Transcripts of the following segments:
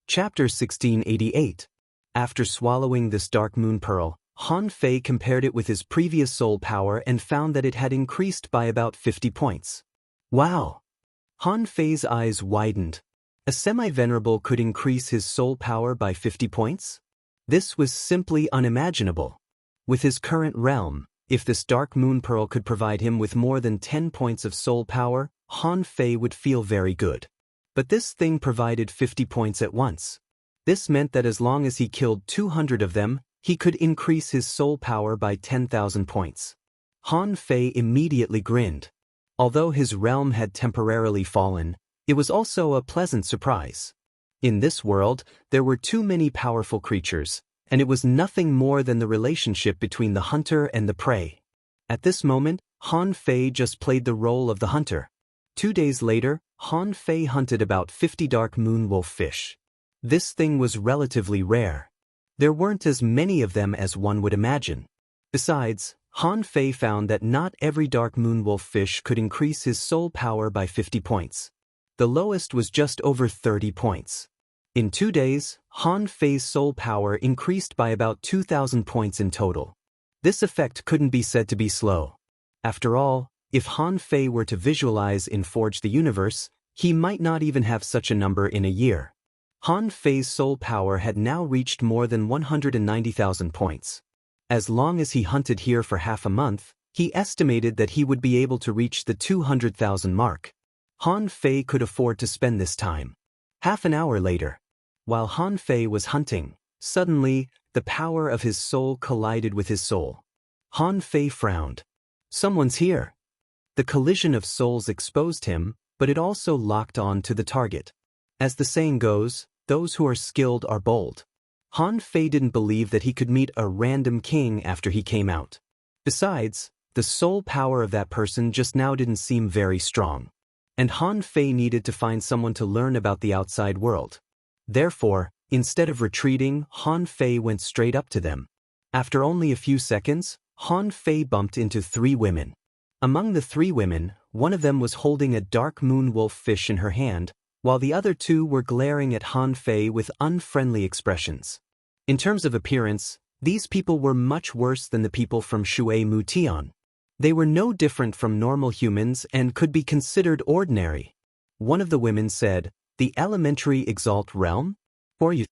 Chapter 1688. After swallowing this dark moon pearl, Han Fei compared it with his previous soul power and found that it had increased by about 50 points. Wow! Han Fei's eyes widened. A semi-venerable could increase his soul power by 50 points? This was simply unimaginable. With his current realm, if this dark moon pearl could provide him with more than 10 points of soul power, Han Fei would feel very good. But this thing provided 50 points at once. This meant that as long as he killed 200 of them, he could increase his soul power by 10,000 points. Han Fei immediately grinned. Although his realm had temporarily fallen, it was also a pleasant surprise. In this world, there were too many powerful creatures, and it was nothing more than the relationship between the hunter and the prey. At this moment, Han Fei just played the role of the hunter. 2 days later, Han Fei hunted about 50 dark moon wolf fish. This thing was relatively rare. There weren't as many of them as one would imagine. Besides, Han Fei found that not every dark moon wolf fish could increase his soul power by 50 points. The lowest was just over 30 points. In 2 days, Han Fei's soul power increased by about 2,000 points in total. This effect couldn't be said to be slow. After all, if Han Fei were to visualize in Forge the Universe, he might not even have such a number in a year. Han Fei's soul power had now reached more than 190,000 points. As long as he hunted here for half a month, he estimated that he would be able to reach the 200,000 mark. Han Fei could afford to spend this time. Half an hour later, while Han Fei was hunting, suddenly, the power of his soul collided with his soul. Han Fei frowned. Someone's here. The collision of souls exposed him, but it also locked on to the target. As the saying goes, those who are skilled are bold. Han Fei didn't believe that he could meet a random king after he came out. Besides, the soul power of that person just now didn't seem very strong. And Han Fei needed to find someone to learn about the outside world. Therefore, instead of retreating, Han Fei went straight up to them. After only a few seconds, Han Fei bumped into 3 women. Among the 3 women, one of them was holding a dark moon wolf fish in her hand, while the other 2 were glaring at Han Fei with unfriendly expressions. In terms of appearance, these people were much worse than the people from Shui Mu Tian. They were no different from normal humans and could be considered ordinary. One of the women said, "The elementary exalt realm? Or you?"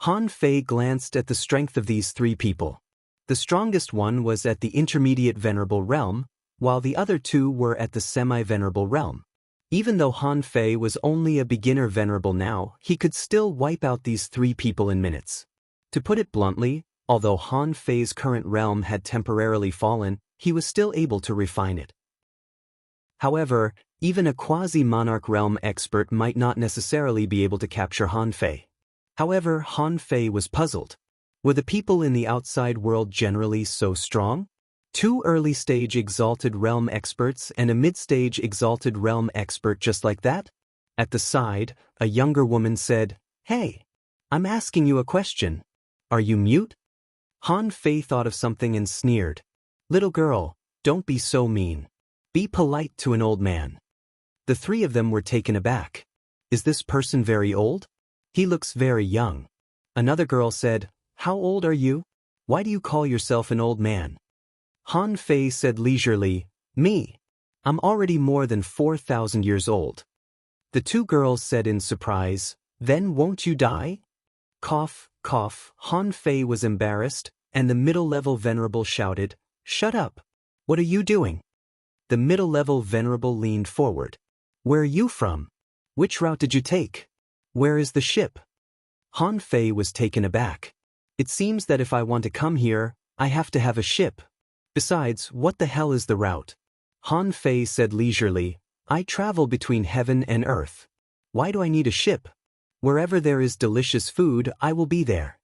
Han Fei glanced at the strength of these 3 people. The strongest one was at the intermediate venerable realm, while the other 2 were at the semi-venerable realm. Even though Han Fei was only a beginner venerable now, he could still wipe out these 3 people in minutes. To put it bluntly, although Han Fei's current realm had temporarily fallen, he was still able to refine it. However, even a quasi-monarch realm expert might not necessarily be able to capture Han Fei. However, Han Fei was puzzled. Were the people in the outside world generally so strong? 2 early-stage exalted realm experts and a mid-stage exalted realm expert just like that? At the side, a younger woman said, "Hey, I'm asking you a question. Are you mute?" Han Fei thought of something and sneered. "Little girl, don't be so mean. Be polite to an old man." The 3 of them were taken aback. "Is this person very old? He looks very young." Another girl said, "How old are you? Why do you call yourself an old man?" Han Fei said leisurely, "Me. I'm already more than 4,000 years old." The 2 girls said in surprise, "Then won't you die?" Cough, cough. Han Fei was embarrassed, and the middle-level venerable shouted, "Shut up! What are you doing?" The middle-level venerable leaned forward. "Where are you from? Which route did you take? Where is the ship?" Han Fei was taken aback. "It seems that if I want to come here, I have to have a ship. Besides, what the hell is the route?" Han Fei said leisurely, "I travel between heaven and earth. Why do I need a ship? Wherever there is delicious food, I will be there."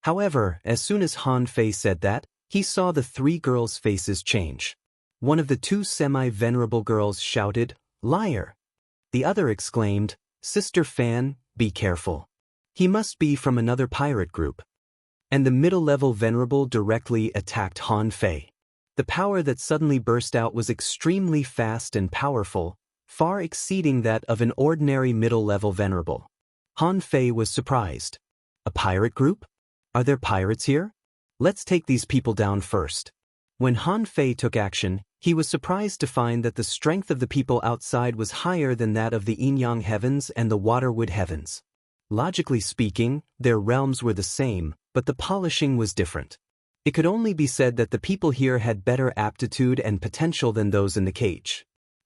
However, as soon as Han Fei said that, he saw the 3 girls' faces change. One of the 2 semi-venerable girls shouted, "Liar!" The other exclaimed, "Sister Fan, be careful. He must be from another pirate group." And the middle-level venerable directly attacked Han Fei. The power that suddenly burst out was extremely fast and powerful, far exceeding that of an ordinary middle-level venerable. Han Fei was surprised. A pirate group? Are there pirates here? Let's take these people down first. When Han Fei took action, he was surprised to find that the strength of the people outside was higher than that of the Yin-Yang heavens and the Waterwood heavens. Logically speaking, their realms were the same, but the polishing was different. It could only be said that the people here had better aptitude and potential than those in the cage.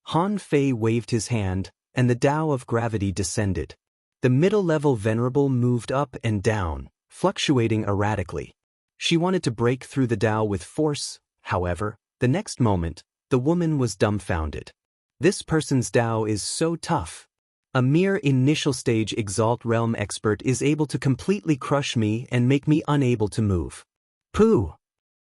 Han Fei waved his hand, and the Tao of gravity descended. The middle-level venerable moved up and down, fluctuating erratically. She wanted to break through the Tao with force, however, the next moment, the woman was dumbfounded. This person's Tao is so tough. A mere initial stage Exalt Realm expert is able to completely crush me and make me unable to move. Pooh!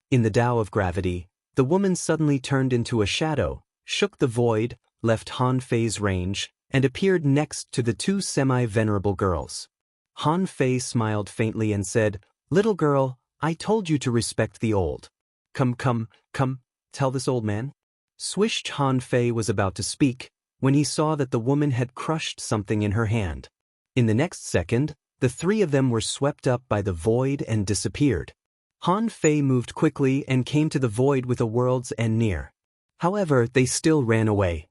In the Tao of gravity, the woman suddenly turned into a shadow, shook the void, left Han Fei's range, and appeared next to the two semi-venerable girls. Han Fei smiled faintly and said, "Little girl, I told you to respect the old. Come, tell this old man." Swished. Han Fei was about to speak, when he saw that the woman had crushed something in her hand. In the next second, the three of them were swept up by the void and disappeared. Han Fei moved quickly and came to the void with a world's end near. However, they still ran away.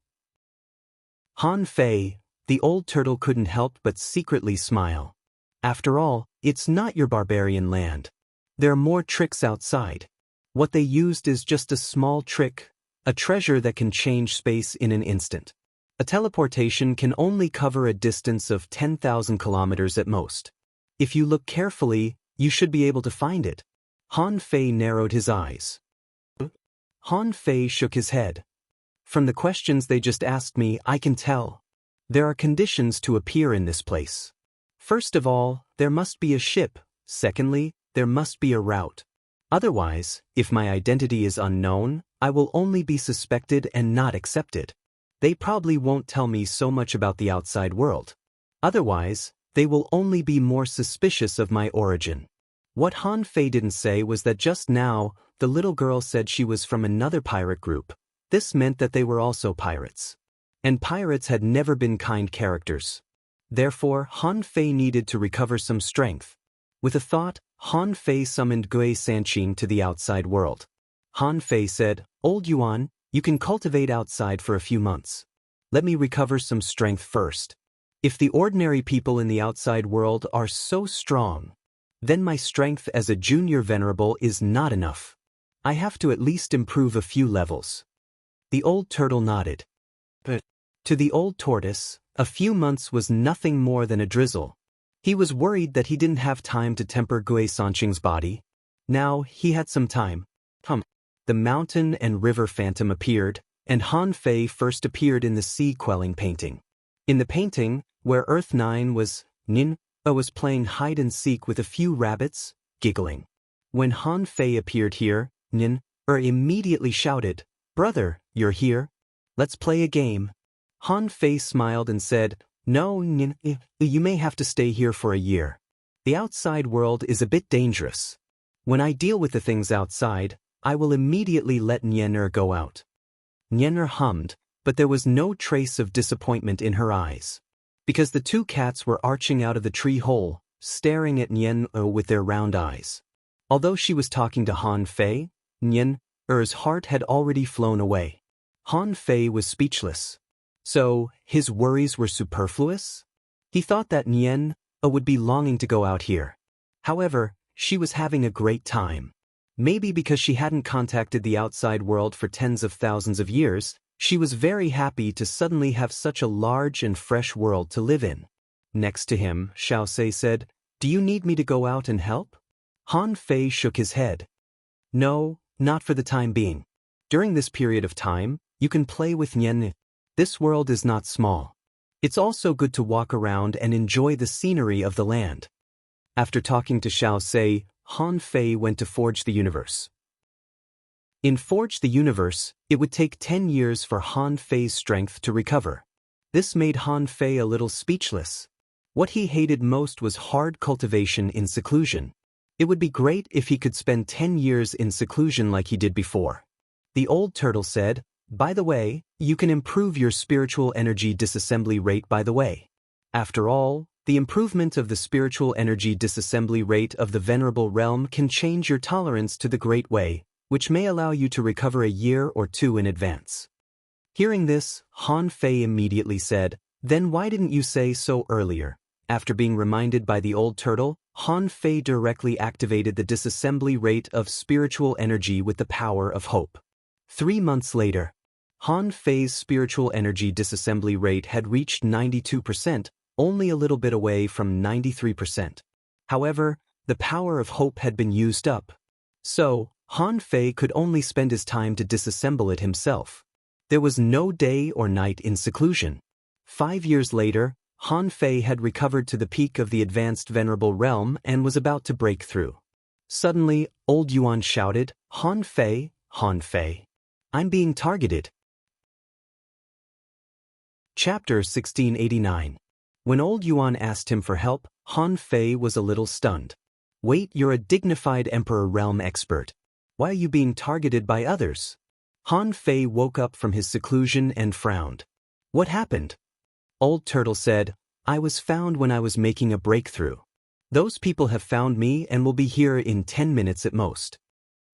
Han Fei, the old turtle couldn't help but secretly smile. After all, it's not your barbarian land. There are more tricks outside. What they used is just a small trick, a treasure that can change space in an instant. A teleportation can only cover a distance of 10,000 kilometers at most. If you look carefully, you should be able to find it. Han Fei narrowed his eyes. Han Fei shook his head. From the questions they just asked me, I can tell. There are conditions to appear in this place. First of all, there must be a ship. Secondly, there must be a route. Otherwise, if my identity is unknown, I will only be suspected and not accepted. They probably won't tell me so much about the outside world. Otherwise, they will only be more suspicious of my origin. What Han Fei didn't say was that just now, the little girl said she was from another pirate group. This meant that they were also pirates. And pirates had never been kind characters. Therefore, Han Fei needed to recover some strength. With a thought, Han Fei summoned Gui Sanqing to the outside world. Han Fei said, "Old Yuan, you can cultivate outside for a few months. Let me recover some strength first. If the ordinary people in the outside world are so strong, then my strength as a junior venerable is not enough. I have to at least improve a few levels." The old turtle nodded. But to the old tortoise, a few months was nothing more than a drizzle. He was worried that he didn't have time to temper Gui Sanqing's body. Now he had some time. The mountain and river phantom appeared, and Han Fei first appeared in the sea-quelling painting. In the painting, where Earth 9 was, Nin was playing hide-and-seek with a few rabbits, giggling. When Han Fei appeared here, Nin immediately shouted, "Brother, you're here? Let's play a game." Han Fei smiled and said, "No, Nin, you may have to stay here for a year. The outside world is a bit dangerous. When I deal with the things outside, I will immediately let Nien'er go out." Nien'er hummed, but there was no trace of disappointment in her eyes. Because the two cats were arching out of the tree hole, staring at Nien'er with their round eyes. Although she was talking to Han Fei, Nien'er's heart had already flown away. Han Fei was speechless. So, his worries were superfluous? He thought that Nien'er would be longing to go out here. However, she was having a great time. Maybe because she hadn't contacted the outside world for tens of thousands of years, she was very happy to suddenly have such a large and fresh world to live in. Next to him, Xiao Sei said, "Do you need me to go out and help?" Han Fei shook his head. "No, not for the time being. During this period of time, you can play with Nien'er. This world is not small. It's also good to walk around and enjoy the scenery of the land." After talking to Xiao Sei, Han Fei went to Forge the Universe. In Forge the Universe, it would take 10 years for Han Fei's strength to recover. This made Han Fei a little speechless. What he hated most was hard cultivation in seclusion. It would be great if he could spend 10 years in seclusion like he did before. The old turtle said, "By the way, you can improve your spiritual energy disassembly rate by the way. After all, The improvement of the spiritual energy disassembly rate of the Venerable Realm can change your tolerance to the Great Way, which may allow you to recover a year or two in advance. Hearing this, Han Fei immediately said, "Then why didn't you say so earlier?" After being reminded by the old turtle, Han Fei directly activated the disassembly rate of spiritual energy with the power of hope. 3 months later, Han Fei's spiritual energy disassembly rate had reached 92%, only a little bit away from 93%. However, the power of hope had been used up. So, Han Fei could only spend his time to disassemble it himself. There was no day or night in seclusion. 5 years later, Han Fei had recovered to the peak of the advanced Venerable Realm and was about to break through. Suddenly, Old Yuan shouted, Han Fei, I'm being targeted." Chapter 1689. When Old Yuan asked him for help, Han Fei was a little stunned. "Wait, you're a dignified Emperor Realm expert. Why are you being targeted by others?" Han Fei woke up from his seclusion and frowned. "What happened?" Old Turtle said, "I was found when I was making a breakthrough. Those people have found me and will be here in 10 minutes at most."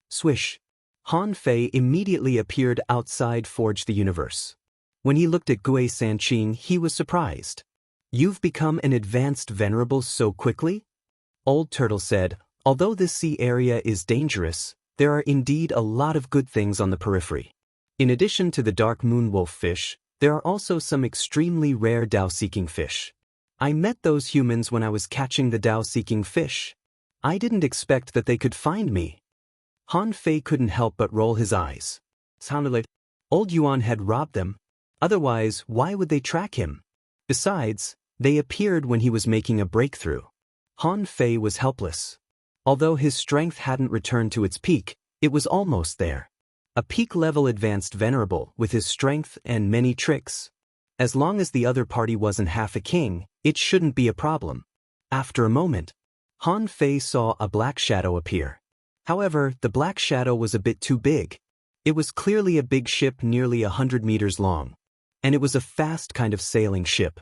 Swish. Han Fei immediately appeared outside Forge the Universe. When he looked at Gui Sanqing, he was surprised. "You've become an advanced venerable so quickly?" Old Turtle said, "Although this sea area is dangerous, there are indeed a lot of good things on the periphery. In addition to the dark moon wolf fish, there are also some extremely rare Dao-seeking fish. I met those humans when I was catching the Dao-seeking fish. I didn't expect that they could find me." Han Fei couldn't help but roll his eyes. Sounded like Old Yuan had robbed them. Otherwise, why would they track him? Besides, they appeared when he was making a breakthrough. Han Fei was helpless. Although his strength hadn't returned to its peak, it was almost there. A peak-level advanced venerable with his strength and many tricks. As long as the other party wasn't half a king, it shouldn't be a problem. After a moment, Han Fei saw a black shadow appear. However, the black shadow was a bit too big. It was clearly a big ship nearly 100 meters long. And it was a fast kind of sailing ship.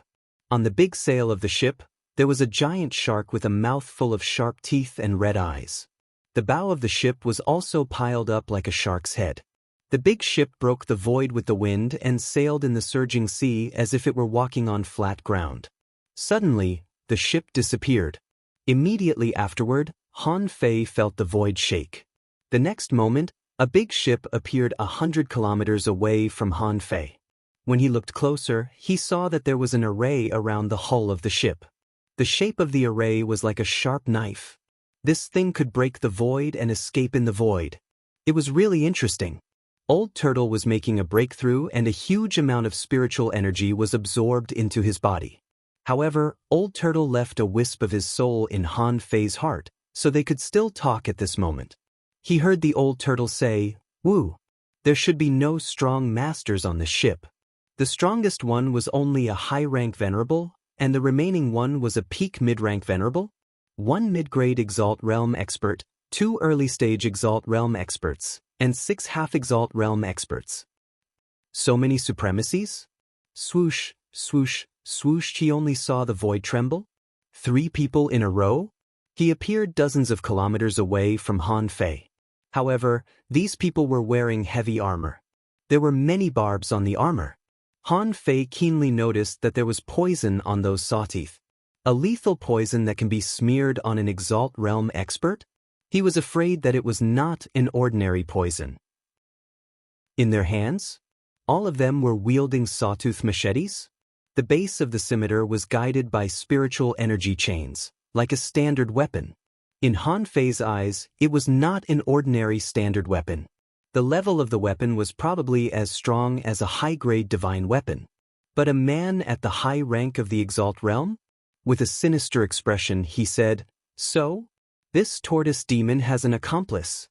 On the big sail of the ship, there was a giant shark with a mouth full of sharp teeth and red eyes. The bow of the ship was also piled up like a shark's head. The big ship broke the void with the wind and sailed in the surging sea as if it were walking on flat ground. Suddenly, the ship disappeared. Immediately afterward, Han Fei felt the void shake. The next moment, a big ship appeared 100 kilometers away from Han Fei. When he looked closer, he saw that there was an array around the hull of the ship. The shape of the array was like a sharp knife. This thing could break the void and escape in the void. It was really interesting. Old Turtle was making a breakthrough and a huge amount of spiritual energy was absorbed into his body. However, Old Turtle left a wisp of his soul in Han Fei's heart, so they could still talk at this moment. He heard the Old Turtle say, "Woo, there should be no strong masters on this ship. The strongest one was only a high-rank venerable, and the remaining one was a peak mid-rank venerable? 1 mid-grade Exalt Realm expert, 2 early-stage Exalt Realm experts, and 6 half-Exalt Realm experts. So many supremacies?" Swoosh, swoosh, swoosh. He only saw the void tremble. 3 people in a row? He appeared dozens of kilometers away from Han Fei. However, these people were wearing heavy armor. There were many barbs on the armor. Han Fei keenly noticed that there was poison on those sawteeth. A lethal poison that can be smeared on an Exalt Realm expert? He was afraid that it was not an ordinary poison. In their hands? All of them were wielding sawtooth machetes? The base of the scimitar was guided by spiritual energy chains, like a standard weapon. In Han Fei's eyes, it was not an ordinary standard weapon. The level of the weapon was probably as strong as a high-grade divine weapon. But a man at the high rank of the Exalt Realm? With a sinister expression, he said, "So? This tortoise demon has an accomplice.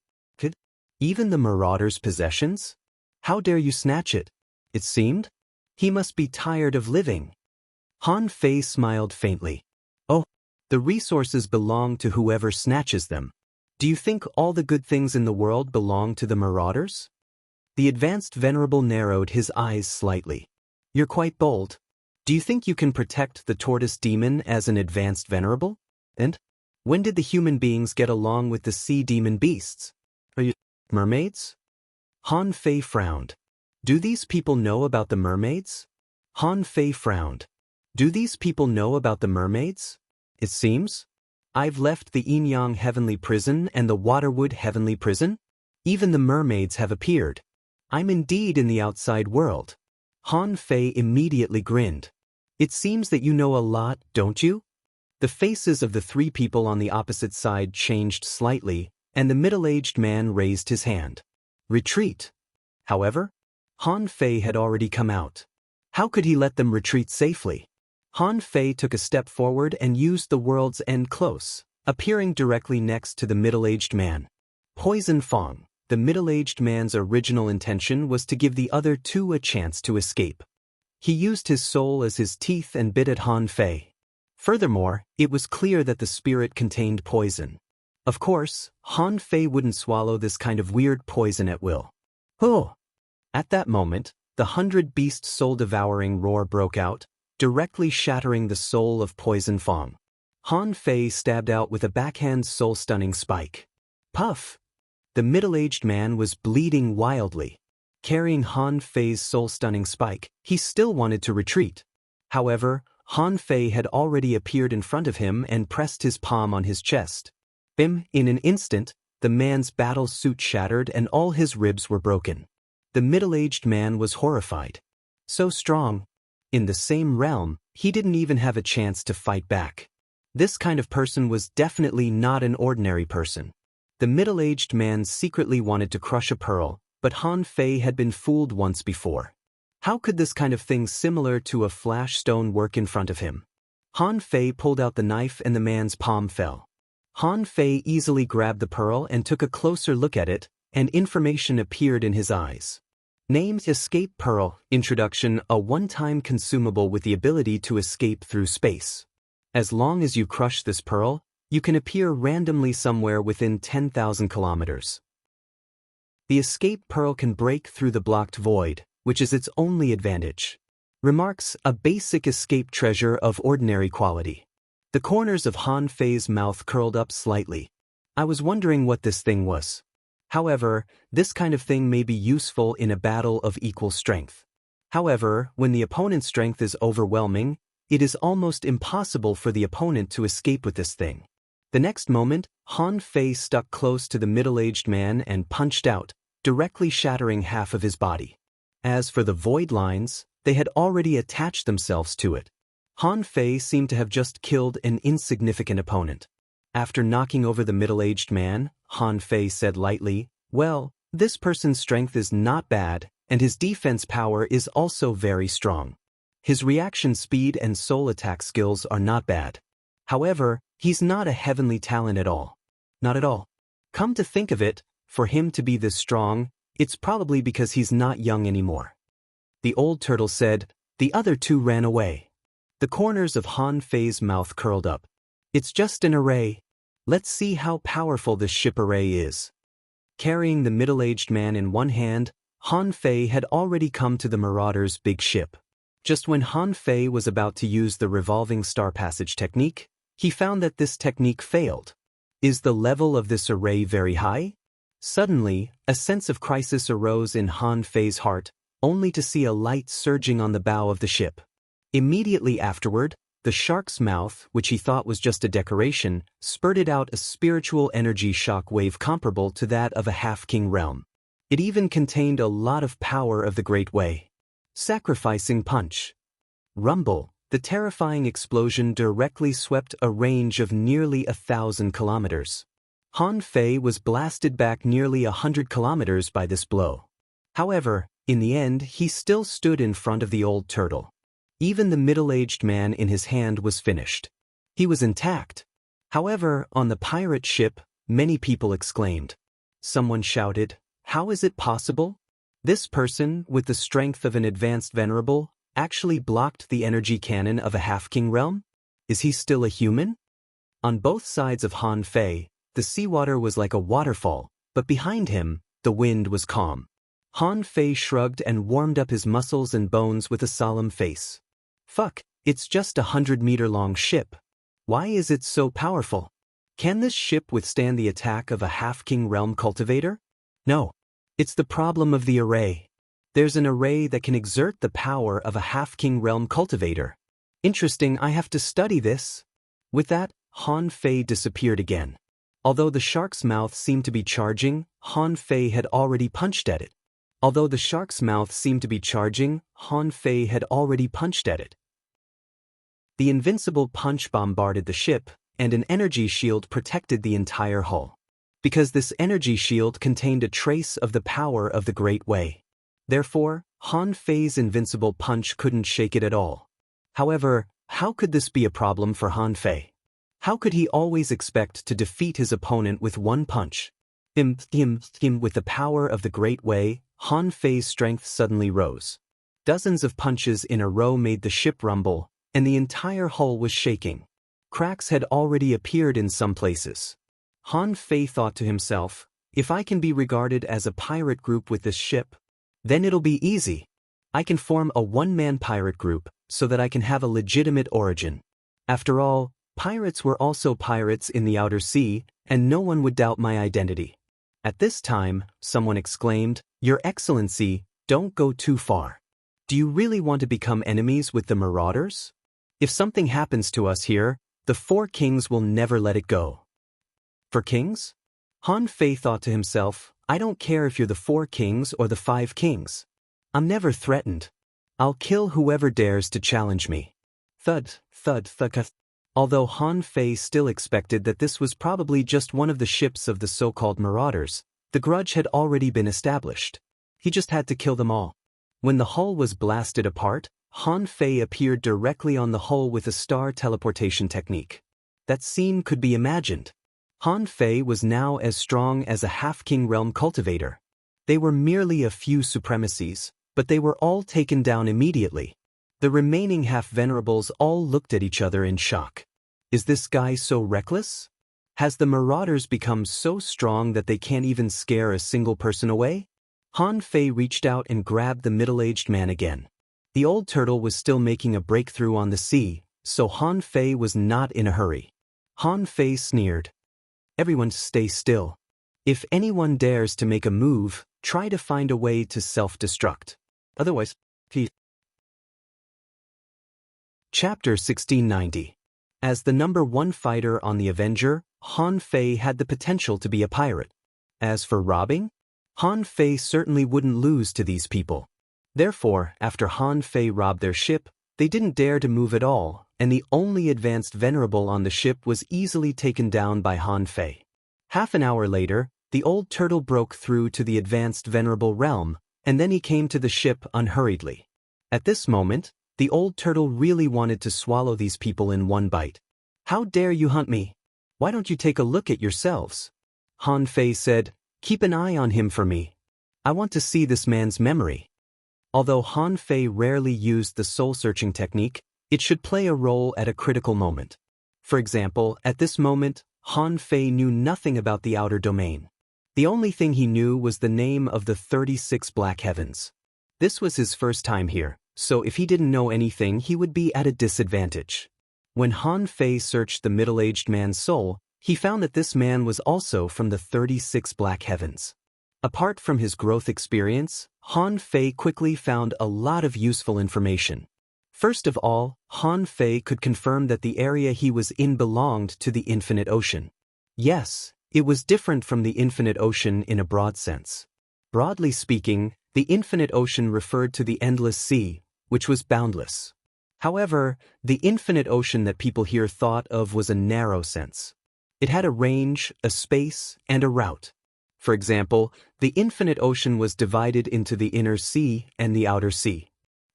Even the marauder's possessions? How dare you snatch it?" It seemed. He must be tired of living. Han Fei smiled faintly. "Oh, the resources belong to whoever snatches them. Do you think all the good things in the world belong to the marauders?" The advanced venerable narrowed his eyes slightly. "You're quite bold. Do you think you can protect the tortoise demon as an advanced venerable? And when did the human beings get along with the sea demon beasts? Are you mermaids? Han Fei frowned. Do these people know about the mermaids? Han Fei frowned. Do these people know about the mermaids? It seems. I've left the Yin-Yang Heavenly Prison and the Waterwood Heavenly Prison. Even the mermaids have appeared. I'm indeed in the outside world. Han Fei immediately grinned. It seems that you know a lot, don't you? The faces of the three people on the opposite side changed slightly, and the middle-aged man raised his hand. Retreat. However, Han Fei had already come out. How could he let them retreat safely? Han Fei took a step forward and used the world's end close, appearing directly next to the middle-aged man. Poison Fong. The middle-aged man's original intention was to give the other two a chance to escape. He used his soul as his teeth and bit at Han Fei. Furthermore, it was clear that the spirit contained poison. Of course, Han Fei wouldn't swallow this kind of weird poison at will. Oh! At that moment, the 100-beast soul-devouring roar broke out, directly shattering the soul of Poison Fong. Han Fei stabbed out with a backhand soul-stunning spike. Puff! The middle-aged man was bleeding wildly. Carrying Han Fei's soul-stunning spike, he still wanted to retreat. However, Han Fei had already appeared in front of him and pressed his palm on his chest. Bim! In an instant, the man's battle suit shattered and all his ribs were broken. The middle-aged man was horrified. So strong. In the same realm, he didn't even have a chance to fight back. This kind of person was definitely not an ordinary person. The middle-aged man secretly wanted to crush a pearl, but Han Fei had been fooled once before. How could this kind of thing similar to a flash stone work in front of him? Han Fei pulled out the knife and the man's palm fell. Han Fei easily grabbed the pearl and took a closer look at it, and information appeared in his eyes. Name Escape Pearl. Introduction. A one-time consumable with the ability to escape through space. As long as you crush this pearl, you can appear randomly somewhere within 10,000 kilometers. The escape pearl can break through the blocked void, which is its only advantage. Remarks. A basic escape treasure of ordinary quality. The corners of Han Fei's mouth curled up slightly. I was wondering what this thing was. However, this kind of thing may be useful in a battle of equal strength. However, when the opponent's strength is overwhelming, it is almost impossible for the opponent to escape with this thing. The next moment, Han Fei stuck close to the middle-aged man and punched out, directly shattering half of his body. As for the void lines, they had already attached themselves to it. Han Fei seemed to have just killed an insignificant opponent. After knocking over the middle-aged man, Han Fei said lightly, "Well, this person's strength is not bad, and his defense power is also very strong. His reaction speed and soul attack skills are not bad. However, he's not a heavenly talent at all. Not at all. Come to think of it, for him to be this strong, it's probably because he's not young anymore." The old turtle said. The other two ran away. The corners of Han Fei's mouth curled up. It's just an array. Let's see how powerful this ship array is. Carrying the middle-aged man in one hand, Han Fei had already come to the Marauder's big ship. Just when Han Fei was about to use the revolving star passage technique, he found that this technique failed. Is the level of this array very high? Suddenly, a sense of crisis arose in Han Fei's heart, only to see a light surging on the bow of the ship. Immediately afterward, the shark's mouth, which he thought was just a decoration, spurted out a spiritual energy shock wave comparable to that of a half-king realm. It even contained a lot of power of the Great Way. Sacrificing punch. Rumble. The terrifying explosion directly swept a range of nearly 1,000 kilometers. Han Fei was blasted back nearly 100 kilometers by this blow. However, in the end, he still stood in front of the old turtle. Even the middle-aged man in his hand was finished. He was intact. However, on the pirate ship, many people exclaimed. Someone shouted, "How is it possible? This person, with the strength of an advanced venerable, actually blocked the energy cannon of a half-king realm? Is he still a human?" On both sides of Han Fei, the seawater was like a waterfall, but behind him, the wind was calm. Han Fei shrugged and warmed up his muscles and bones with a solemn face. Fuck, It's just a 100-meter-long ship. Why is it so powerful? Can this ship withstand the attack of a half-king realm cultivator? No. It's the problem of the array. There's an array that can exert the power of a half-king realm cultivator. Interesting, I have to study this. With that, Han Fei disappeared again. Although the shark's mouth seemed to be charging, Han Fei had already punched at it. The invincible punch bombarded the ship, and an energy shield protected the entire hull. Because this energy shield contained a trace of the power of the Great Way. Therefore, Han Fei's invincible punch couldn't shake it at all. However, how could this be a problem for Han Fei? How could he always expect to defeat his opponent with one punch? With the power of the Great Way, Han Fei's strength suddenly rose. Dozens of punches in a row made the ship rumble, and the entire hull was shaking. Cracks had already appeared in some places. Han Fei thought to himself, if I can be regarded as a pirate group with this ship, then it'll be easy. I can form a one-man pirate group so that I can have a legitimate origin. After all, pirates were also pirates in the outer sea, and no one would doubt my identity. At this time, someone exclaimed, Your Excellency, don't go too far. Do you really want to become enemies with the marauders? If something happens to us here, the 4 kings will never let it go. 4 kings? Han Fei thought to himself, I don't care if you're the 4 kings or the 5 kings. I'm never threatened. I'll kill whoever dares to challenge me. Thud, thud, thud. Although Han Fei still expected that this was probably just one of the ships of the so-called marauders, the grudge had already been established. He just had to kill them all. When the hull was blasted apart, Han Fei appeared directly on the hull with a star teleportation technique. That scene could be imagined. Han Fei was now as strong as a half-king realm cultivator. They were merely a few supremacies, but they were all taken down immediately. The remaining half-venerables all looked at each other in shock. Is this guy so reckless? Has the marauders become so strong that they can't even scare a single person away? Han Fei reached out and grabbed the middle-aged man again. The old turtle was still making a breakthrough on the sea, so Han Fei was not in a hurry. Han Fei sneered. Everyone stay still. If anyone dares to make a move, try to find a way to self-destruct. Otherwise, peace. Chapter 1690. As the number 1 fighter on the Avenger, Han Fei had the potential to be a pirate. As for robbing, Han Fei certainly wouldn't lose to these people. Therefore, after Han Fei robbed their ship, they didn't dare to move at all, and the only advanced venerable on the ship was easily taken down by Han Fei. Half an hour later, the old turtle broke through to the advanced venerable realm, and then he came to the ship unhurriedly. At this moment, the old turtle really wanted to swallow these people in one bite. How dare you hunt me? Why don't you take a look at yourselves? Han Fei said, Keep an eye on him for me. I want to see this man's memory. Although Han Fei rarely used the soul-searching technique, it should play a role at a critical moment. For example, at this moment, Han Fei knew nothing about the outer domain. The only thing he knew was the name of the 36 Black Heavens. This was his first time here, so if he didn't know anything he would be at a disadvantage. When Han Fei searched the middle-aged man's soul, he found that this man was also from the 36 Black Heavens. Apart from his growth experience, Han Fei quickly found a lot of useful information. First of all, Han Fei could confirm that the area he was in belonged to the infinite ocean. Yes, it was different from the infinite ocean in a broad sense. Broadly speaking, the infinite ocean referred to the endless sea, which was boundless. However, the infinite ocean that people here thought of was a narrow sense. It had a range, a space, and a route. For example, the infinite ocean was divided into the inner sea and the outer sea.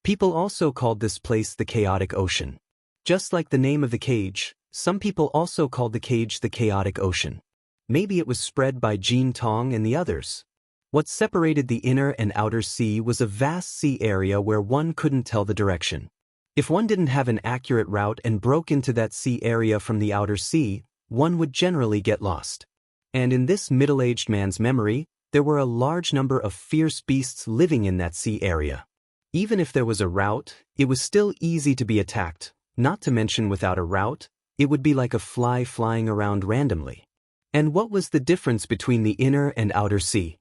People also called this place the chaotic ocean. Just like the name of the cage, some people also called the cage the chaotic ocean. Maybe it was spread by Jean Tong and the others. What separated the inner and outer sea was a vast sea area where one couldn't tell the direction. If one didn't have an accurate route and broke into that sea area from the outer sea, one would generally get lost. And in this middle-aged man's memory, there were a large number of fierce beasts living in that sea area. Even if there was a route, it was still easy to be attacked, Not to mention without a route, it would be like a fly flying around randomly. And what was the difference between the inner and outer sea?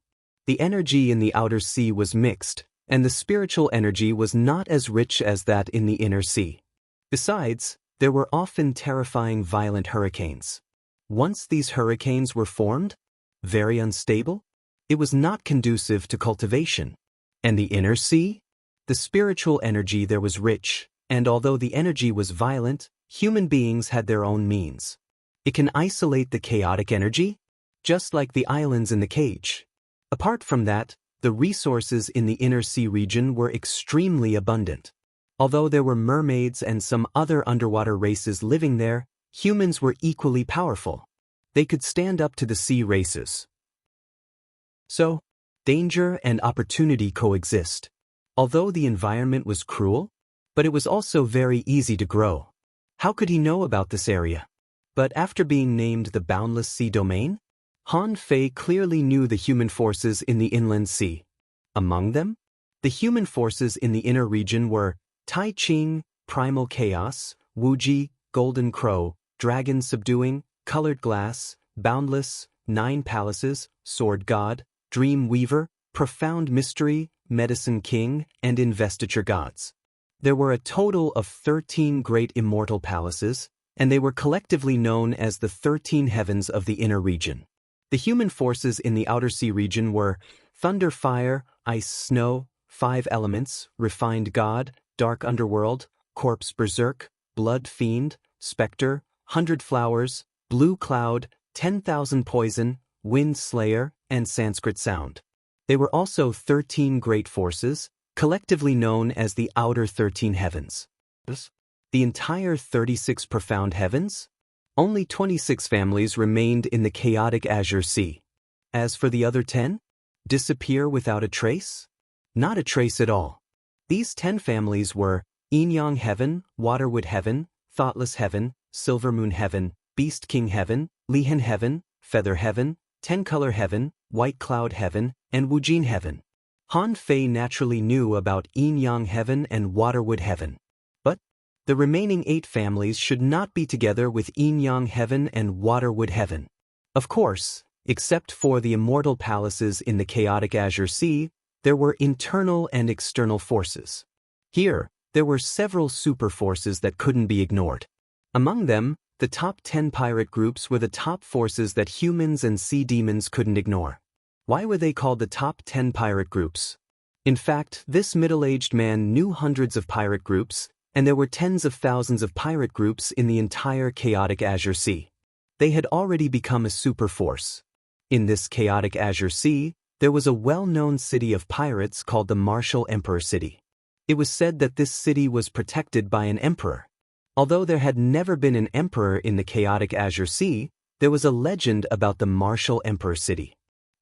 The energy in the outer sea was mixed, and the spiritual energy was not as rich as that in the inner sea. Besides, there were often terrifying violent hurricanes. Once these hurricanes were formed, very unstable, it was not conducive to cultivation. And the inner sea? The spiritual energy there was rich, and although the energy was violent, human beings had their own means. It can isolate the chaotic energy, just like the islands in the cage. Apart from that, the resources in the inner sea region were extremely abundant. Although there were mermaids and some other underwater races living there, humans were equally powerful. They could stand up to the sea races. So, danger and opportunity coexist. Although the environment was cruel, but it was also very easy to grow. How could he know about this area? But after being named the Boundless Sea Domain, Han Fei clearly knew the human forces in the inland sea. Among them, the human forces in the inner region were Tai Ching, Primal Chaos, Wuji, Golden Crow, Dragon Subduing, Colored Glass, Boundless, Nine Palaces, Sword God, Dream Weaver, Profound Mystery, Medicine King, and Investiture Gods. There were a total of 13 great immortal palaces, and they were collectively known as the 13 heavens of the inner region. The human forces in the outer sea region were Thunder Fire, Ice Snow, Five Elements, Refined God, Dark Underworld, Corpse Berserk, Blood Fiend, Spectre, 100 Flowers, Blue Cloud, 10,000 Poison, Wind Slayer, and Sanskrit Sound. They were also 13 great forces, collectively known as the Outer 13 Heavens. The entire 36 profound heavens? Only 26 families remained in the chaotic Azure Sea. As for the other 10? Disappear without a trace? Not a trace at all. These 10 families were Yin Yang Heaven, Waterwood Heaven, Thoughtless Heaven, Silver Moon Heaven, Beast King Heaven, Lihan Heaven, Feather Heaven, Ten-Color Heaven, White Cloud Heaven, and Wujin Heaven. Han Fei naturally knew about Yin Yang Heaven and Waterwood Heaven. But the remaining 8 families should not be together with Yin Yang Heaven and Waterwood Heaven. Of course, except for the immortal palaces in the chaotic Azure Sea, there were internal and external forces. Here, there were several super forces that couldn't be ignored. Among them, the top 10 pirate groups were the top forces that humans and sea demons couldn't ignore. Why were they called the top 10 pirate groups? In fact, this middle-aged man knew hundreds of pirate groups, and there were tens of thousands of pirate groups in the entire chaotic Azure Sea. They had already become a super force. In this chaotic Azure Sea, there was a well-known city of pirates called the Martial Emperor City. It was said that this city was protected by an emperor. Although there had never been an emperor in the chaotic Azure Sea, there was a legend about the Martial Emperor City.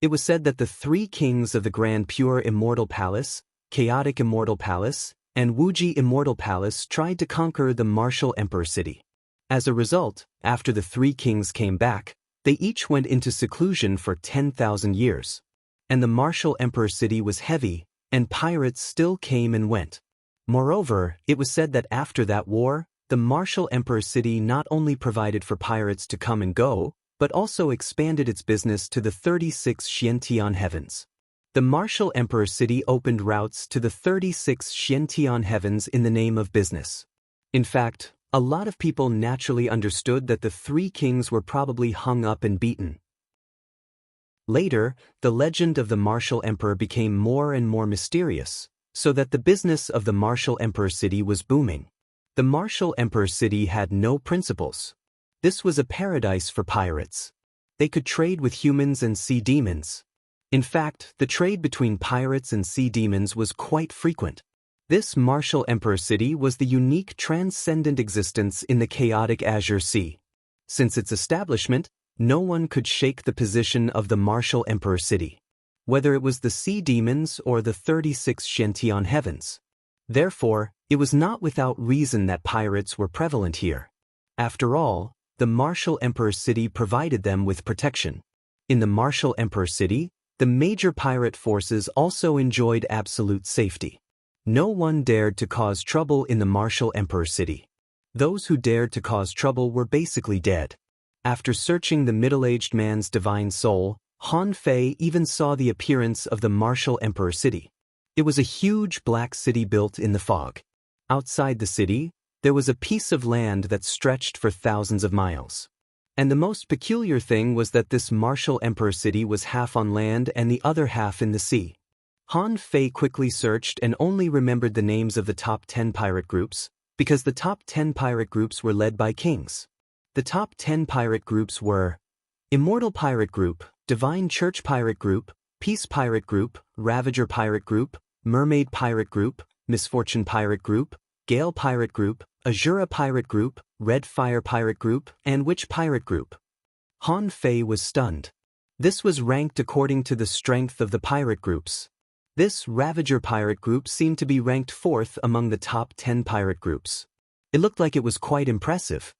It was said that the 3 kings of the Grand Pure Immortal Palace, Chaotic Immortal Palace, and Wuji Immortal Palace tried to conquer the Martial Emperor City. As a result, after the 3 kings came back, they each went into seclusion for 10,000 years. And the Martial Emperor City was heavy, and pirates still came and went. Moreover, it was said that after that war, the Martial Emperor City not only provided for pirates to come and go, but also expanded its business to the 36 Xiantian heavens. The Martial Emperor City opened routes to the 36 Xiantian heavens in the name of business. In fact, a lot of people naturally understood that the 3 kings were probably hung up and beaten. Later, the legend of the Martial Emperor became more and more mysterious, so that the business of the Martial Emperor City was booming. The Martial Emperor City had no principles. This was a paradise for pirates. They could trade with humans and sea demons. In fact, the trade between pirates and sea demons was quite frequent. This Martial Emperor City was the unique transcendent existence in the chaotic Azure Sea. Since its establishment, no one could shake the position of the Martial Emperor City, whether it was the sea demons or the 36 Xiantian heavens. Therefore, it was not without reason that pirates were prevalent here. After all, the Martial Emperor City provided them with protection. In the Martial Emperor City, the major pirate forces also enjoyed absolute safety. No one dared to cause trouble in the Martial Emperor City. Those who dared to cause trouble were basically dead. After searching the middle-aged man's divine soul, Han Fei even saw the appearance of the martial emperor city. It was a huge black city built in the fog. Outside the city, there was a piece of land that stretched for thousands of miles. And the most peculiar thing was that this martial emperor city was half on land and the other half in the sea. Han Fei quickly searched and only remembered the names of the top 10 pirate groups, because the top 10 pirate groups were led by kings. The top 10 pirate groups were Immortal Pirate Group, Divine Church Pirate Group, Peace Pirate Group, Ravager Pirate Group, Mermaid Pirate Group, Misfortune Pirate Group, Gale Pirate Group, Azura Pirate Group, Red Fire Pirate Group, and Witch Pirate Group. Han Fei was stunned. This was ranked according to the strength of the pirate groups. This Ravager Pirate Group seemed to be ranked 4th among the top 10 pirate groups. It looked like it was quite impressive.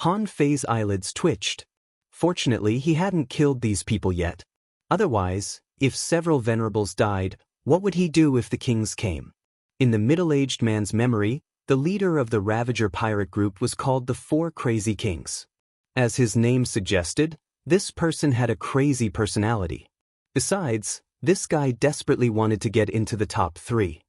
Han Fei's eyelids twitched. Fortunately, he hadn't killed these people yet. Otherwise, if several venerables died, what would he do if the kings came? In the middle-aged man's memory, the leader of the Ravager Pirate Group was called the Four Crazy Kings. As his name suggested, this person had a crazy personality. Besides, this guy desperately wanted to get into the top 3.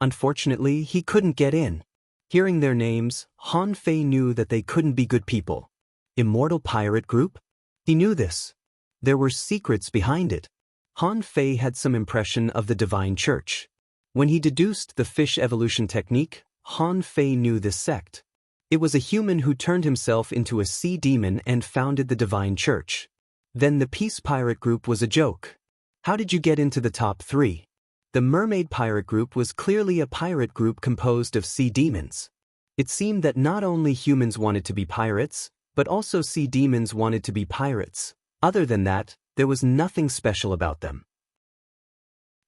Unfortunately, he couldn't get in. Hearing their names, Han Fei knew that they couldn't be good people. Immortal Pirate Group? He knew this. There were secrets behind it. Han Fei had some impression of the Divine Church. When he deduced the fish evolution technique, Han Fei knew this sect. It was a human who turned himself into a sea demon and founded the Divine Church. Then the Peace Pirate Group was a joke. How did you get into the top 3? The Mermaid Pirate Group was clearly a pirate group composed of sea demons. It seemed that not only humans wanted to be pirates, but also sea demons wanted to be pirates. Other than that, there was nothing special about them.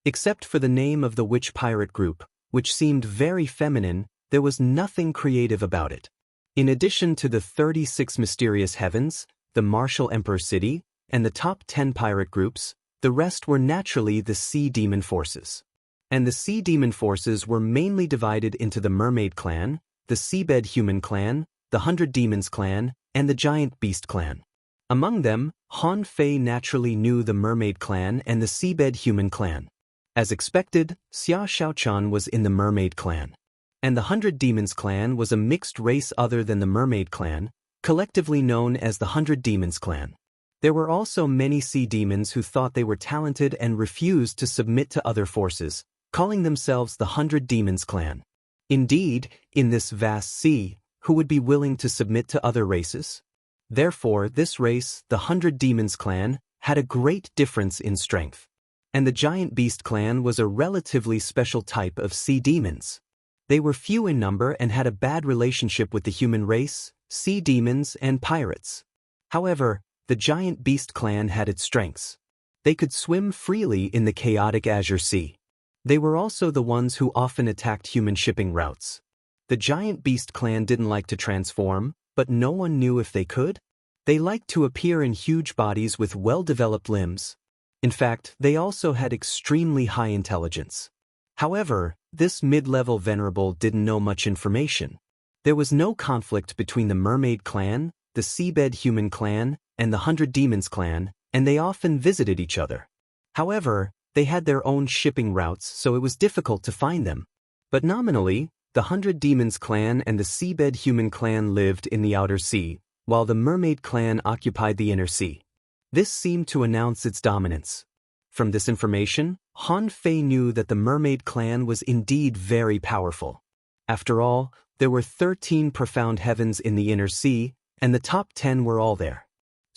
Except for the name of the Witch Pirate Group, which seemed very feminine, there was nothing creative about it. In addition to the 36 mysterious heavens, the martial emperor city, and the top 10 pirate groups, the rest were naturally the sea demon forces. And the sea demon forces were mainly divided into the Mermaid Clan, the Seabed Human Clan, the 100 Demons Clan, and the Giant Beast Clan. Among them, Han Fei naturally knew the Mermaid Clan and the Seabed Human Clan. As expected, Xia Xiaochan was in the Mermaid Clan. And the 100 Demons Clan was a mixed race other than the Mermaid Clan, collectively known as the 100 Demons Clan. There were also many sea demons who thought they were talented and refused to submit to other forces, calling themselves the 100 Demons Clan. Indeed, in this vast sea, who would be willing to submit to other races? Therefore, this race, the 100 Demons Clan, had a great difference in strength. And the Giant Beast Clan was a relatively special type of sea demons. They were few in number and had a bad relationship with the human race, sea demons, and pirates. However, the Giant Beast Clan had its strengths. They could swim freely in the chaotic Azure Sea. They were also the ones who often attacked human shipping routes. The Giant Beast Clan didn't like to transform, but no one knew if they could. They liked to appear in huge bodies with well-developed limbs. In fact, they also had extremely high intelligence. However, this mid-level venerable didn't know much information. There was no conflict between the Mermaid Clan, the Seabed Human Clan, and the 100 Demons Clan, and they often visited each other. However, they had their own shipping routes, so it was difficult to find them. But nominally, the 100 Demons Clan and the Seabed Human Clan lived in the outer sea, while the Mermaid Clan occupied the inner sea. This seemed to announce its dominance. From this information, Han Fei knew that the Mermaid Clan was indeed very powerful. After all, there were 13 profound heavens in the inner sea, and the top 10 were all there.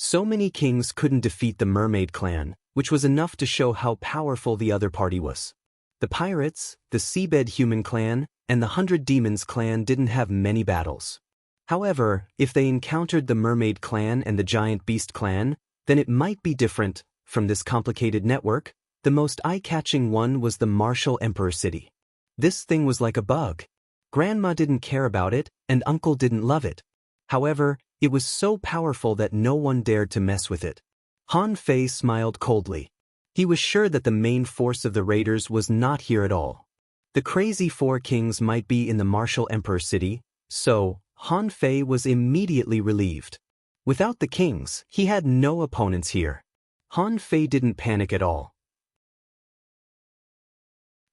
So many kings couldn't defeat the Mermaid Clan, which was enough to show how powerful the other party was. The pirates, the Seabed Human Clan, and the 100 Demons Clan didn't have many battles. However, if they encountered the Mermaid Clan and the Giant Beast Clan, then it might be different. From this complicated network, the most eye-catching one was the Martial Emperor City. This thing was like a bug. Grandma didn't care about it, and Uncle didn't love it. However, it was so powerful that no one dared to mess with it. Han Fei smiled coldly. He was sure that the main force of the raiders was not here at all. The crazy four kings might be in the Martial Emperor City, so Han Fei was immediately relieved. Without the kings, he had no opponents here. Han Fei didn't panic at all.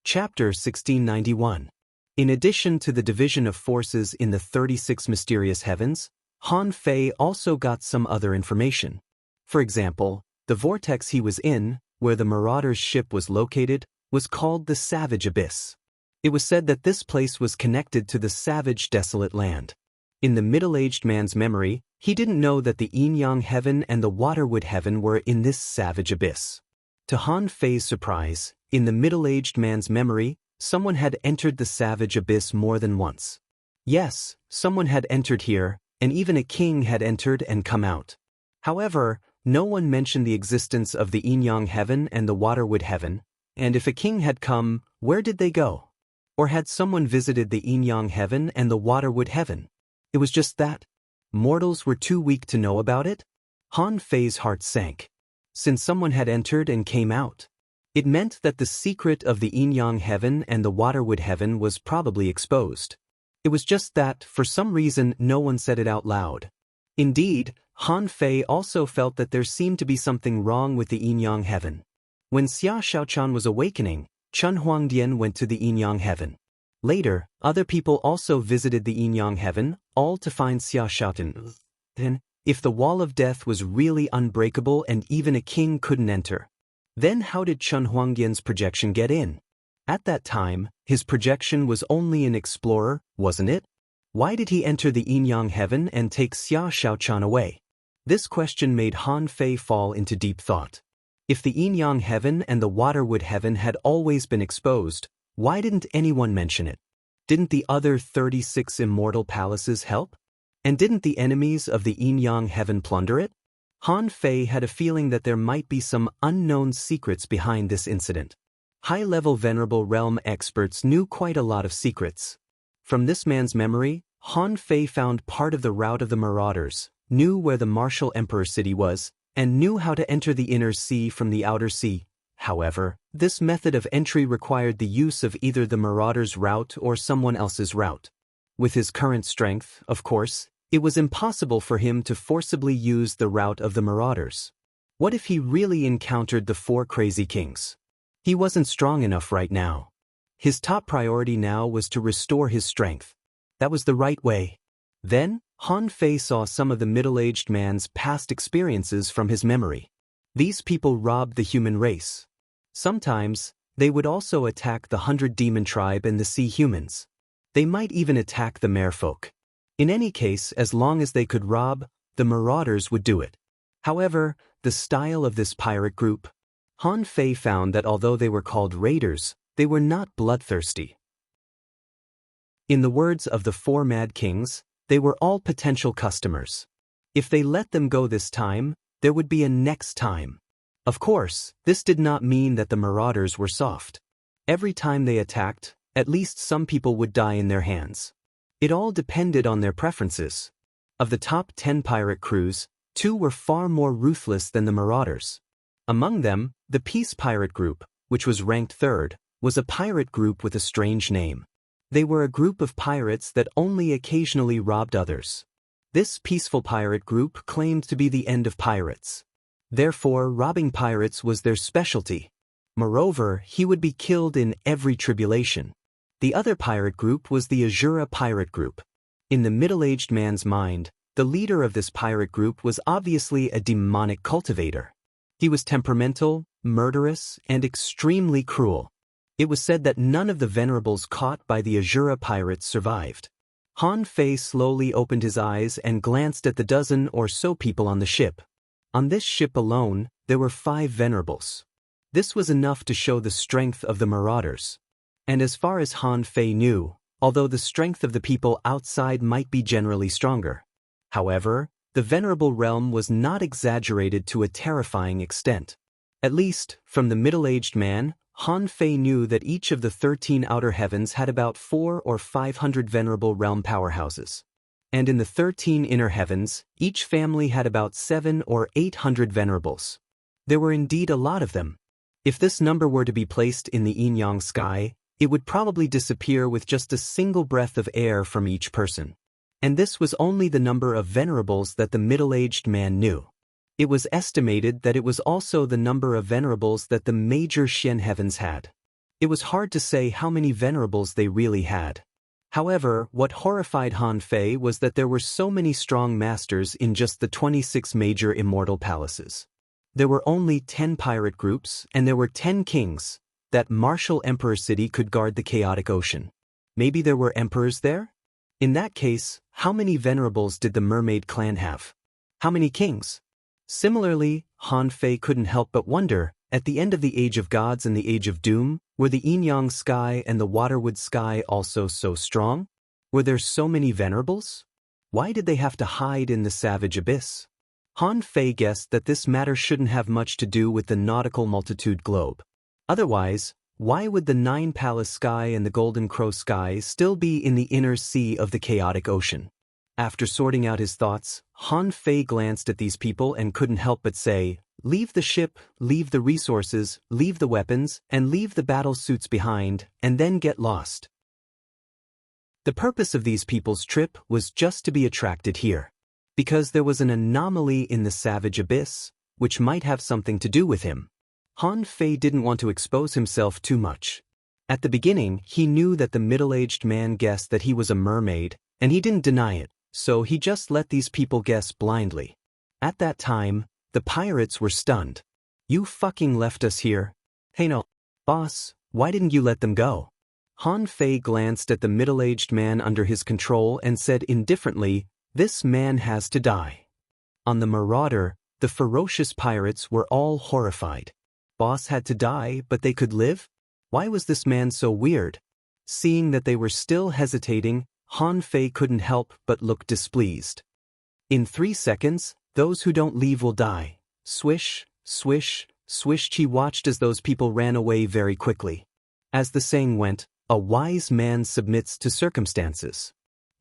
Chapter 1691. In addition to the division of forces in the 36 mysterious heavens, Han Fei also got some other information. For example, the vortex he was in, where the Marauder's ship was located, was called the Savage Abyss. It was said that this place was connected to the savage desolate land. In the middle-aged man's memory, he didn't know that the Yin-Yang heaven and the Waterwood heaven were in this savage abyss. To Han Fei's surprise, in the middle-aged man's memory, someone had entered the savage abyss more than once. Yes, someone had entered here, and even a king had entered and come out. However, no one mentioned the existence of the Yin-Yang heaven and the Waterwood heaven, and if a king had come, where did they go? Or had someone visited the Yin-Yang heaven and the Waterwood heaven? It was just that. Mortals were too weak to know about it? Han Fei's heart sank. Since someone had entered and came out, it meant that the secret of the Yin-Yang heaven and the Waterwood heaven was probably exposed. It was just that, for some reason, no one said it out loud. Indeed, Han Fei also felt that there seemed to be something wrong with the Yin-Yang heaven. When Xia Shaochan was awakening, Chen Huangdian went to the Yin-Yang heaven. Later, other people also visited the Yin-Yang heaven, all to find Xia Shaochan. Then, if the wall of death was really unbreakable and even a king couldn't enter, then how did Chen Huangdian's projection get in? At that time, his projection was only an explorer, wasn't it? Why did he enter the Yin-Yang heaven and take Xia Shaochan away? This question made Han Fei fall into deep thought. If the Yin-Yang heaven and the Waterwood heaven had always been exposed, why didn't anyone mention it? Didn't the other 36 immortal palaces help? And didn't the enemies of the Yin-Yang heaven plunder it? Han Fei had a feeling that there might be some unknown secrets behind this incident. High-level Venerable Realm experts knew quite a lot of secrets. From this man's memory, Han Fei found part of the route of the Marauders, knew where the Martial Emperor City was, and knew how to enter the inner sea from the outer sea. However, this method of entry required the use of either the Marauders' route or someone else's route. With his current strength, of course, it was impossible for him to forcibly use the route of the Marauders. What if he really encountered the 4 crazy kings? He wasn't strong enough right now. His top priority now was to restore his strength. That was the right way. Then, Han Fei saw some of the middle-aged man's past experiences from his memory. These people robbed the human race. Sometimes, they would also attack the 100 Demon tribe and the Sea Humans. They might even attack the Merfolk. In any case, as long as they could rob, the Marauders would do it. However, the style of this pirate group, Han Fei found that although they were called raiders, they were not bloodthirsty. In the words of the 4 Mad Kings, they were all potential customers. If they let them go this time, there would be a next time. Of course, this did not mean that the Marauders were soft. Every time they attacked, at least some people would die in their hands. It all depended on their preferences. Of the top 10 pirate crews, 2 were far more ruthless than the Marauders. Among them, the Peace Pirate Group, which was ranked 3rd, was a pirate group with a strange name. They were a group of pirates that only occasionally robbed others. This peaceful pirate group claimed to be the end of pirates. Therefore, robbing pirates was their specialty. Moreover, he would be killed in every tribulation. The other pirate group was the Azura Pirate Group. In the middle-aged man's mind, the leader of this pirate group was obviously a demonic cultivator. He was temperamental, murderous, and extremely cruel. It was said that none of the venerables caught by the Azura pirates survived. Han Fei slowly opened his eyes and glanced at the dozen or so people on the ship. On this ship alone, there were 5 venerables. This was enough to show the strength of the Marauders. And as far as Han Fei knew, although the strength of the people outside might be generally stronger. However, the Venerable Realm was not exaggerated to a terrifying extent. At least, from the middle-aged man, Han Fei knew that each of the 13 outer heavens had about 400 or 500 Venerable Realm powerhouses. And in the 13 inner heavens, each family had about 700 or 800 venerables. There were indeed a lot of them. If this number were to be placed in the Yin-Yang sky, it would probably disappear with just a single breath of air from each person. And this was only the number of venerables that the middle-aged man knew. It was estimated that it was also the number of venerables that the major Shen heavens had. It was hard to say how many venerables they really had. However, what horrified Han Fei was that there were so many strong masters in just the 26 major immortal palaces. There were only 10 pirate groups, and there were 10 kings. That martial emperor city could guard the chaotic ocean. Maybe there were emperors there? In that case, how many venerables did the mermaid clan have? How many kings? Similarly, Han Fei couldn't help but wonder, at the end of the Age of Gods and the Age of Doom, were the Yin-Yang sky and the Waterwood sky also so strong? Were there so many venerables? Why did they have to hide in the savage abyss? Han Fei guessed that this matter shouldn't have much to do with the nautical multitude globe. Otherwise, why would the Nine Palace sky and the Golden Crow sky still be in the inner sea of the chaotic ocean? After sorting out his thoughts, Han Fei glanced at these people and couldn't help but say, "Leave the ship, leave the resources, leave the weapons, and leave the battle suits behind, and then get lost." The purpose of these people's trip was just to be attracted here. Because there was an anomaly in the savage abyss, which might have something to do with him. Han Fei didn't want to expose himself too much. At the beginning, he knew that the middle-aged man guessed that he was a mermaid, and he didn't deny it, so he just let these people guess blindly. At that time, the pirates were stunned. "You fucking left us here?" "Hey no, boss, why didn't you let them go?" Han Fei glanced at the middle-aged man under his control and said indifferently, "This man has to die." On the Marauder, the ferocious pirates were all horrified. Boss had to die, but they could live? Why was this man so weird? Seeing that they were still hesitating, Han Fei couldn't help but look displeased. "In 3 seconds, those who don't leave will die." Swish, swish, swish. He watched as those people ran away very quickly. As the saying went, a wise man submits to circumstances.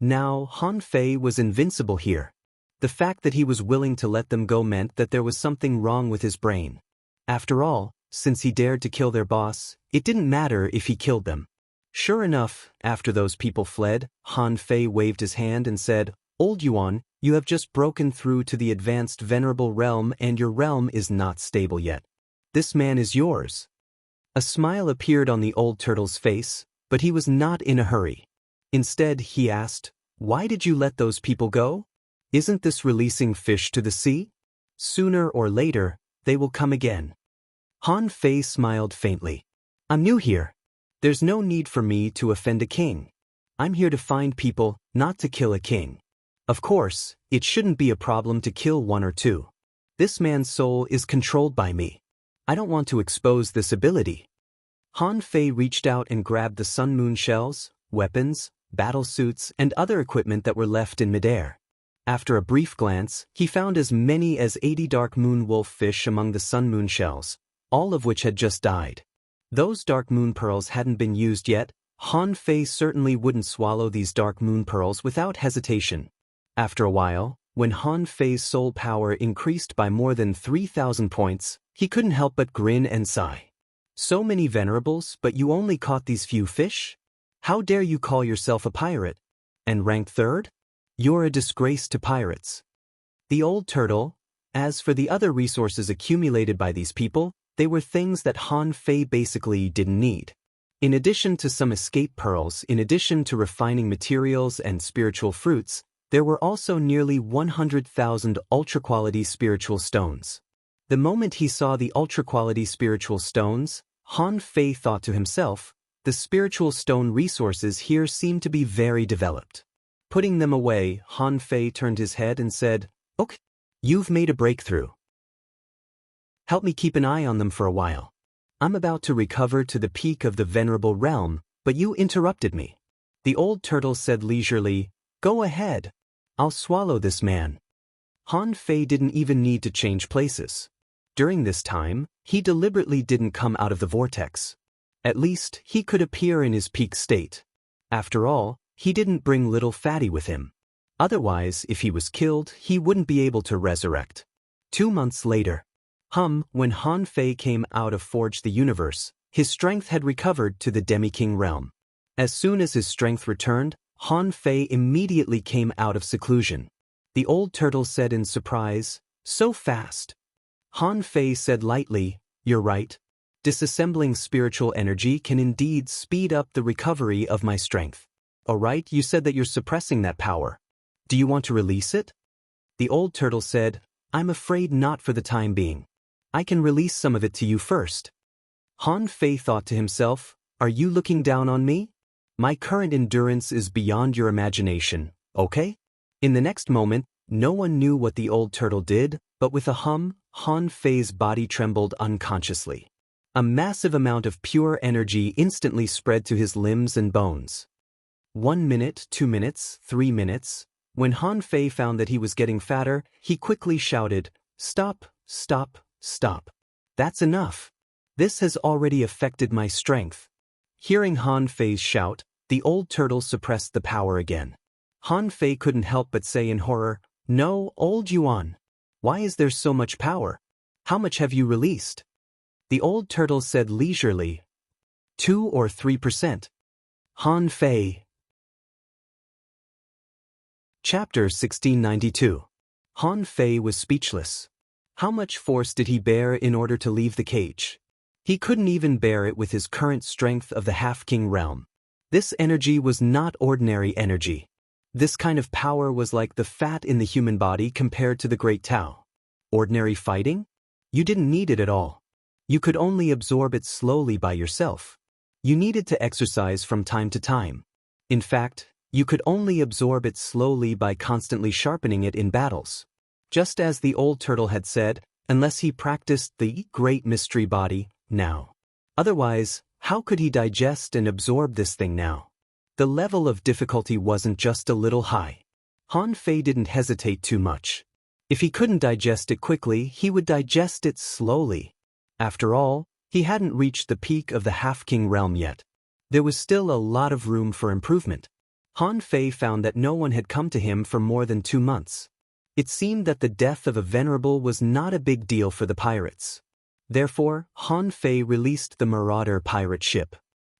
Now, Han Fei was invincible here. The fact that he was willing to let them go meant that there was something wrong with his brain. After all, since he dared to kill their boss, it didn't matter if he killed them. Sure enough, after those people fled, Han Fei waved his hand and said, "Old Yuan, you have just broken through to the advanced venerable realm and your realm is not stable yet. This man is yours." A smile appeared on the old turtle's face, but he was not in a hurry. Instead, he asked, "Why did you let those people go? Isn't this releasing fish to the sea? Sooner or later, they will come again." Han Fei smiled faintly. "I'm new here. There's no need for me to offend a king. I'm here to find people, not to kill a king. Of course, it shouldn't be a problem to kill 1 or 2. This man's soul is controlled by me. I don't want to expose this ability." Han Fei reached out and grabbed the Sun Moon shells, weapons, battle suits, and other equipment that were left in midair. After a brief glance, he found as many as 80 Dark Moon wolf fish among the Sun Moon shells, all of which had just died. Those Dark Moon pearls hadn't been used yet. Han Fei certainly wouldn't swallow these Dark Moon pearls without hesitation. After a while, when Han Fei's soul power increased by more than 3,000 points, he couldn't help but grin and sigh. "So many venerables, but you only caught these few fish? How dare you call yourself a pirate? And ranked 3rd? You're a disgrace to pirates." The old turtle. As for the other resources accumulated by these people, they were things that Han Fei basically didn't need. In addition to some escape pearls, in addition to refining materials and spiritual fruits, there were also nearly 100,000 ultra-quality spiritual stones. The moment he saw the ultra-quality spiritual stones, Han Fei thought to himself, the spiritual stone resources here seem to be very developed. Putting them away, Han Fei turned his head and said, "Okay, you've made a breakthrough. Help me keep an eye on them for a while. I'm about to recover to the peak of the venerable realm, but you interrupted me." The old turtle said leisurely, "Go ahead. I'll swallow this man." Han Fei didn't even need to change places. During this time, he deliberately didn't come out of the vortex. At least, he could appear in his peak state. After all, he didn't bring little fatty with him. Otherwise, if he was killed, he wouldn't be able to resurrect. 2 months later. When Han Fei came out of Forge the Universe, his strength had recovered to the Demi-King realm. As soon as his strength returned, Han Fei immediately came out of seclusion. The old turtle said in surprise, "So fast." Han Fei said lightly, "You're right. Disassembling spiritual energy can indeed speed up the recovery of my strength." "Oh right, you said that you're suppressing that power. Do you want to release it?" The old turtle said, "I'm afraid not for the time being. I can release some of it to you first." Han Fei thought to himself, "Are you looking down on me? My current endurance is beyond your imagination, okay?" In the next moment, no one knew what the old turtle did, but with a hum, Han Fei's body trembled unconsciously. A massive amount of pure energy instantly spread to his limbs and bones. 1 minute, 2 minutes, 3 minutes. When Han Fei found that he was getting fatter, he quickly shouted, "Stop, stop, stop. That's enough. This has already affected my strength." Hearing Han Fei's shout, the old turtle suppressed the power again. Han Fei couldn't help but say in horror, "No, old Yuan. Why is there so much power? How much have you released?" The old turtle said leisurely, 2 or 3%. Han Fei. Chapter 1692. Han Fei was speechless. How much force did he bear in order to leave the cage? He couldn't even bear it with his current strength of the half-king realm. This energy was not ordinary energy. This kind of power was like the fat in the human body compared to the Great Tao. Ordinary fighting? You didn't need it at all. You could only absorb it slowly by yourself. You needed to exercise from time to time. In fact, you could only absorb it slowly by constantly sharpening it in battles. Just as the old turtle had said, unless he practiced the great mystery body, now. Otherwise, how could he digest and absorb this thing now? The level of difficulty wasn't just a little high. Han Fei didn't hesitate too much. If he couldn't digest it quickly, he would digest it slowly. After all, he hadn't reached the peak of the half-king realm yet. There was still a lot of room for improvement. Han Fei found that no one had come to him for more than 2 months. It seemed that the death of a venerable was not a big deal for the pirates. Therefore, Han Fei released the Marauder pirate ship.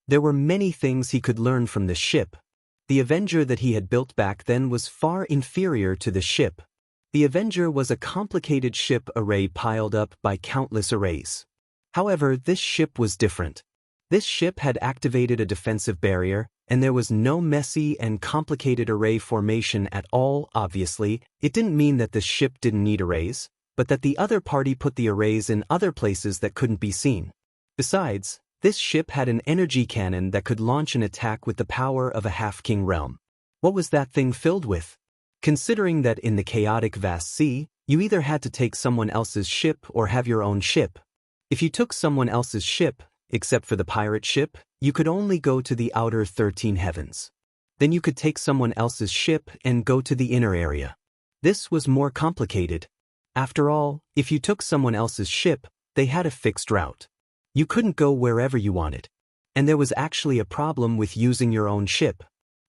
There were many things he could learn from this ship. The Avenger that he had built back then was far inferior to the ship. The Avenger was a complicated ship array piled up by countless arrays. However, this ship was different. This ship had activated a defensive barrier, and there was no messy and complicated array formation at all. Obviously, it didn't mean that the ship didn't need arrays, but that the other party put the arrays in other places that couldn't be seen. Besides, this ship had an energy cannon that could launch an attack with the power of a half-king realm. What was that thing filled with? Considering that in the chaotic vast sea, you either had to take someone else's ship or have your own ship. If you took someone else's ship, except for the pirate ship, you could only go to the outer 13 heavens. Then you could take someone else's ship and go to the inner area. This was more complicated. After all, if you took someone else's ship, they had a fixed route. You couldn't go wherever you wanted. And there was actually a problem with using your own ship.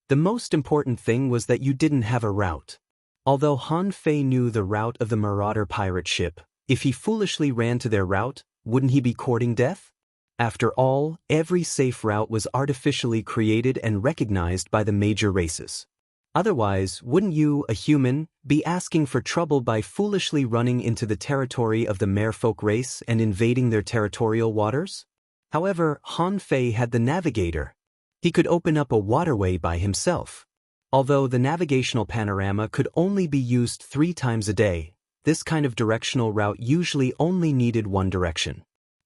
The most important thing was that you didn't have a route. Although Han Fei knew the route of the Marauder pirate ship, if he foolishly ran to their route, wouldn't he be courting death? After all, every safe route was artificially created and recognized by the major races. Otherwise, wouldn't you, a human, be asking for trouble by foolishly running into the territory of the merfolk race and invading their territorial waters? However, Han Fei had the navigator. He could open up a waterway by himself. Although the navigational panorama could only be used 3 times a day, this kind of directional route usually only needed one direction.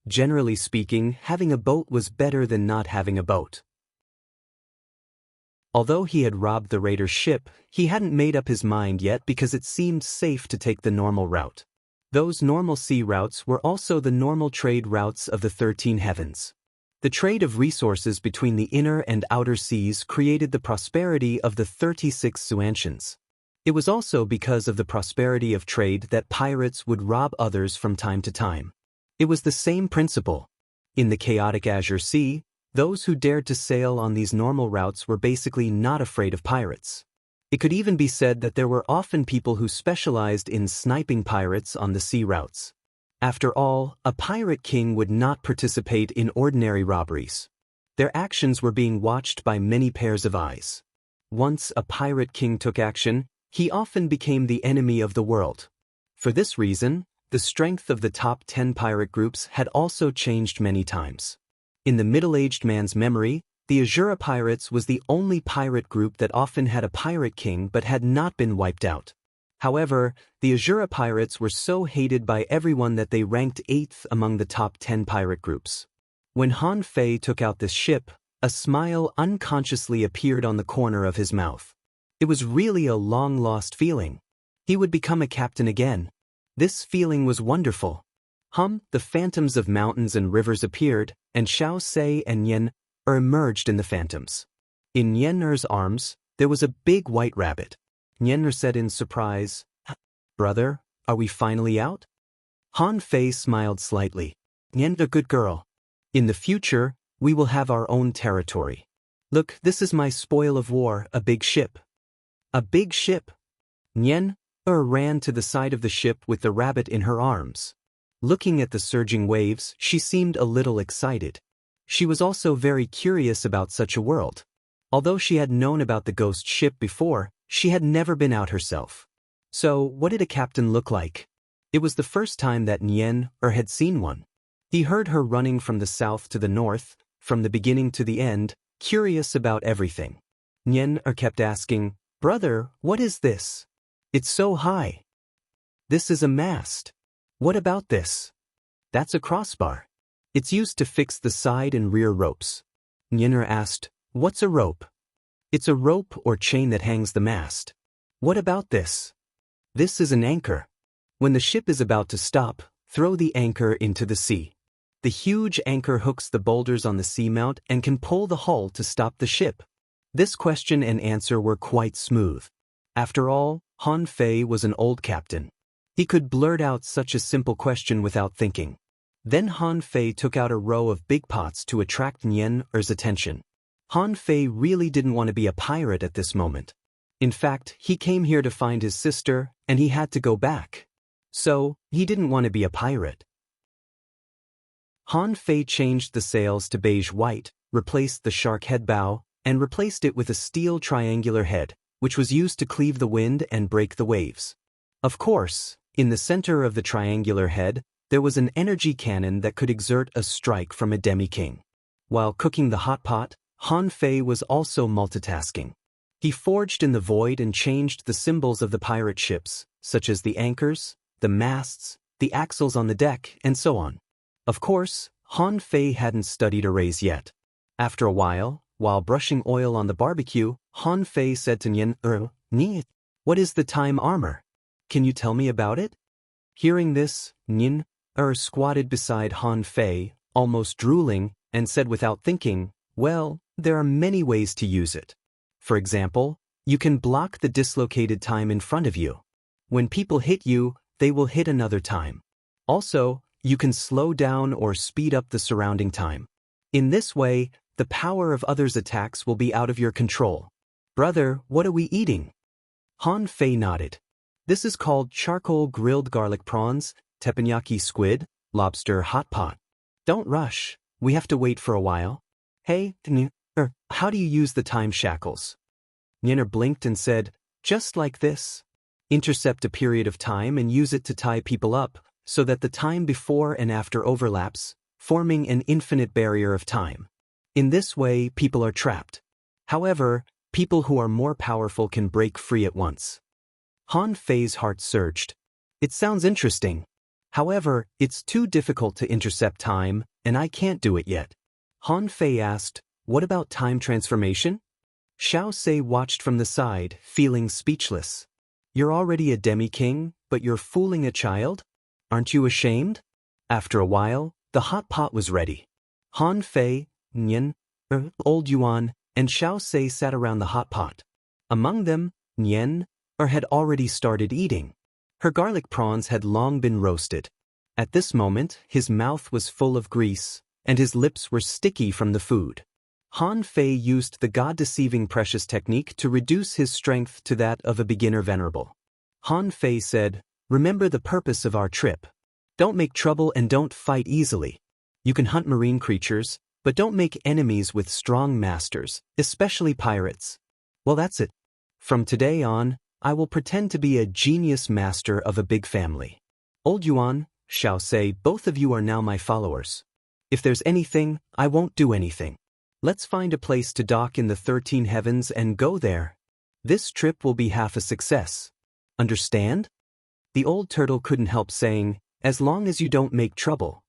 Generally speaking, having a boat was better than not having a boat. Although he had robbed the raider's ship, he hadn't made up his mind yet because it seemed safe to take the normal route. Those normal sea routes were also the normal trade routes of the 13 heavens. The trade of resources between the inner and outer seas created the prosperity of the 36 Suantians. It was also because of the prosperity of trade that pirates would rob others from time to time. It was the same principle. In the chaotic Azure Sea, those who dared to sail on these normal routes were basically not afraid of pirates. It could even be said that there were often people who specialized in sniping pirates on the sea routes. After all, a pirate king would not participate in ordinary robberies. Their actions were being watched by many pairs of eyes. Once a pirate king took action, he often became the enemy of the world. For this reason, the strength of the top 10 pirate groups had also changed many times. In the middle-aged man's memory, the Azura Pirates was the only pirate group that often had a pirate king but had not been wiped out. However, the Azura Pirates were so hated by everyone that they ranked 8th among the top 10 pirate groups. When Han Fei took out this ship, a smile unconsciously appeared on the corner of his mouth. It was really a long-lost feeling. He would become a captain again. This feeling was wonderful. The phantoms of mountains and rivers appeared, and Xiao Sei and Yen emerged in the phantoms. In Yen arms, there was a big white rabbit. Yen said in surprise, "Brother, are we finally out?" Han Fei smiled slightly. "Yen, a good girl. In the future, we will have our own territory. Look, this is my spoil of war, a big ship." "A big ship?" Yen ran to the side of the ship with the rabbit in her arms. Looking at the surging waves, she seemed a little excited. She was also very curious about such a world. Although she had known about the ghost ship before, she had never been out herself. So, what did a captain look like? It was the first time that Yen had seen one. He heard her running from the south to the north, from the beginning to the end, curious about everything. Yen kept asking, "Brother, what is this? It's so high." "This is a mast." "What about this?" "That's a crossbar. It's used to fix the side and rear ropes." Yenner asked, "What's a rope?" "It's a rope or chain that hangs the mast." "What about this?" "This is an anchor. When the ship is about to stop, throw the anchor into the sea. The huge anchor hooks the boulders on the seamount and can pull the hull to stop the ship." This question and answer were quite smooth. After all, Han Fei was an old captain. He could blurt out such a simple question without thinking. Then Han Fei took out a row of big pots to attract Yen's attention. Han Fei really didn't want to be a pirate at this moment. In fact, he came here to find his sister, and he had to go back. So, he didn't want to be a pirate. Han Fei changed the sails to beige-white, replaced the shark head bow, and replaced it with a steel triangular head, which was used to cleave the wind and break the waves. Of course, in the center of the triangular head, there was an energy cannon that could exert a strike from a demi-king. While cooking the hot pot, Han Fei was also multitasking. He forged in the void and changed the symbols of the pirate ships, such as the anchors, the masts, the axles on the deck, and so on. Of course, Han Fei hadn't studied arrays yet. After a while brushing oil on the barbecue, Han Fei said to Yen, "Ni, what is the time armor? Can you tell me about it?" Hearing this, Yen squatted beside Han Fei, almost drooling, and said without thinking, "Well, there are many ways to use it. For example, you can block the dislocated time in front of you. When people hit you, they will hit another time. Also, you can slow down or speed up the surrounding time. In this way, the power of others' attacks will be out of your control." "Brother, what are we eating?" Han Fei nodded. "This is called charcoal grilled garlic prawns, teppanyaki squid, lobster hot pot. Don't rush, we have to wait for a while. Hey, how do you use the time shackles?" Yenner blinked and said, "Just like this. Intercept a period of time and use it to tie people up, so that the time before and after overlaps, forming an infinite barrier of time. In this way, people are trapped. However, people who are more powerful can break free at once." Han Fei's heart surged. "It sounds interesting. However, it's too difficult to intercept time, and I can't do it yet." Han Fei asked, "What about time transformation?" Xiao Sei watched from the side, feeling speechless. "You're already a demi-king, but you're fooling a child? Aren't you ashamed?" After a while, the hot pot was ready. Han Fei, Yen, Old Yuan, and Xiao Sei sat around the hot pot. Among them, Yen had already started eating. Her garlic prawns had long been roasted. At this moment, his mouth was full of grease, and his lips were sticky from the food. Han Fei used the god-deceiving precious technique to reduce his strength to that of a beginner venerable. Han Fei said, "Remember the purpose of our trip. Don't make trouble and don't fight easily. You can hunt marine creatures, but don't make enemies with strong masters, especially pirates. Well, that's it. From today on, I will pretend to be a genius master of a big family. Old Yuan, Xiao say, both of you are now my followers. If there's anything, I won't do anything. Let's find a place to dock in the 13 heavens and go there. This trip will be half a success. Understand? The old turtle couldn't help saying, as long as you don't make trouble.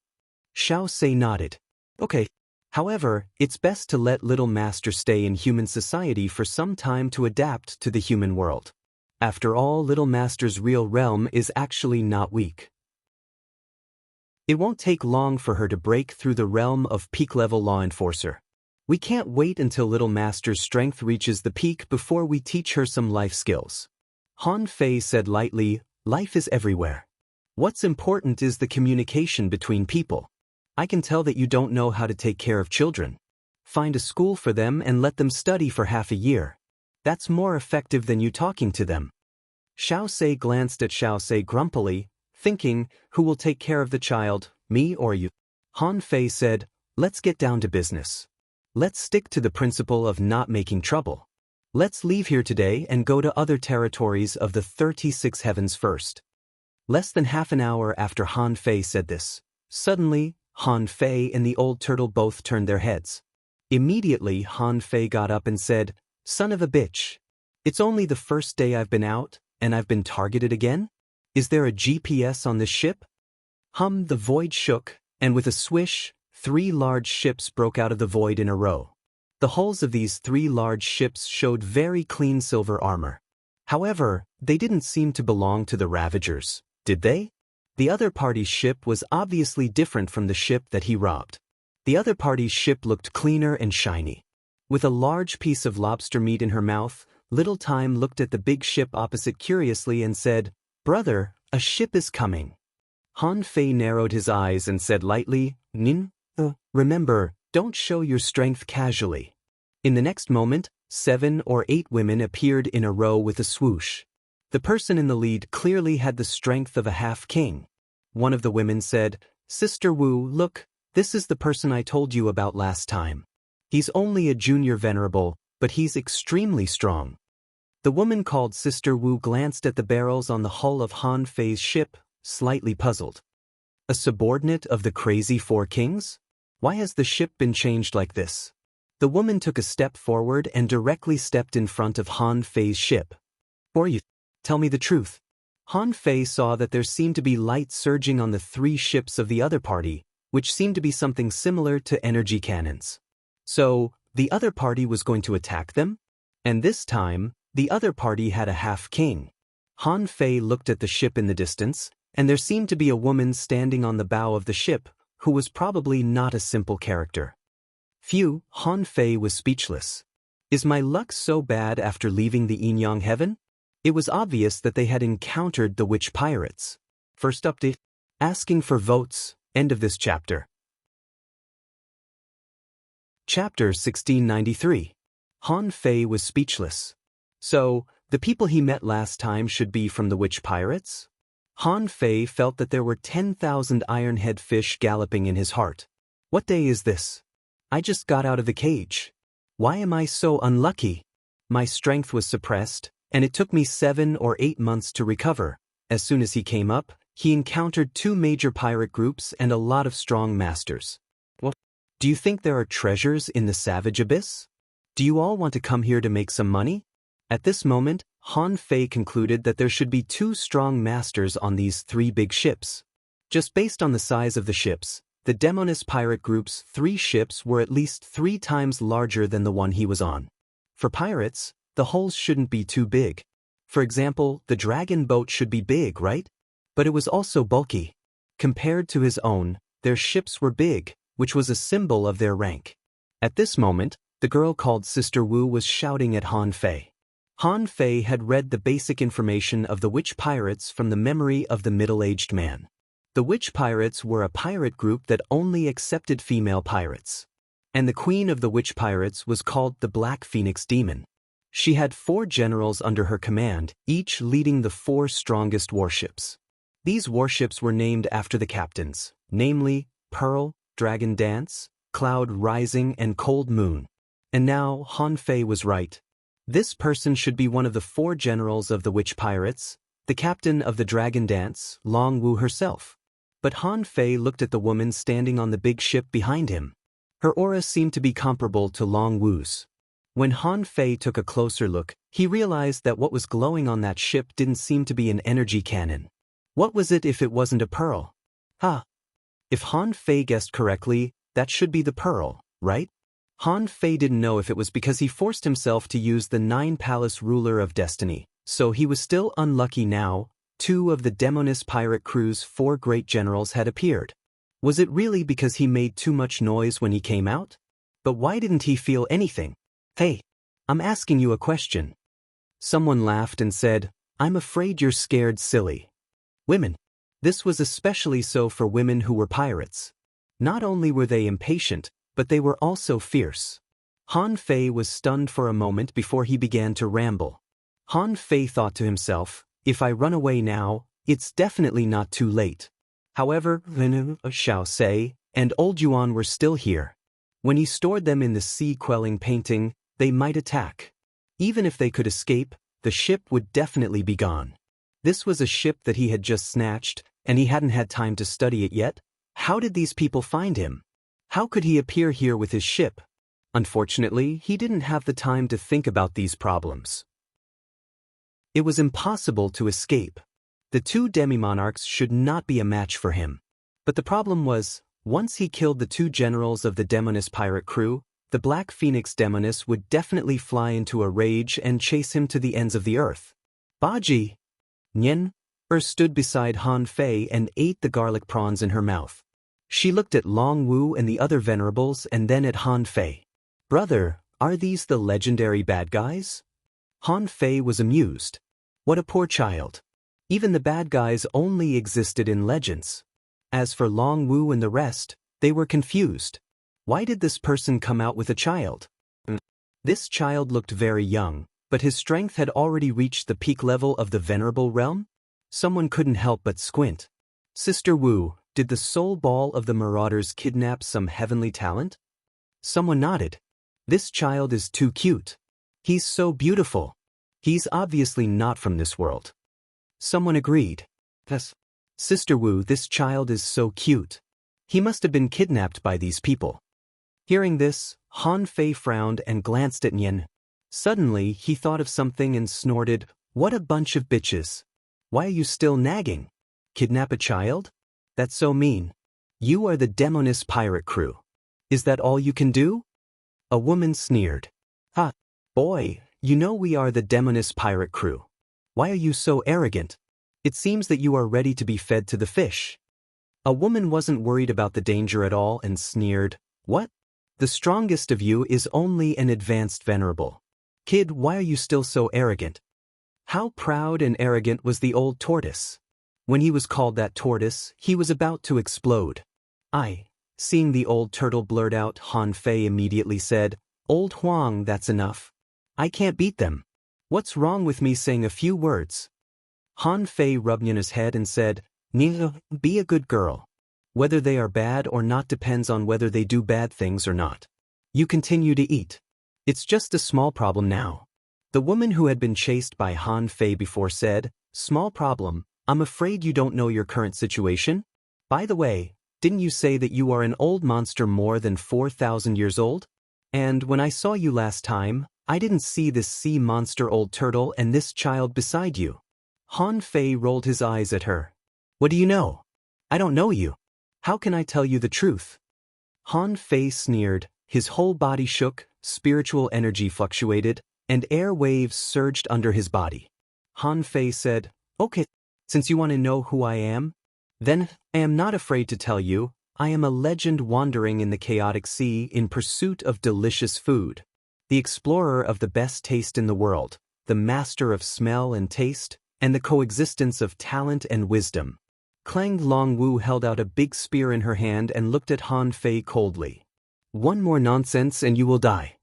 Xiao Sei nodded. Okay. However, it's best to let Little Master stay in human society for some time to adapt to the human world. After all, Little Master's real realm is actually not weak. It won't take long for her to break through the realm of peak-level law enforcer. We can't wait until Little Master's strength reaches the peak before we teach her some life skills. Han Fei said lightly, life is everywhere. What's important is the communication between people. I can tell that you don't know how to take care of children. Find a school for them and let them study for half a year. That's more effective than you talking to them. Xiao Sei glanced at Xiao Sei grumpily, thinking, who will take care of the child, me or you? Han Fei said, let's get down to business. Let's stick to the principle of not making trouble. Let's leave here today and go to other territories of the 36 heavens first. Less than half an hour after Han Fei said this, suddenly, Han Fei and the old turtle both turned their heads. Immediately, Han Fei got up and said, son of a bitch. It's only the first day I've been out, and I've been targeted again? Is there a GPS on this ship? The void shook, and with a swish, 3 large ships broke out of the void in a row. The hulls of these 3 large ships showed very clean silver armor. However, they didn't seem to belong to the Ravagers, did they? The other party's ship was obviously different from the ship that he robbed. The other party's ship looked cleaner and shiny. With a large piece of lobster meat in her mouth, Little Time looked at the big ship opposite curiously and said, brother, a ship is coming. Han Fei narrowed his eyes and said lightly, Nin? Remember, don't show your strength casually. In the next moment, 7 or 8 women appeared in a row with a swoosh. The person in the lead clearly had the strength of a half-king. One of the women said, Sister Wu, look, this is the person I told you about last time. He's only a junior venerable, but he's extremely strong. The woman called Sister Wu glanced at the barrels on the hull of Han Fei's ship, slightly puzzled. A subordinate of the crazy 4 kings? Why has the ship been changed like this? The woman took a step forward and directly stepped in front of Han Fei's ship. Or you, tell me the truth. Han Fei saw that there seemed to be light surging on the 3 ships of the other party, which seemed to be something similar to energy cannons. So, the other party was going to attack them? And this time, the other party had a half-king. Han Fei looked at the ship in the distance, and there seemed to be a woman standing on the bow of the ship, who was probably not a simple character. Phew, Han Fei was speechless. Is my luck so bad after leaving the Yin-Yang heaven? It was obvious that they had encountered the witch pirates. First update. Asking for votes. End of this chapter. Chapter 1693. Han Fei was speechless. So, the people he met last time should be from the witch pirates? Han Fei felt that there were 10,000 ironhead fish galloping in his heart. What day is this? I just got out of the cage. Why am I so unlucky? My strength was suppressed, and it took me 7 or 8 months to recover. As soon as he came up, he encountered 2 major pirate groups and a lot of strong masters. What? Do you think there are treasures in the Savage Abyss? Do you all want to come here to make some money? At this moment, Han Fei concluded that there should be 2 strong masters on these 3 big ships. Just based on the size of the ships, the Demoness pirate group's 3 ships were at least 3 times larger than the one he was on. For pirates, the hulls shouldn't be too big. For example, the dragon boat should be big, right? But it was also bulky. Compared to his own, their ships were big, which was a symbol of their rank. At this moment, the girl called Sister Wu was shouting at Han Fei. Han Fei had read the basic information of the witch pirates from the memory of the middle-aged man. The witch pirates were a pirate group that only accepted female pirates. And the queen of the witch pirates was called the Black Phoenix Demon. She had 4 generals under her command, each leading the 4 strongest warships. These warships were named after the captains, namely, Pearl, Dragon Dance, Cloud Rising and Cold Moon. And now, Han Fei was right. This person should be one of the 4 generals of the witch pirates, the captain of the dragon dance, Long Wu herself. But Han Fei looked at the woman standing on the big ship behind him. Her aura seemed to be comparable to Long Wu's. When Han Fei took a closer look, he realized that what was glowing on that ship didn't seem to be an energy cannon. What was it if it wasn't a pearl? If Han Fei guessed correctly, that should be the pearl, right? Han Fei didn't know if it was because he forced himself to use the 9 Palace Ruler of Destiny, so he was still unlucky now. 2 of the Demoness pirate crew's 4 great generals had appeared. Was it really because he made too much noise when he came out? But why didn't he feel anything? Hey, I'm asking you a question. Someone laughed and said, I'm afraid you're scared silly. Women. This was especially so for women who were pirates. Not only were they impatient, but they were also fierce. Han Fei was stunned for a moment before he began to ramble. Han Fei thought to himself, if I run away now, it's definitely not too late. However, Xiao Sei and Old Yuan were still here. When he stored them in the sea-quelling painting, they might attack. Even if they could escape, the ship would definitely be gone. This was a ship that he had just snatched, and he hadn't had time to study it yet. How did these people find him? How could he appear here with his ship? Unfortunately, he didn't have the time to think about these problems. It was impossible to escape. The 2 demi-monarchs should not be a match for him. But the problem was, once he killed the 2 generals of the Demoness pirate crew, the Black Phoenix Demoness would definitely fly into a rage and chase him to the ends of the earth. Baji! Nian stood beside Han Fei and ate the garlic prawns in her mouth. She looked at Long Wu and the other venerables and then at Han Fei. Brother, are these the legendary bad guys? Han Fei was amused. What a poor child. Even the bad guys only existed in legends. As for Long Wu and the rest, they were confused. Why did this person come out with a child? This child looked very young, but his strength had already reached the peak level of the venerable realm? Someone couldn't help but squint. Sister Wu, did the soul ball of the marauders kidnap some heavenly talent? Someone nodded. This child is too cute. He's so beautiful. He's obviously not from this world. Someone agreed. Yes. Sister Wu, this child is so cute. He must have been kidnapped by these people. Hearing this, Han Fei frowned and glanced at Nian. Suddenly, he thought of something and snorted, what a bunch of bitches. Why are you still nagging? Kidnap a child? That's so mean. You are the Demoness pirate crew. Is that all you can do? A woman sneered. Boy, you know we are the Demoness pirate crew. Why are you so arrogant? It seems that you are ready to be fed to the fish. A woman wasn't worried about the danger at all and sneered, what? The strongest of you is only an advanced venerable. Kid, why are you still so arrogant? How proud and arrogant was the old tortoise? When he was called that tortoise, he was about to explode. Seeing the old turtle blurt out, Han Fei immediately said, Old Huang, that's enough. I can't beat them. What's wrong with me saying a few words? Han Fei rubbed Nina's head and said, Nina, be a good girl. Whether they are bad or not depends on whether they do bad things or not. You continue to eat. It's just a small problem now. The woman who had been chased by Han Fei before said, Small problem, I'm afraid you don't know your current situation? By the way, didn't you say that you are an old monster more than 4,000 years old? And when I saw you last time, I didn't see this sea monster old turtle and this child beside you. Han Fei rolled his eyes at her. What do you know? I don't know you. How can I tell you the truth? Han Fei sneered, his whole body shook, spiritual energy fluctuated, and air waves surged under his body. Han Fei said, Okay, since you want to know who I am, then I am not afraid to tell you, I am a legend wandering in the chaotic sea in pursuit of delicious food. The explorer of the best taste in the world, the master of smell and taste, and the coexistence of talent and wisdom. Clang Long Wu held out a big spear in her hand and looked at Han Fei coldly. One more nonsense and you will die.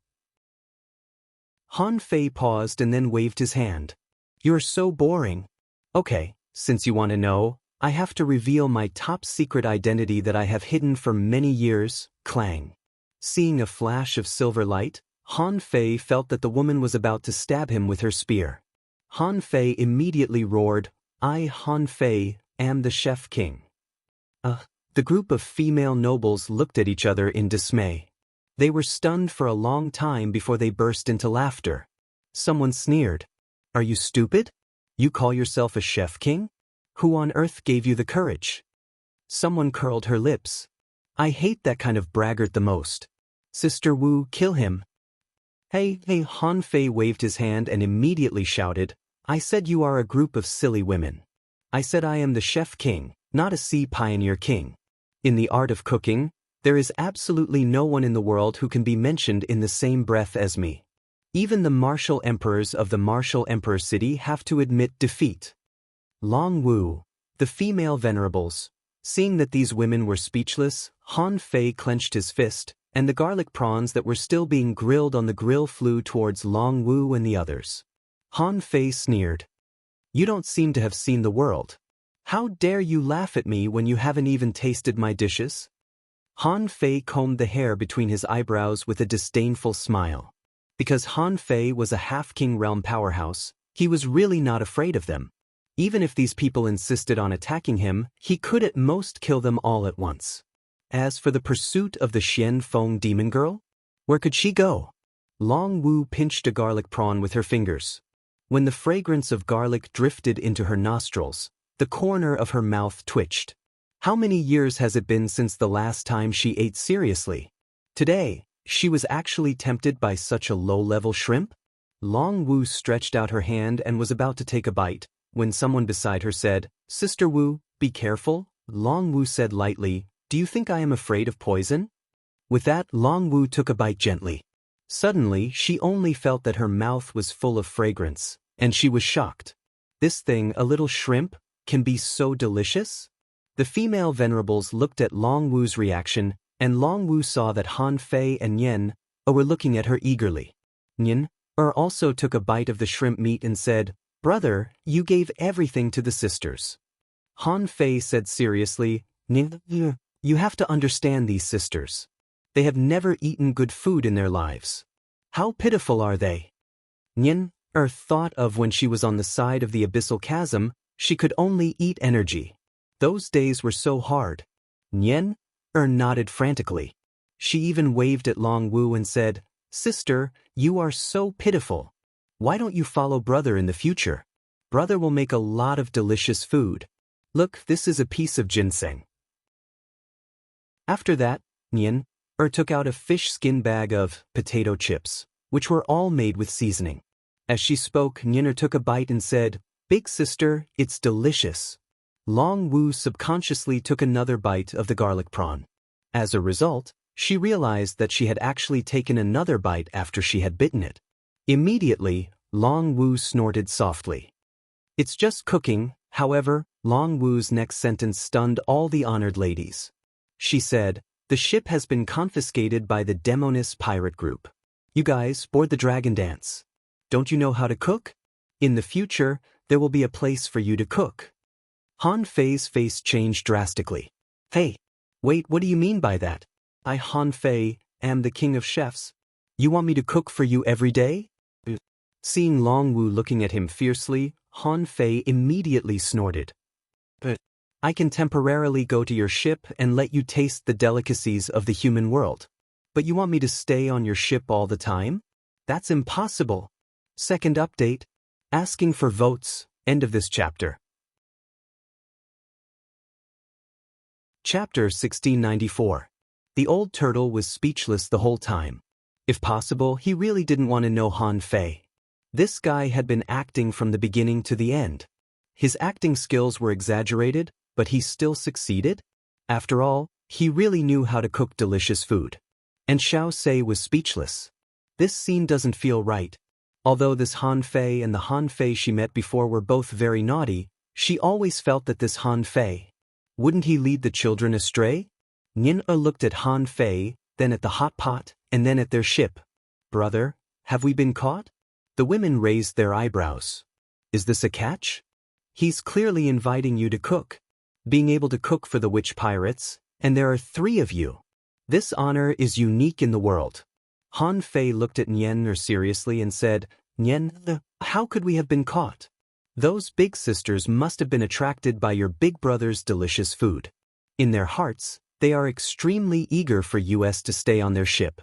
Han Fei paused and then waved his hand. You're so boring. Okay, since you want to know, I have to reveal my top secret identity that I have hidden for many years, Clang. Seeing a flash of silver light, Han Fei felt that the woman was about to stab him with her spear. Han Fei immediately roared, "I, Han Fei, am the Chef King." The group of female nobles looked at each other in dismay. They were stunned for a long time before they burst into laughter. Someone sneered, "Are you stupid? You call yourself a Chef King? Who on earth gave you the courage?" Someone curled her lips. "I hate that kind of braggart the most. Sister Wu, kill him." Hey, Han Fei waved his hand and immediately shouted, "I said you are a group of silly women. I said I am the Chef King, not a sea pioneer king. In the art of cooking, there is absolutely no one in the world who can be mentioned in the same breath as me. Even the martial emperors of the martial emperor city have to admit defeat." Long Wu, the female venerables. Seeing that these women were speechless, Han Fei clenched his fist, and the garlic prawns that were still being grilled on the grill flew towards Long Wu and the others. Han Fei sneered, "You don't seem to have seen the world. How dare you laugh at me when you haven't even tasted my dishes?" Han Fei combed the hair between his eyebrows with a disdainful smile. Because Han Fei was a half-king realm powerhouse, he was really not afraid of them. Even if these people insisted on attacking him, he could at most kill them all at once. As for the pursuit of the Xian Feng demon girl, where could she go? Long Wu pinched a garlic prawn with her fingers. When the fragrance of garlic drifted into her nostrils, the corner of her mouth twitched. How many years has it been since the last time she ate seriously? Today, she was actually tempted by such a low-level shrimp? Long Wu stretched out her hand and was about to take a bite, when someone beside her said, "Sister Wu, be careful." Long Wu said lightly, "Do you think I am afraid of poison?" With that, Long Wu took a bite gently. Suddenly, she only felt that her mouth was full of fragrance, and she was shocked. This thing, a little shrimp, can be so delicious? The female venerables looked at Long Wu's reaction, and Long Wu saw that Han Fei and Yen were looking at her eagerly. Yen also took a bite of the shrimp meat and said, "Brother, you gave everything to the sisters." Han Fei said seriously, "You have to understand these sisters. They have never eaten good food in their lives. How pitiful are they?" Yen thought of when she was on the side of the abyssal chasm, she could only eat energy. Those days were so hard. Yen nodded frantically. She even waved at Long Wu and said, "Sister, you are so pitiful. Why don't you follow brother in the future? Brother will make a lot of delicious food. Look, this is a piece of ginseng." After that, Yen took out a fish skin bag of potato chips, which were all made with seasoning. As she spoke, Yen took a bite and said, "Big sister, it's delicious." Long Wu subconsciously took another bite of the garlic prawn. As a result, she realized that she had actually taken another bite after she had bitten it. Immediately, Long Wu snorted softly. "It's just cooking." However, Long Wu's next sentence stunned all the honored ladies. She said, "The ship has been confiscated by the Demonis pirate group. You guys board the dragon dance. Don't you know how to cook? In the future, there will be a place for you to cook." Han Fei's face changed drastically. "Hey, wait, what do you mean by that? I, Han Fei, am the king of chefs. You want me to cook for you every day?" Seeing Long Wu looking at him fiercely, Han Fei immediately snorted. "But I can temporarily go to your ship and let you taste the delicacies of the human world. But you want me to stay on your ship all the time? That's impossible." Second update. Asking for votes. End of this chapter. Chapter 1694. The old turtle was speechless the whole time. If possible, he really didn't want to know Han Fei. This guy had been acting from the beginning to the end. His acting skills were exaggerated, but he still succeeded. After all, he really knew how to cook delicious food. And Xiao Sei was speechless. This scene doesn't feel right. Although this Han Fei and the Han Fei she met before were both very naughty, she always felt that this Han Fei, wouldn't he lead the children astray? Nin looked at Han Fei, then at the hot pot, and then at their ship. "Brother, have we been caught?" The women raised their eyebrows. "Is this a catch? He's clearly inviting you to cook. Being able to cook for the witch pirates, and there are 3 of you. This honor is unique in the world. Han Fei looked at Nian seriously and said, Nian, how could we have been caught? Those big sisters must have been attracted by your big brother's delicious food. In their hearts, they are extremely eager for us to stay on their ship.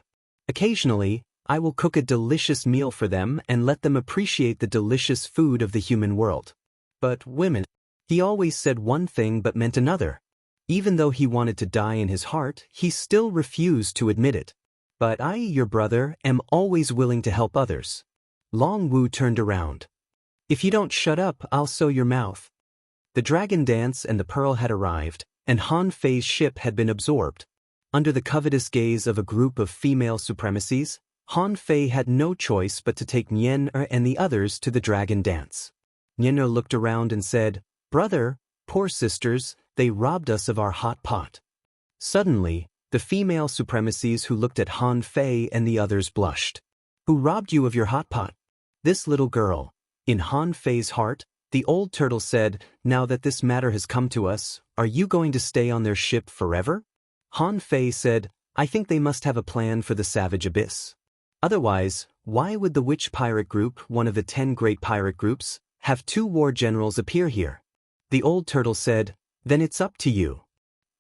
Occasionally, I will cook a delicious meal for them and let them appreciate the delicious food of the human world. But women, he always said one thing but meant another. Even though he wanted to die in his heart, he still refused to admit it. But I, your brother, am always willing to help others. Long Wu turned around. If you don't shut up, I'll sew your mouth. The dragon dance and the pearl had arrived, and Han Fei's ship had been absorbed. Under the covetous gaze of a group of female supremacies, Han Fei had no choice but to take Nian and the others to the dragon dance. Nian looked around and said, Brother, poor sisters, they robbed us of our hot pot. Suddenly, the female supremacies who looked at Han Fei and the others blushed. Who robbed you of your hot pot? This little girl. In Han Fei's heart, the old turtle said, Now that this matter has come to us, are you going to stay on their ship forever? Han Fei said, I think they must have a plan for the savage abyss. Otherwise, why would the witch pirate group, one of the 10 great pirate groups, have 2 war generals appear here? The old turtle said, Then it's up to you.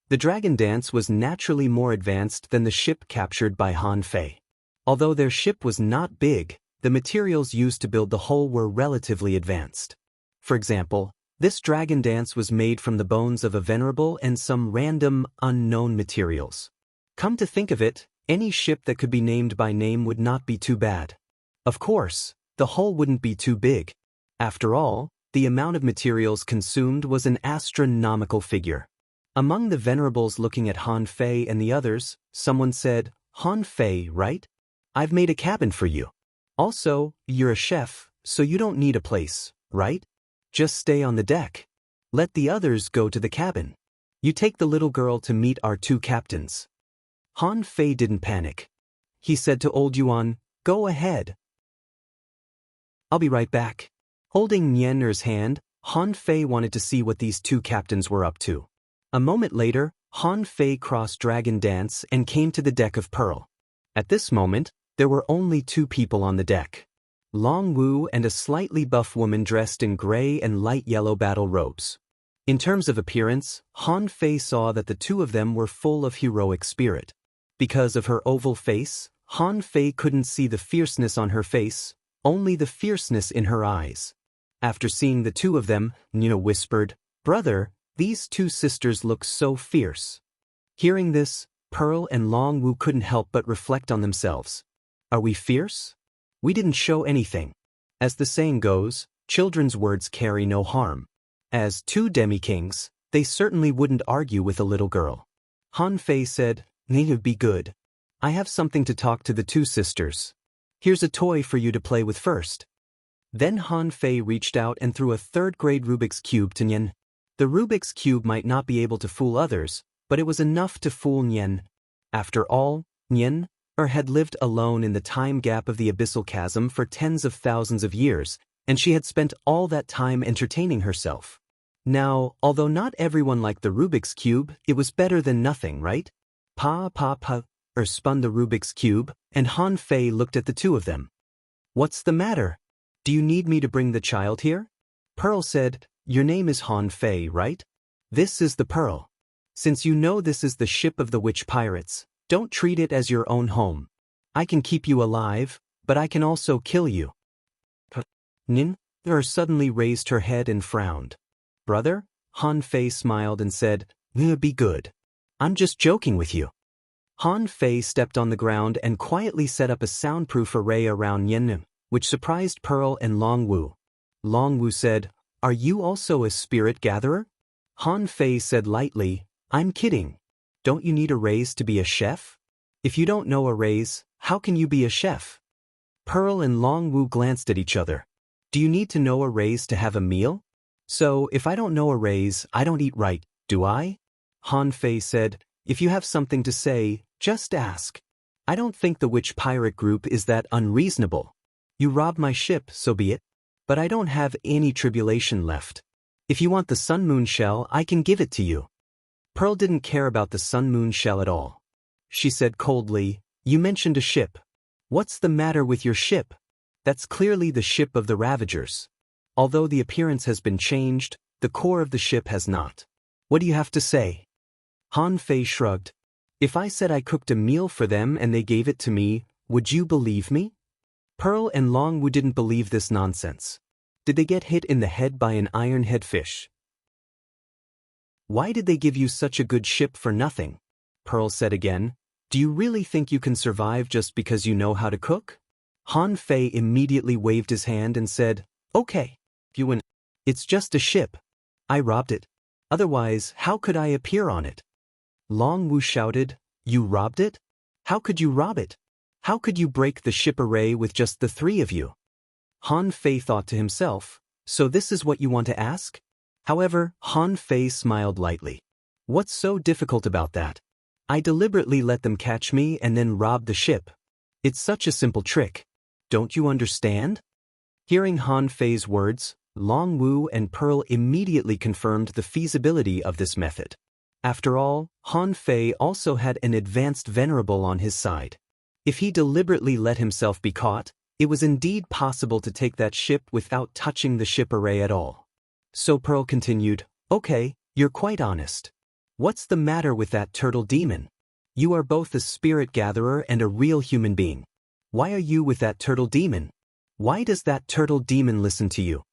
The dragon dance was naturally more advanced than the ship captured by Han Fei. Although their ship was not big, the materials used to build the hull were relatively advanced. For example, this dragon dance was made from the bones of a venerable and some random, unknown materials. Come to think of it, any ship that could be named by name would not be too bad. Of course, the hull wouldn't be too big. After all, the amount of materials consumed was an astronomical figure. Among the venerables looking at Han Fei and the others, someone said, Han Fei, right? I've made a cabin for you. Also, you're a chef, so you don't need a place, right? Just stay on the deck. Let the others go to the cabin. You take the little girl to meet our 2 captains. Han Fei didn't panic. He said to old Yuan, Go ahead. I'll be right back. Holding Nian's hand, Han Fei wanted to see what these 2 captains were up to. A moment later, Han Fei crossed Dragon Dance and came to the deck of Pearl. At this moment, there were only 2 people on the deck. Long Wu and a slightly buff woman dressed in gray and light yellow battle robes. In terms of appearance, Han Fei saw that the 2 of them were full of heroic spirit. Because of her oval face, Han Fei couldn't see the fierceness on her face, only the fierceness in her eyes. After seeing the 2 of them, Nina whispered, Brother, these 2 sisters look so fierce. Hearing this, Pearl and Long Wu couldn't help but reflect on themselves. Are we fierce? We didn't show anything. As the saying goes, children's words carry no harm. As 2 demi-kings, they certainly wouldn't argue with a little girl. Han Fei said, Nina, be good. I have something to talk to the 2 sisters. Here's a toy for you to play with first. Then Han Fei reached out and threw a 3rd-grade Rubik's Cube to Nian. The Rubik's Cube might not be able to fool others, but it was enough to fool Nian. After all, Nian had lived alone in the time gap of the abyssal chasm for tens of thousands of years, and she had spent all that time entertaining herself. Now, although not everyone liked the Rubik's Cube, it was better than nothing, right? Pa spun the Rubik's Cube, and Han Fei looked at the 2 of them. What's the matter? Do you need me to bring the child here? Pearl said, Your name is Han Fei, right? This is the Pearl. Since you know this is the ship of the witch pirates, don't treat it as your own home. I can keep you alive, but I can also kill you. Nin suddenly raised her head and frowned. Brother, Han Fei smiled and said, Be good. I'm just joking with you. Han Fei stepped on the ground and quietly set up a soundproof array around Yen, which surprised Pearl and Long Wu. Long Wu said, Are you also a spirit gatherer? Han Fei said lightly, I'm kidding. Don't you need a raise to be a chef? If you don't know a raise, how can you be a chef? Pearl and Long Wu glanced at each other. Do you need to know a raise to have a meal? So, if I don't know a raise, I don't eat right, do I? Han Fei said, If you have something to say, just ask. I don't think the witch pirate group is that unreasonable. You robbed my ship, so be it. But I don't have any tribulation left. If you want the Sun Moon shell, I can give it to you. Pearl didn't care about the Sun Moon shell at all. She said coldly, You mentioned a ship. What's the matter with your ship? That's clearly the ship of the Ravagers. Although the appearance has been changed, the core of the ship has not. What do you have to say? Han Fei shrugged. If I said I cooked a meal for them and they gave it to me, would you believe me? Pearl and Long Wu didn't believe this nonsense. Did they get hit in the head by an iron-head fish? Why did they give you such a good ship for nothing? Pearl said again. Do you really think you can survive just because you know how to cook? Han Fei immediately waved his hand and said, Okay, you win. It's just a ship. I robbed it. Otherwise, how could I appear on it? Long Wu shouted, You robbed it? How could you rob it? How could you break the ship array with just the three of you? Han Fei thought to himself, So this is what you want to ask? However, Han Fei smiled lightly. What's so difficult about that? I deliberately let them catch me and then rob the ship. It's such a simple trick. Don't you understand? Hearing Han Fei's words, Long Wu and Pearl immediately confirmed the feasibility of this method. After all, Han Fei also had an advanced venerable on his side. If he deliberately let himself be caught, it was indeed possible to take that ship without touching the ship array at all. So Pearl continued, Okay, you're quite honest. What's the matter with that turtle demon? You are both a spirit gatherer and a real human being. Why are you with that turtle demon? Why does that turtle demon listen to you?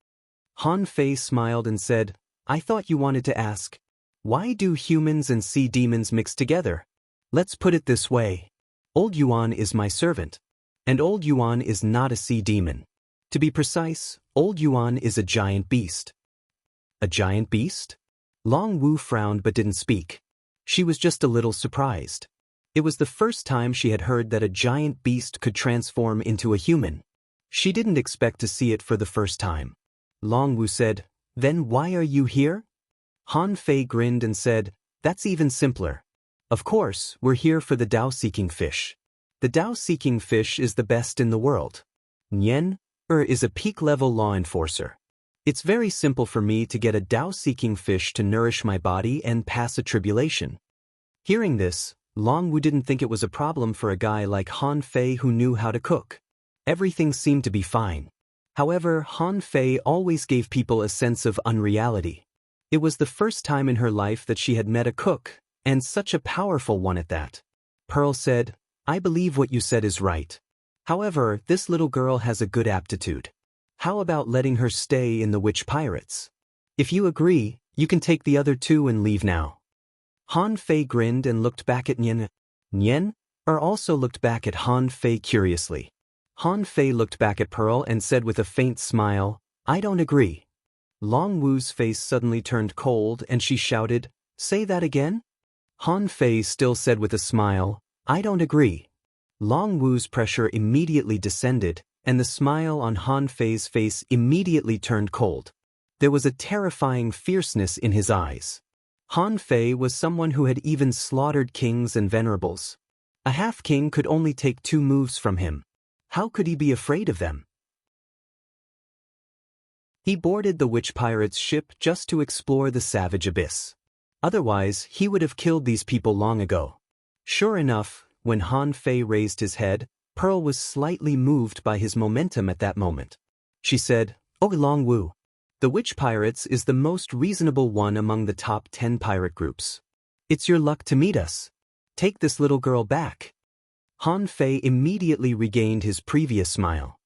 Han Fei smiled and said, I thought you wanted to ask, why do humans and sea demons mix together? Let's put it this way. Old Yuan is my servant. And Old Yuan is not a sea demon. To be precise, Old Yuan is a giant beast. A giant beast? Long Wu frowned but didn't speak. She was just a little surprised. It was the first time she had heard that a giant beast could transform into a human. She didn't expect to see it for the first time. Long Wu said, Then why are you here? Han Fei grinned and said, That's even simpler. Of course, we're here for the Dao-seeking fish. The Dao-seeking fish is the best in the world. Nian is a peak-level law enforcer. It's very simple for me to get a Dao-seeking fish to nourish my body and pass a tribulation. Hearing this, Long Wu didn't think it was a problem for a guy like Han Fei who knew how to cook. Everything seemed to be fine. However, Han Fei always gave people a sense of unreality. It was the first time in her life that she had met a cook, and such a powerful one at that. Pearl said, I believe what you said is right. However, this little girl has a good aptitude. How about letting her stay in the Witch Pirates? If you agree, you can take the other two and leave now. Han Fei grinned and looked back at Nian. Nian also looked back at Han Fei curiously. Han Fei looked back at Pearl and said with a faint smile, I don't agree. Long Wu's face suddenly turned cold and she shouted, Say that again? Han Fei still said with a smile, I don't agree. Long Wu's pressure immediately descended, and the smile on Han Fei's face immediately turned cold. There was a terrifying fierceness in his eyes. Han Fei was someone who had even slaughtered kings and venerables. A half-king could only take 2 moves from him. How could he be afraid of them? He boarded the witch pirate's ship just to explore the savage abyss. Otherwise, he would have killed these people long ago. Sure enough, when Han Fei raised his head, Pearl was slightly moved by his momentum at that moment. She said, Oh Long Wu, the Witch Pirates is the most reasonable one among the top 10 pirate groups. It's your luck to meet us. Take this little girl back. Han Fei immediately regained his previous smile.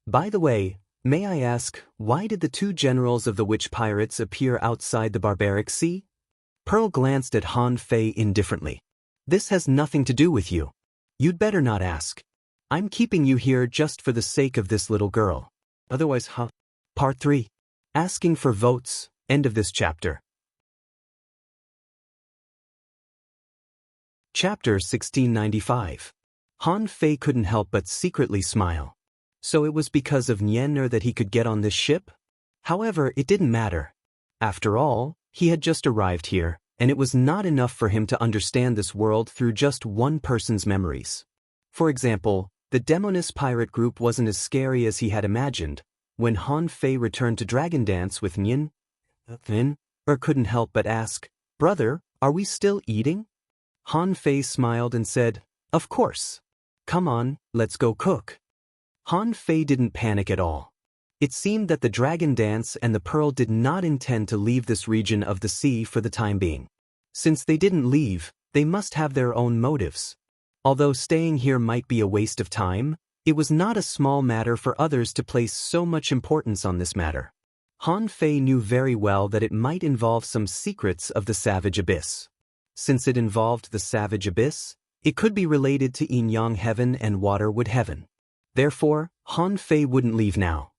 By the way, may I ask, why did the 2 generals of the Witch Pirates appear outside the barbaric sea? Pearl glanced at Han Fei indifferently. This has nothing to do with you. You'd better not ask. I'm keeping you here just for the sake of this little girl. Otherwise, Part 3. Asking for votes. End of this chapter. Chapter 1695. Han Fei couldn't help but secretly smile. So it was because of Nian that he could get on this ship? However, it didn't matter. After all, he had just arrived here, and it was not enough for him to understand this world through just one person's memories. For example, the Demoness pirate group wasn't as scary as he had imagined. When Han Fei returned to Dragon Dance with Nian, couldn't help but ask, Brother, are we still eating? Han Fei smiled and said, Of course. Come on, let's go cook. Han Fei didn't panic at all. It seemed that the dragon dance and the pearl did not intend to leave this region of the sea for the time being. Since they didn't leave, they must have their own motives. Although staying here might be a waste of time, it was not a small matter for others to place so much importance on this matter. Han Fei knew very well that it might involve some secrets of the Savage Abyss. Since it involved the Savage Abyss, it could be related to Yin-Yang Heaven and Waterwood Heaven. Therefore, Han Fei wouldn't leave now.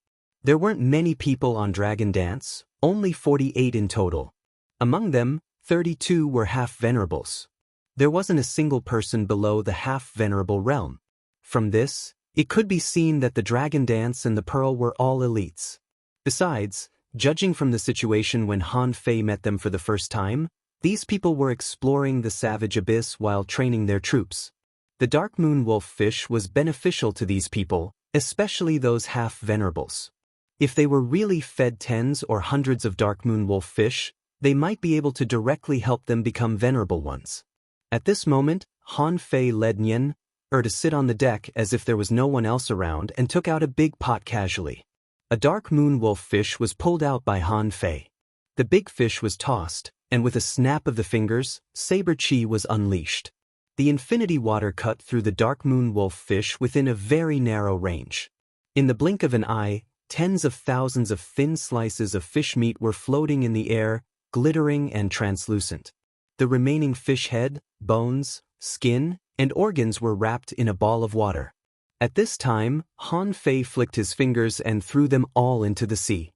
There weren't many people on Dragon Dance, only 48 in total. Among them, 32 were half-venerables. There wasn't a single person below the half-venerable realm. From this, it could be seen that the Dragon Dance and the Pearl were all elites. Besides, judging from the situation when Han Fei met them for the first time, these people were exploring the Savage Abyss while training their troops. The Dark Moon Wolf fish was beneficial to these people, especially those half-venerables. If they were really fed tens or hundreds of Dark Moon Wolf fish, they might be able to directly help them become venerable ones. At this moment, Han Fei led Nian to sit on the deck as if there was no one else around and took out a big pot casually. A Dark Moon Wolf fish was pulled out by Han Fei. The big fish was tossed, and with a snap of the fingers, Saber Chi was unleashed. The infinity water cut through the Dark Moon Wolf fish within a very narrow range. In the blink of an eye, tens of thousands of thin slices of fish meat were floating in the air, glittering and translucent. The remaining fish head, bones, skin, and organs were wrapped in a ball of water. At this time, Han Fei flicked his fingers and threw them all into the sea.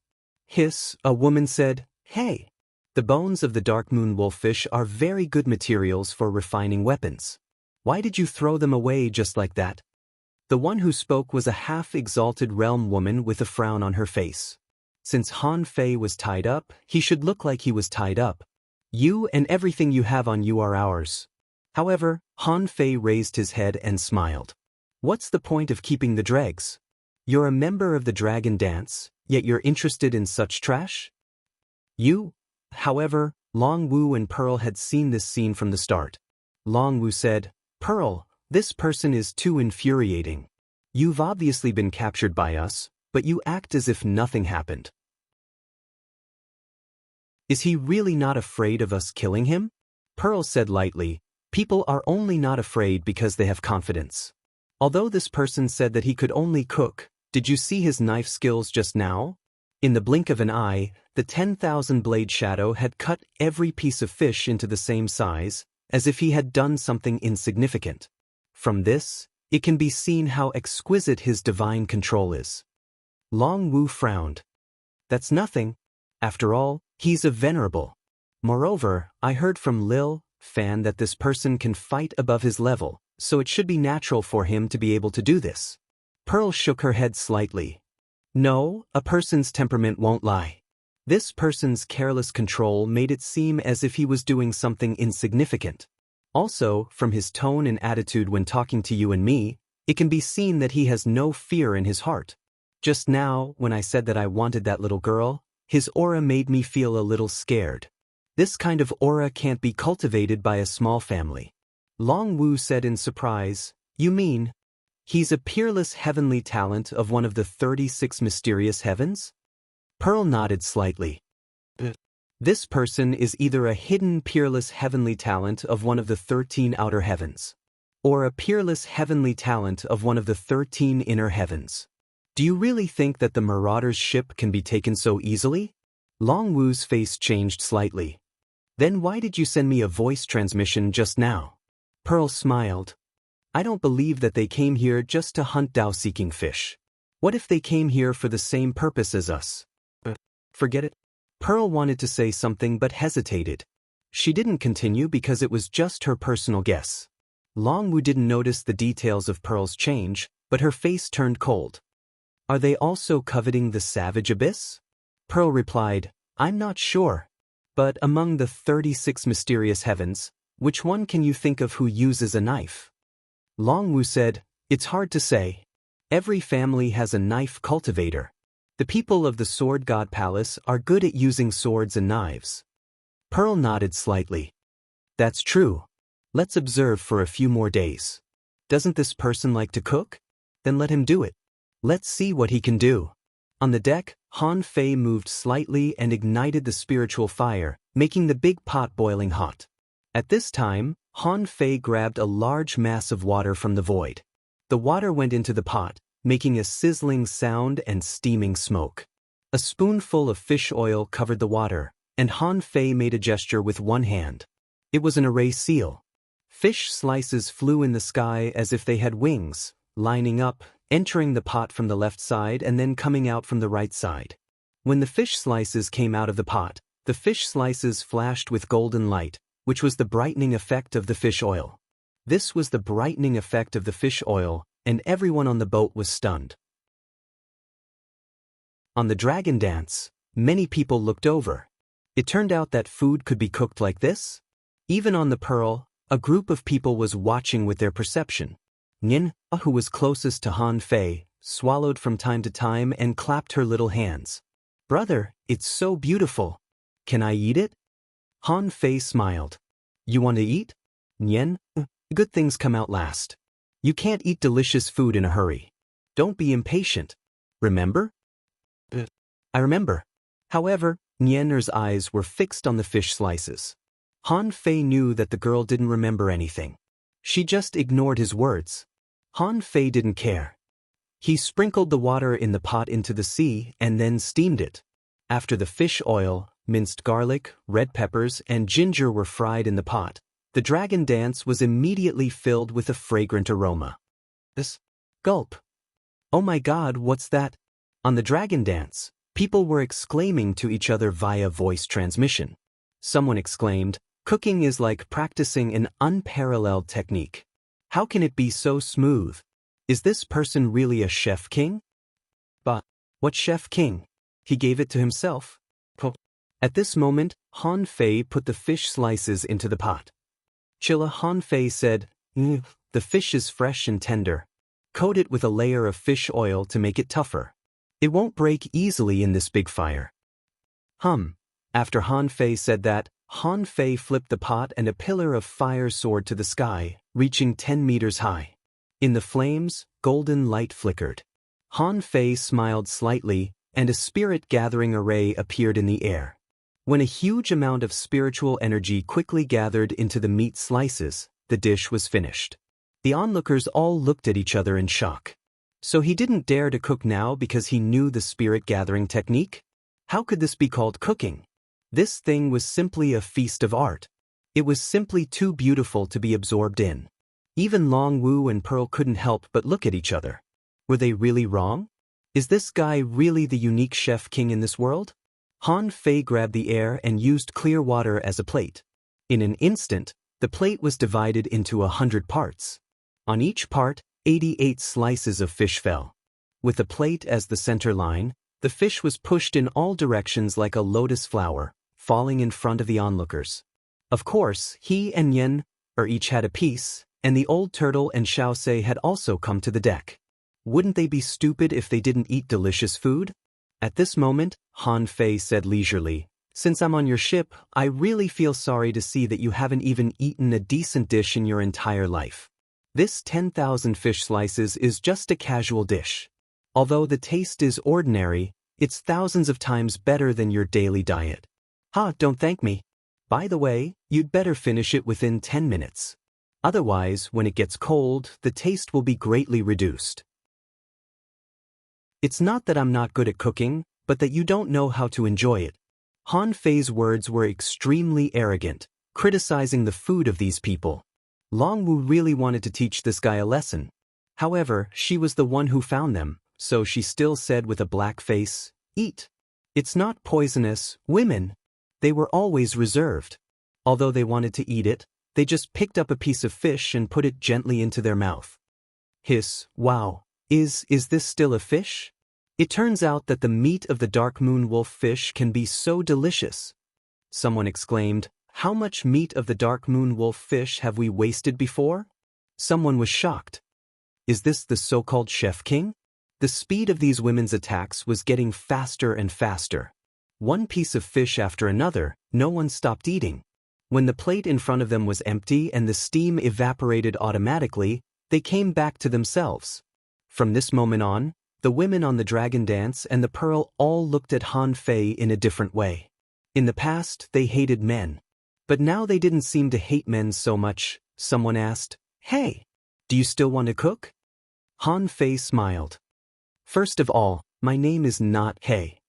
Hiss, a woman said, "Hey! The bones of the Dark Moon Wolf fish are very good materials for refining weapons. Why did you throw them away just like that?" The one who spoke was a half-exalted realm woman with a frown on her face. Since Han Fei was tied up, he should look like he was tied up. You and everything you have on you are ours. However, Han Fei raised his head and smiled. What's the point of keeping the dregs? You're a member of the Dragon Dance, yet you're interested in such trash? However, Long Wu and Pearl had seen this scene from the start. Long Wu said, "Pearl, this person is too infuriating. You've obviously been captured by us, but you act as if nothing happened. Is he really not afraid of us killing him?" Pearl said lightly, "People are only not afraid because they have confidence. Although this person said that he could only cook, did you see his knife skills just now? In the blink of an eye, the 10,000 blade shadow had cut every piece of fish into the same size, as if he had done something insignificant. From this, it can be seen how exquisite his divine control is." Long Wu frowned. "That's nothing. After all, he's a venerable. Moreover, I heard from Lil Fan that this person can fight above his level, so it should be natural for him to be able to do this." Pearl shook her head slightly. "No, a person's temperament won't lie. This person's careless control made it seem as if he was doing something insignificant. Also, from his tone and attitude when talking to you and me, it can be seen that he has no fear in his heart. Just now, when I said that I wanted that little girl, his aura made me feel a little scared. This kind of aura can't be cultivated by a small family." Long Wu said in surprise, "You mean, he's a peerless heavenly talent of one of the 36 mysterious heavens?" Pearl nodded slightly. "This person is either a hidden peerless heavenly talent of one of the 13 outer heavens, or a peerless heavenly talent of one of the 13 inner heavens. Do you really think that the Marauder's ship can be taken so easily?" Long Wu's face changed slightly. "Then why did you send me a voice transmission just now?" Pearl smiled. "I don't believe that they came here just to hunt Dao-seeking fish. What if they came here for the same purpose as us?" Forget it." Pearl wanted to say something but hesitated. She didn't continue because it was just her personal guess. Long Wu didn't notice the details of Pearl's change, but her face turned cold. "Are they also coveting the Savage Abyss?" Pearl replied, "I'm not sure. But among the 36 mysterious heavens, which one can you think of who uses a knife?" Long Wu said, "It's hard to say. Every family has a knife cultivator. The people of the Sword God Palace are good at using swords and knives." Pearl nodded slightly. "That's true. Let's observe for a few more days." Doesn't this person like to cook? Then let him do it. Let's see what he can do. On the deck, Han Fei moved slightly and ignited the spiritual fire, making the big pot boiling hot. At this time, Han Fei grabbed a large mass of water from the void. The water went into the pot, making a sizzling sound and steaming smoke. A spoonful of fish oil covered the water, and Han Fei made a gesture with one hand. It was an array seal. Fish slices flew in the sky as if they had wings, lining up, entering the pot from the left side and then coming out from the right side. When the fish slices came out of the pot, the fish slices flashed with golden light, which was the brightening effect of the fish oil. This was the brightening effect of the fish oil, and everyone on the boat was stunned. On the dragon dance, many people looked over. It turned out that food could be cooked like this. Even on the Pearl, a group of people was watching with their perception. Nyin, who was closest to Han Fei, swallowed from time to time and clapped her little hands. "Brother, it's so beautiful. Can I eat it?" Han Fei smiled. "You want to eat?" "Nyen, good things come out last. You can't eat delicious food in a hurry. Don't be impatient. Remember?" "I remember." However, Nyen's eyes were fixed on the fish slices. Han Fei knew that the girl didn't remember anything. She just ignored his words. Han Fei didn't care. He sprinkled the water in the pot into the sea and then steamed it. After the fish oil, minced garlic, red peppers, and ginger were fried in the pot, the dragon dance was immediately filled with a fragrant aroma. Gulp. "Oh my God, what's that?" On the dragon dance, people were exclaiming to each other via voice transmission. Someone exclaimed, "Cooking is like practicing an unparalleled technique. How can it be so smooth? Is this person really a chef king?" "But what chef king? He gave it to himself." At this moment, Han Fei put the fish slices into the pot. Chilla Han Fei said, "The fish is fresh and tender. Coat it with a layer of fish oil to make it tougher. It won't break easily in this big fire." After Han Fei said that, Han Fei flipped the pot and a pillar of fire soared to the sky, reaching 10 meters high. In the flames, golden light flickered. Han Fei smiled slightly, and a spirit-gathering array appeared in the air. When a huge amount of spiritual energy quickly gathered into the meat slices, the dish was finished. The onlookers all looked at each other in shock. So he didn't dare to cook now because he knew the spirit-gathering technique? How could this be called cooking? This thing was simply a feast of art. It was simply too beautiful to be absorbed in. Even Long Wu and Pearl couldn't help but look at each other. Were they really wrong? Is this guy really the unique chef king in this world? Han Fei grabbed the air and used clear water as a plate. In an instant, the plate was divided into 100 parts. On each part, 88 slices of fish fell. With the plate as the center line, the fish was pushed in all directions like a lotus flower, falling in front of the onlookers. Of course, he and Yen each had a piece, and the old turtle and Xiaosei had also come to the deck. Wouldn't they be stupid if they didn't eat delicious food? At this moment, Han Fei said leisurely, "Since I'm on your ship, I really feel sorry to see that you haven't even eaten a decent dish in your entire life. This 10,000 fish slices is just a casual dish. Although the taste is ordinary, it's thousands of times better than your daily diet. Don't thank me. By the way, you'd better finish it within 10 minutes. Otherwise, when it gets cold, the taste will be greatly reduced." It's not that I'm not good at cooking, but that you don't know how to enjoy it. Han Fei's words were extremely arrogant, criticizing the food of these people. Long Wu really wanted to teach this guy a lesson. However, she was the one who found them, so she still said with a black face, "Eat. It's not poisonous, women." They were always reserved. Although they wanted to eat it, they just picked up a piece of fish and put it gently into their mouth. Hiss, wow, is this still a fish? It turns out that the meat of the dark moon wolf fish can be so delicious. Someone exclaimed, "How much meat of the dark moon wolf fish have we wasted before?" Someone was shocked. Is this the so-called chef king? The speed of these women's attacks was getting faster and faster. One piece of fish after another, no one stopped eating. When the plate in front of them was empty and the steam evaporated automatically, They came back to themselves. From this moment on, the women on the dragon dance and the pearl all looked at Han Fei in a different way. In the past, they hated men. But now they didn't seem to hate men so much. Someone asked, "Hey, do you still want to cook?" Han Fei smiled. "First of all, my name is not He.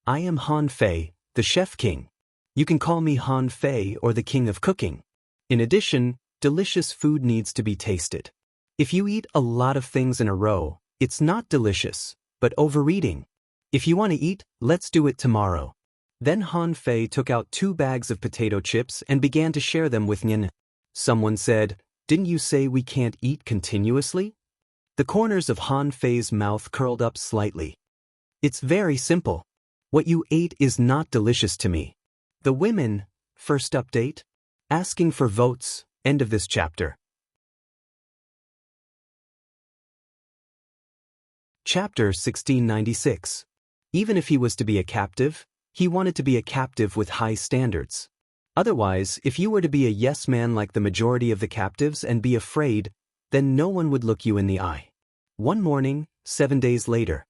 I am Han Fei, the Chef King. You can call me Han Fei or the King of Cooking. In addition, delicious food needs to be tasted. If you eat a lot of things in a row, it's not delicious, but overeating. If you want to eat, let's do it tomorrow." Then Han Fei took out 2 bags of potato chips and began to share them with Nyan. Someone said, "Didn't you say we can't eat continuously?" The corners of Han Fei's mouth curled up slightly. "It's very simple. What you ate is not delicious to me." The women, first update, asking for votes, end of this chapter. Chapter 1696. Even if he was to be a captive, he wanted to be a captive with high standards. Otherwise, if you were to be a yes man like the majority of the captives and be afraid, then no one would look you in the eye. One morning, 7 days later,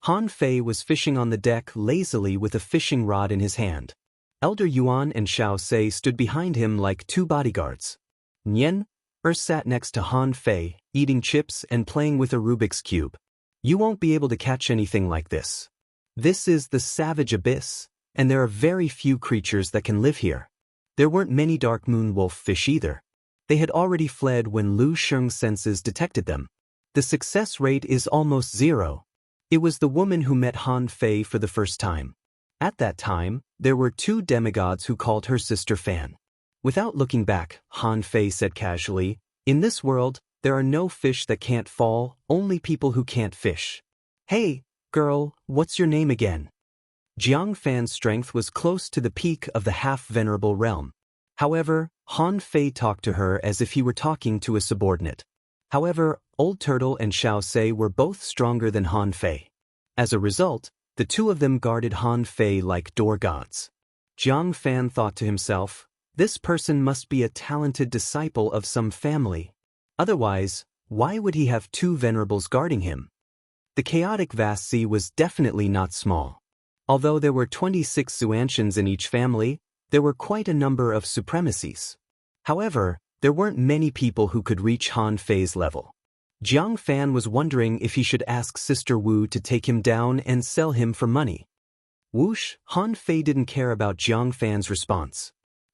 Han Fei was fishing on the deck lazily with a fishing rod in his hand. Elder Yuan and Xiao Sei stood behind him like 2 bodyguards. Nyan sat next to Han Fei, eating chips and playing with a Rubik's Cube. "You won't be able to catch anything like this. This is the savage abyss, and there are very few creatures that can live here." There weren't many dark moon wolf fish either. They had already fled when Lu Sheng's senses detected them. The success rate is almost 0. It was the woman who met Han Fei for the first time. At that time, there were 2 demigods who called her Sister Fan. Without looking back, Han Fei said casually, "In this world, there are no fish that can't fall, only people who can't fish. Hey, girl, what's your name again?" Jiang Fan's strength was close to the peak of the half-venerable realm. However, Han Fei talked to her as if he were talking to a subordinate. However, Old Turtle and Xiao Sei were both stronger than Han Fei. As a result, the 2 of them guarded Han Fei like door gods. Jiang Fan thought to himself, "This person must be a talented disciple of some family. Otherwise, why would he have 2 venerables guarding him?" The chaotic vast sea was definitely not small. Although there were 26 Xuantians in each family, there were quite a number of supremacies. However, there weren't many people who could reach Han Fei's level. Jiang Fan was wondering if he should ask Sister Wu to take him down and sell him for money. Whoosh, Han Fei didn't care about Jiang Fan's response.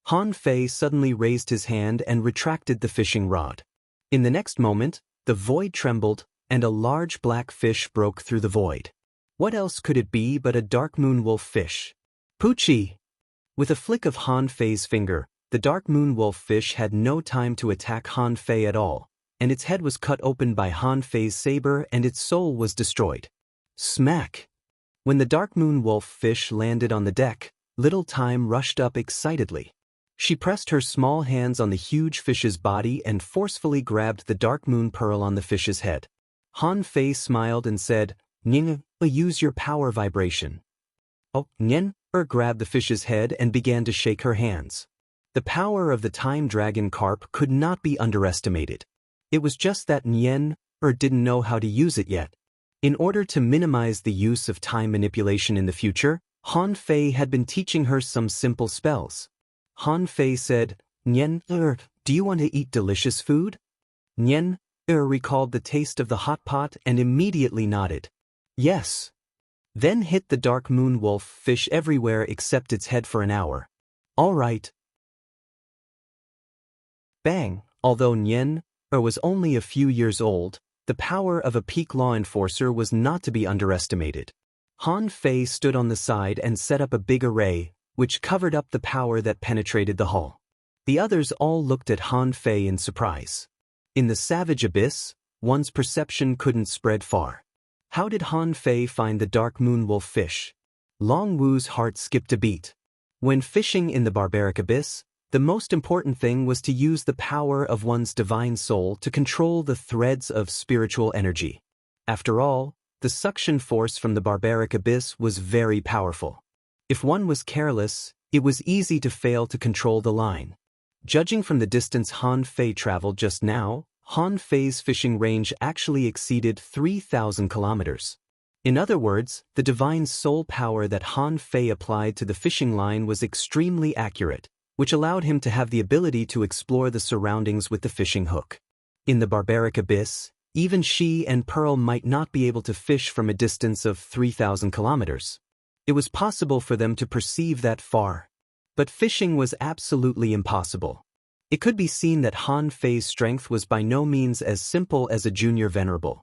Han Fei suddenly raised his hand and retracted the fishing rod. In the next moment, the void trembled, and a large black fish broke through the void. What else could it be but a dark moon wolf fish? Poochie! With a flick of Han Fei's finger, the dark moon wolf fish had no time to attack Han Fei at all, and its head was cut open by Han Fei's saber and its soul was destroyed. Smack! When the dark moon wolf fish landed on the deck, Little Time rushed up excitedly. She pressed her small hands on the huge fish's body and forcefully grabbed the dark moon pearl on the fish's head. Han Fei smiled and said, "Ning, use your power vibration." Oh, Nyen grabbed the fish's head and began to shake her hands. The power of the time dragon carp could not be underestimated. It was just that Nyen didn't know how to use it yet. In order to minimize the use of time manipulation in the future, Han Fei had been teaching her some simple spells. Han Fei said, "Nyen, do you want to eat delicious food?" Nyen recalled the taste of the hot pot and immediately nodded. "Yes." Then hit the dark moon wolf fish everywhere except its head for an hour. "All right." Bang! Although Nyen was only a few years old, the power of a peak law enforcer was not to be underestimated. Han Fei stood on the side and set up a big array, which covered up the power that penetrated the hull. The others all looked at Han Fei in surprise. In the savage abyss, one's perception couldn't spread far. How did Han Fei find the dark moon wolf fish? Long Wu's heart skipped a beat. When fishing in the barbaric abyss, the most important thing was to use the power of one's divine soul to control the threads of spiritual energy. After all, the suction force from the barbaric abyss was very powerful. If one was careless, it was easy to fail to control the line. Judging from the distance Han Fei traveled just now, Han Fei's fishing range actually exceeded 3,000 kilometers. In other words, the divine soul power that Han Fei applied to the fishing line was extremely accurate, which allowed him to have the ability to explore the surroundings with the fishing hook. In the barbaric abyss, even she and Pearl might not be able to fish from a distance of 3,000 kilometers. It was possible for them to perceive that far. But fishing was absolutely impossible. It could be seen that Han Fei's strength was by no means as simple as a junior venerable.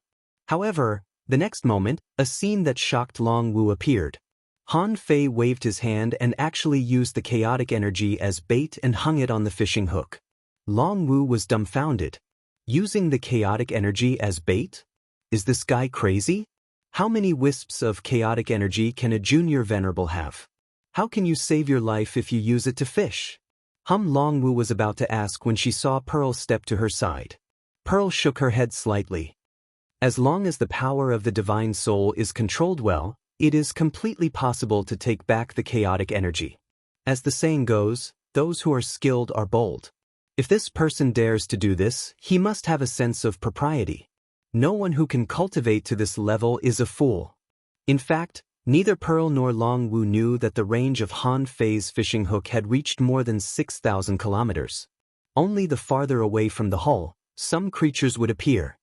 However, the next moment, a scene that shocked Long Wu appeared. Han Fei waved his hand and actually used the chaotic energy as bait and hung it on the fishing hook. Long Wu was dumbfounded. Using the chaotic energy as bait? Is this guy crazy? How many wisps of chaotic energy can a junior venerable have? How can you save your life if you use it to fish? Long Wu was about to ask when she saw Pearl step to her side. Pearl shook her head slightly. As long as the power of the divine soul is controlled well, it is completely possible to take back the chaotic energy. As the saying goes, those who are skilled are bold. If this person dares to do this, he must have a sense of propriety. No one who can cultivate to this level is a fool. In fact, neither Pearl nor Long Wu knew that the range of Han Fei's fishing hook had reached more than 6,000 kilometers. Only the farther away from the hull, some creatures would appear.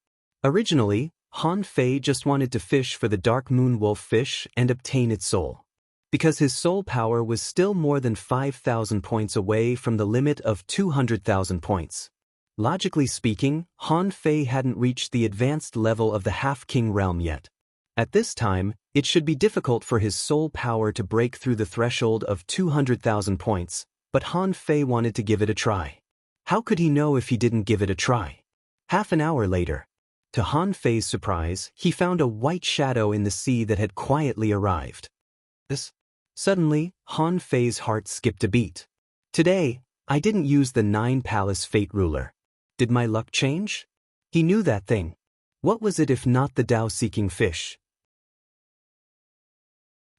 Originally, Han Fei just wanted to fish for the dark moon wolf fish and obtain its soul. Because his soul power was still more than 5,000 points away from the limit of 200,000 points. Logically speaking, Han Fei hadn't reached the advanced level of the half-king realm yet. At this time, it should be difficult for his soul power to break through the threshold of 200,000 points, but Han Fei wanted to give it a try. How could he know if he didn't give it a try? Half an hour later, to Han Fei's surprise, he found a white shadow in the sea that had quietly arrived. Suddenly, Han Fei's heart skipped a beat. Today, I didn't use the 9-palace fate ruler. Did my luck change? He knew that thing. What was it if not the Tao-seeking fish?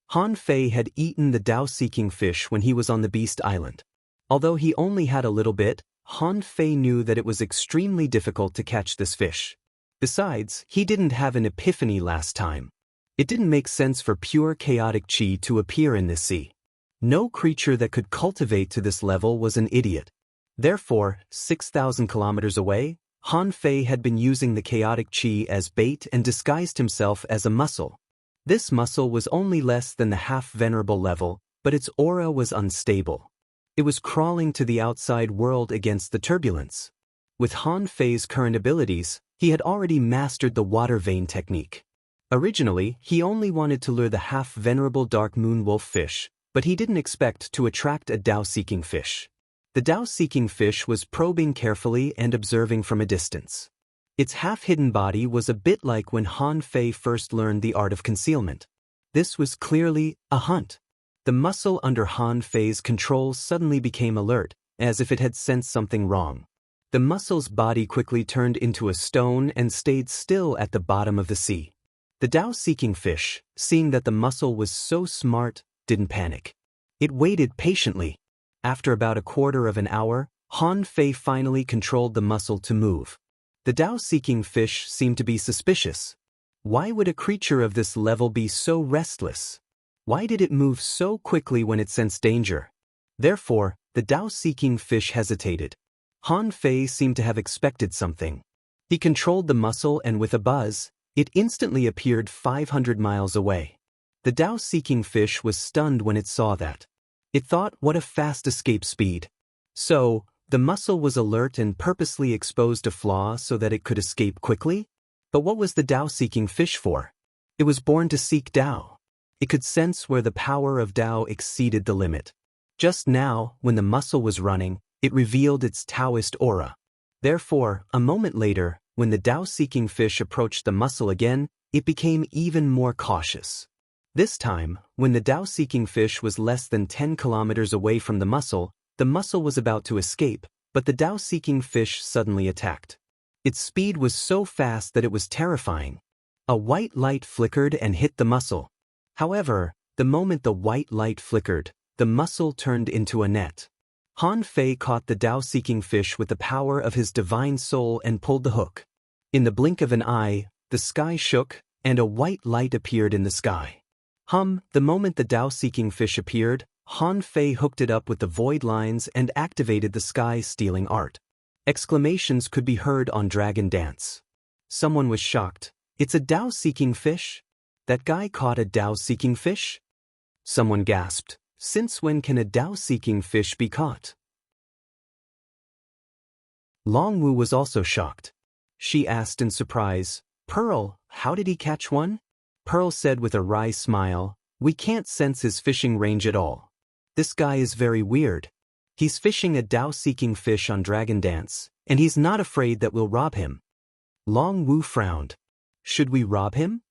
Han Fei had eaten the Tao-seeking fish when he was on the Beast Island. Although he only had a little bit, Han Fei knew that it was extremely difficult to catch this fish. Besides, he didn't have an epiphany last time. It didn't make sense for pure chaotic chi to appear in this sea. No creature that could cultivate to this level was an idiot. Therefore, 6,000 kilometers away, Han Fei had been using the chaotic chi as bait and disguised himself as a mussel. This mussel was only less than the half-venerable level, but its aura was unstable. It was crawling to the outside world against the turbulence. With Han Fei's current abilities, he had already mastered the water vein technique. Originally, he only wanted to lure the half-venerable dark moon wolf fish, but he didn't expect to attract a Tao-seeking fish. The Tao-seeking fish was probing carefully and observing from a distance. Its half-hidden body was a bit like when Han Fei first learned the art of concealment. This was clearly a hunt. The mussel under Han Fei's control suddenly became alert, as if it had sensed something wrong. The mussel's body quickly turned into a stone and stayed still at the bottom of the sea. The Tao-seeking fish, seeing that the mussel was so smart, didn't panic. It waited patiently. After about a quarter of an hour, Han Fei finally controlled the mussel to move. The Tao-seeking fish seemed to be suspicious. Why would a creature of this level be so restless? Why did it move so quickly when it sensed danger? Therefore, the Tao-seeking fish hesitated. Han Fei seemed to have expected something. He controlled the mussel and with a buzz, it instantly appeared 500 miles away. The Tao-seeking fish was stunned when it saw that. It thought, what a fast escape speed. So, the mussel was alert and purposely exposed a flaw so that it could escape quickly? But what was the Tao-seeking fish for? It was born to seek Tao. It could sense where the power of Tao exceeded the limit. Just now, when the mussel was running, it revealed its Taoist aura. Therefore, a moment later, when the Tao-seeking fish approached the mussel again, it became even more cautious. This time, when the Tao-seeking fish was less than 10 kilometers away from the mussel was about to escape, but the Tao-seeking fish suddenly attacked. Its speed was so fast that it was terrifying. A white light flickered and hit the mussel. However, the moment the white light flickered, the mussel turned into a net. Han Fei caught the Tao-seeking fish with the power of his divine soul and pulled the hook. In the blink of an eye, the sky shook, and a white light appeared in the sky. The moment the Tao-seeking fish appeared, Han Fei hooked it up with the void lines and activated the sky-stealing art. Exclamations could be heard on Dragon Dance. Someone was shocked. It's a Tao-seeking fish? That guy caught a Tao-seeking fish? Someone gasped. Since when can a Tao-seeking fish be caught? Longwu was also shocked. She asked in surprise, Pearl, how did he catch one? Pearl said with a wry smile, we can't sense his fishing range at all. This guy is very weird. He's fishing a Tao-seeking fish on Dragon Dance, and he's not afraid that we'll rob him. Longwu frowned. Should we rob him?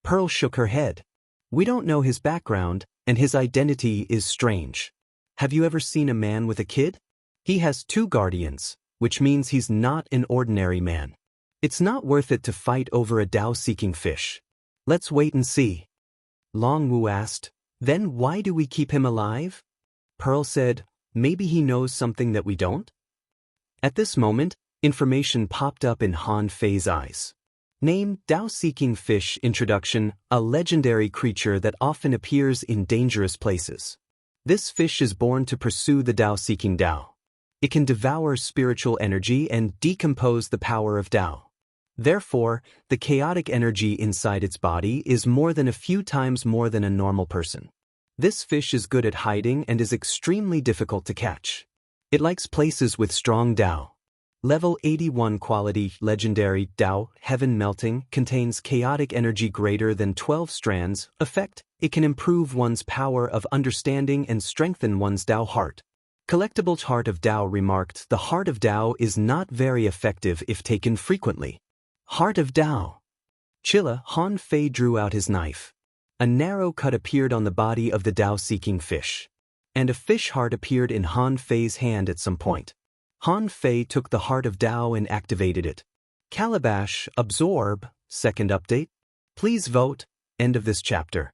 Pearl shook her head. We don't know his background, and his identity is strange. Have you ever seen a man with a kid? He has 2 guardians, which means he's not an ordinary man. It's not worth it to fight over a Tao-seeking fish. Let's wait and see. Longwu asked, then why do we keep him alive? Pearl said, maybe he knows something that we don't? At this moment, information popped up in Han Fei's eyes. Name, Tao-seeking fish. Introduction, a legendary creature that often appears in dangerous places. This fish is born to pursue the Tao-seeking Tao. It can devour spiritual energy and decompose the power of Tao. Therefore, the chaotic energy inside its body is more than a few times more than a normal person. This fish is good at hiding and is extremely difficult to catch. It likes places with strong Tao. Level 81 quality, legendary, Tao, heaven melting, contains chaotic energy greater than 12 strands. Effect, it can improve one's power of understanding and strengthen one's Tao heart. Collectible Heart of Tao. Remarked, the Heart of Tao is not very effective if taken frequently. Heart of Tao. Chilla, Han Fei drew out his knife. A narrow cut appeared on the body of the Tao-seeking fish. And a fish heart appeared in Han Fei's hand at some point. Han Fei took the Heart of Tao and activated it. Calabash, absorb. Second update. Please vote. End of this chapter.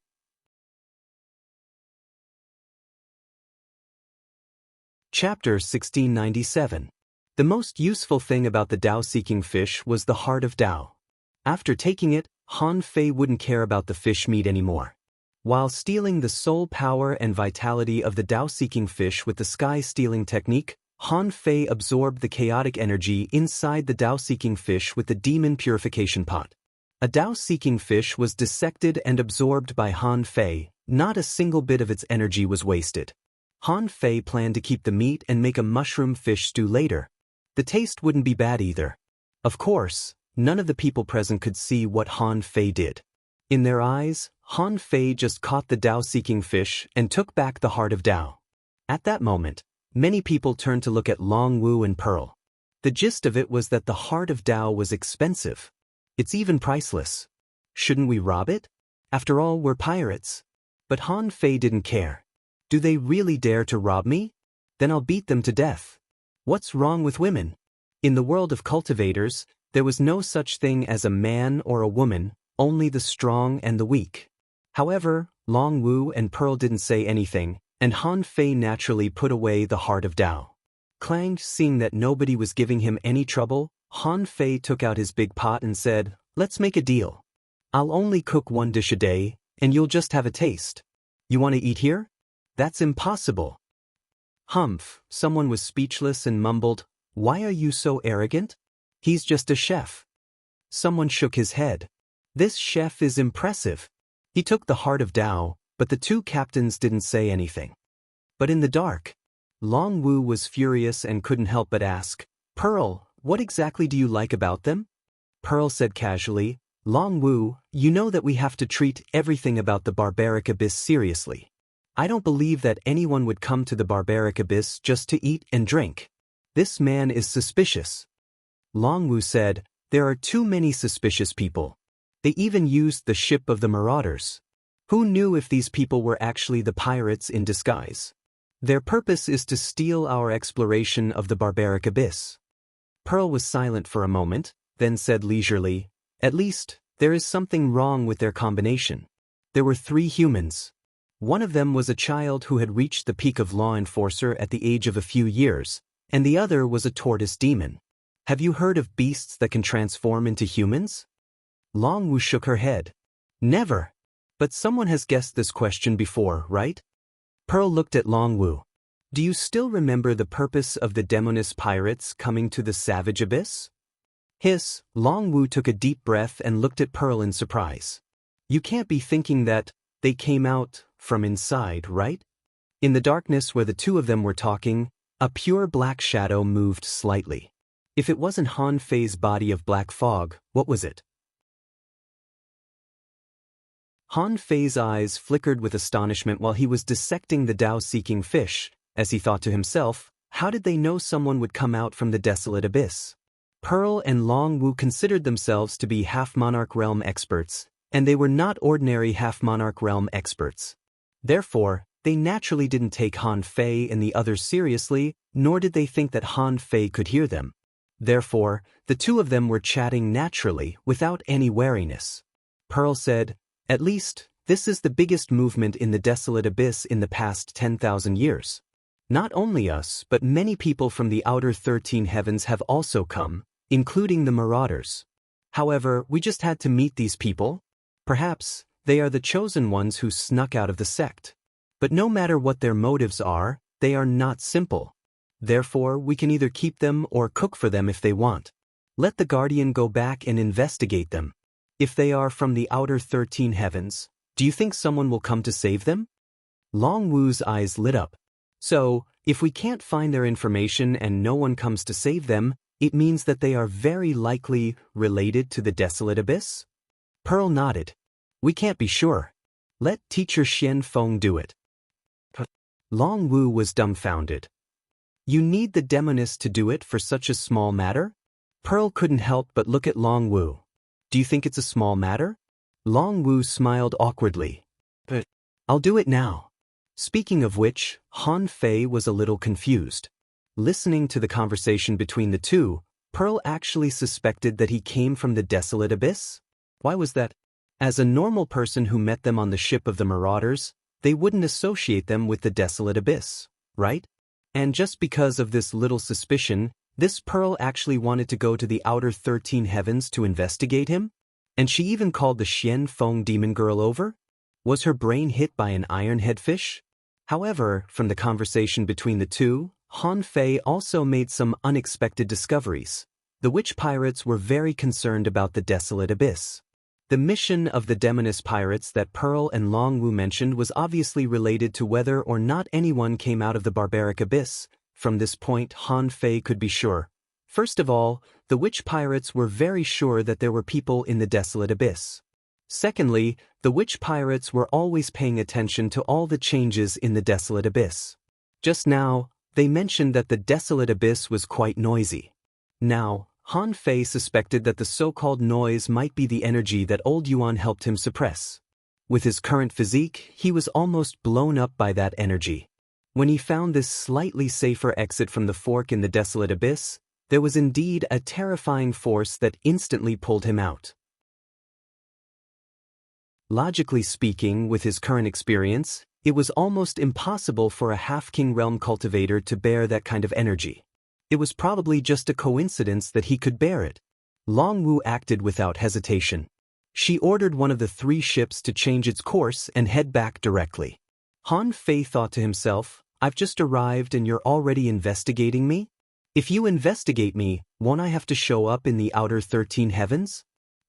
Chapter 1697. The most useful thing about the Tao-seeking fish was the Heart of Tao. After taking it, Han Fei wouldn't care about the fish meat anymore. While stealing the soul power and vitality of the Tao-seeking fish with the sky-stealing technique, Han Fei absorbed the chaotic energy inside the Tao-seeking fish with the demon purification pot. A Tao-seeking fish was dissected and absorbed by Han Fei. Not a single bit of its energy was wasted. Han Fei planned to keep the meat and make a mushroom fish stew later. The taste wouldn't be bad either. Of course, none of the people present could see what Han Fei did. In their eyes, Han Fei just caught the Tao-seeking fish and took back the Heart of Tao. At that moment, many people turned to look at Longwu and Pearl. The gist of it was that the Heart of Tao was expensive. It's even priceless. Shouldn't we rob it? After all, we're pirates. But Han Fei didn't care. Do they really dare to rob me? Then I'll beat them to death. What's wrong with women? In the world of cultivators, there was no such thing as a man or a woman, only the strong and the weak. However, Longwu and Pearl didn't say anything, and Han Fei naturally put away the Heart of Tao. Clang, seeing that nobody was giving him any trouble, Han Fei took out his big pot and said, let's make a deal. I'll only cook 1 dish a day, and you'll just have a taste. You want to eat here? That's impossible. Humph, someone was speechless and mumbled, why are you so arrogant? He's just a chef. Someone shook his head. This chef is impressive. He took the Heart of Tao, but the 2 captains didn't say anything. But in the dark, Longwu was furious and couldn't help but ask, Pearl, what exactly do you like about them? Pearl said casually, Longwu, you know that we have to treat everything about the barbaric abyss seriously. I don't believe that anyone would come to the barbaric abyss just to eat and drink. This man is suspicious. Longwu said, there are too many suspicious people. They even used the ship of the marauders. Who knew if these people were actually the pirates in disguise? Their purpose is to steal our exploration of the barbaric abyss. Pearl was silent for a moment, then said leisurely, at least, there is something wrong with their combination. There were 3 humans. One of them was a child who had reached the peak of law enforcer at the age of a few years, and the other was a tortoise demon. Have you heard of beasts that can transform into humans? Longwu shook her head. Never. But someone has guessed this question before, right? Pearl looked at Longwu. Do you still remember the purpose of the demoness pirates coming to the savage abyss? Longwu took a deep breath and looked at Pearl in surprise. You can't be thinking that they came out from inside, right? In the darkness where the two of them were talking, a pure black shadow moved slightly. If it wasn't Han Fei's body of black fog, what was it? Han Fei's eyes flickered with astonishment while he was dissecting the Tao-seeking fish, as he thought to himself, how did they know someone would come out from the desolate abyss? Pearl and Longwu considered themselves to be half-monarch realm experts, and they were not ordinary half-monarch realm experts. Therefore, they naturally didn't take Han Fei and the others seriously, nor did they think that Han Fei could hear them. Therefore, the two of them were chatting naturally, without any wariness. Pearl said, At least, this is the biggest movement in the desolate abyss in the past 10,000 years. Not only us, but many people from the outer 13 heavens have also come, including the marauders. However, we just had to meet these people. Perhaps, they are the chosen ones who snuck out of the sect. But no matter what their motives are, they are not simple. Therefore, we can either keep them or cook for them if they want. Let the Guardian go back and investigate them. If they are from the outer 13 heavens, do you think someone will come to save them? Longwu's eyes lit up. So, if we can't find their information and no one comes to save them, it means that they are very likely related to the desolate abyss? Pearl nodded. We can't be sure. Let Teacher Xian Feng do it. Longwu was dumbfounded. You need the demoness to do it for such a small matter? Pearl couldn't help but look at Longwu. Do you think it's a small matter? Longwu smiled awkwardly. But I'll do it now. Speaking of which, Han Fei was a little confused. Listening to the conversation between the two, Pearl actually suspected that he came from the desolate abyss? Why was that? As a normal person who met them on the ship of the marauders, they wouldn't associate them with the desolate abyss, right? And just because of this little suspicion, this Pearl actually wanted to go to the outer 13 heavens to investigate him? And she even called the Xian Feng demon girl over? Was her brain hit by an ironhead fish? However, from the conversation between the two, Han Fei also made some unexpected discoveries. The witch pirates were very concerned about the desolate abyss. The mission of the demoness pirates that Pearl and Longwu mentioned was obviously related to whether or not anyone came out of the barbaric abyss. From this point, Han Fei could be sure. First of all, the witch pirates were very sure that there were people in the desolate abyss. Secondly, the witch pirates were always paying attention to all the changes in the desolate abyss. Just now, they mentioned that the desolate abyss was quite noisy. Now, Han Fei suspected that the so-called noise might be the energy that old Yuan helped him suppress. With his current physique, he was almost blown up by that energy. When he found this slightly safer exit from the fork in the desolate abyss, there was indeed a terrifying force that instantly pulled him out. Logically speaking, with his current experience, it was almost impossible for a half-king realm cultivator to bear that kind of energy. It was probably just a coincidence that he could bear it. Longwu acted without hesitation. She ordered one of the 3 ships to change its course and head back directly. Han Fei thought to himself, I've just arrived and you're already investigating me? If you investigate me, won't I have to show up in the outer 13 heavens?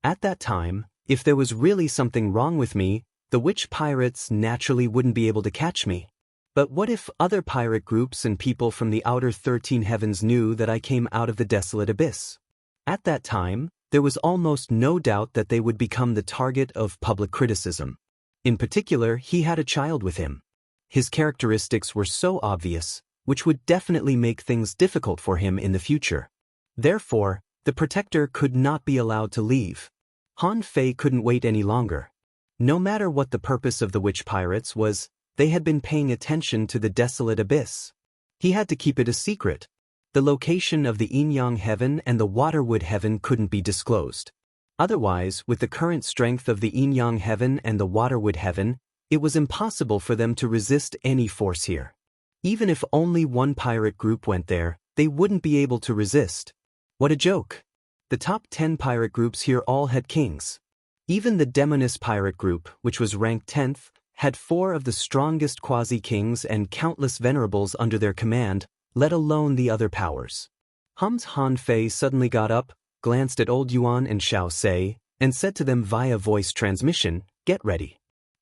At that time, if there was really something wrong with me, the witch pirates naturally wouldn't be able to catch me. But what if other pirate groups and people from the outer 13 heavens knew that I came out of the desolate abyss? At that time, there was almost no doubt that they would become the target of public criticism. In particular, he had a child with him. His characteristics were so obvious, which would definitely make things difficult for him in the future. Therefore, the protector could not be allowed to leave. Han Fei couldn't wait any longer. No matter what the purpose of the witch pirates was, they had been paying attention to the desolate abyss. He had to keep it a secret. The location of the Yin-Yang heaven and the Waterwood heaven couldn't be disclosed. Otherwise, with the current strength of the Yin-Yang heaven and the Waterwood heaven, It was impossible for them to resist any force here. Even if only one pirate group went there, they wouldn't be able to resist. What a joke! The top 10 pirate groups here all had kings. Even the Demoness pirate group, which was ranked 10th, had 4 of the strongest quasi-kings and countless venerables under their command, let alone the other powers. Han Fei suddenly got up, glanced at Old Yuan and Xiao Sei, and said to them via voice transmission, "Get ready.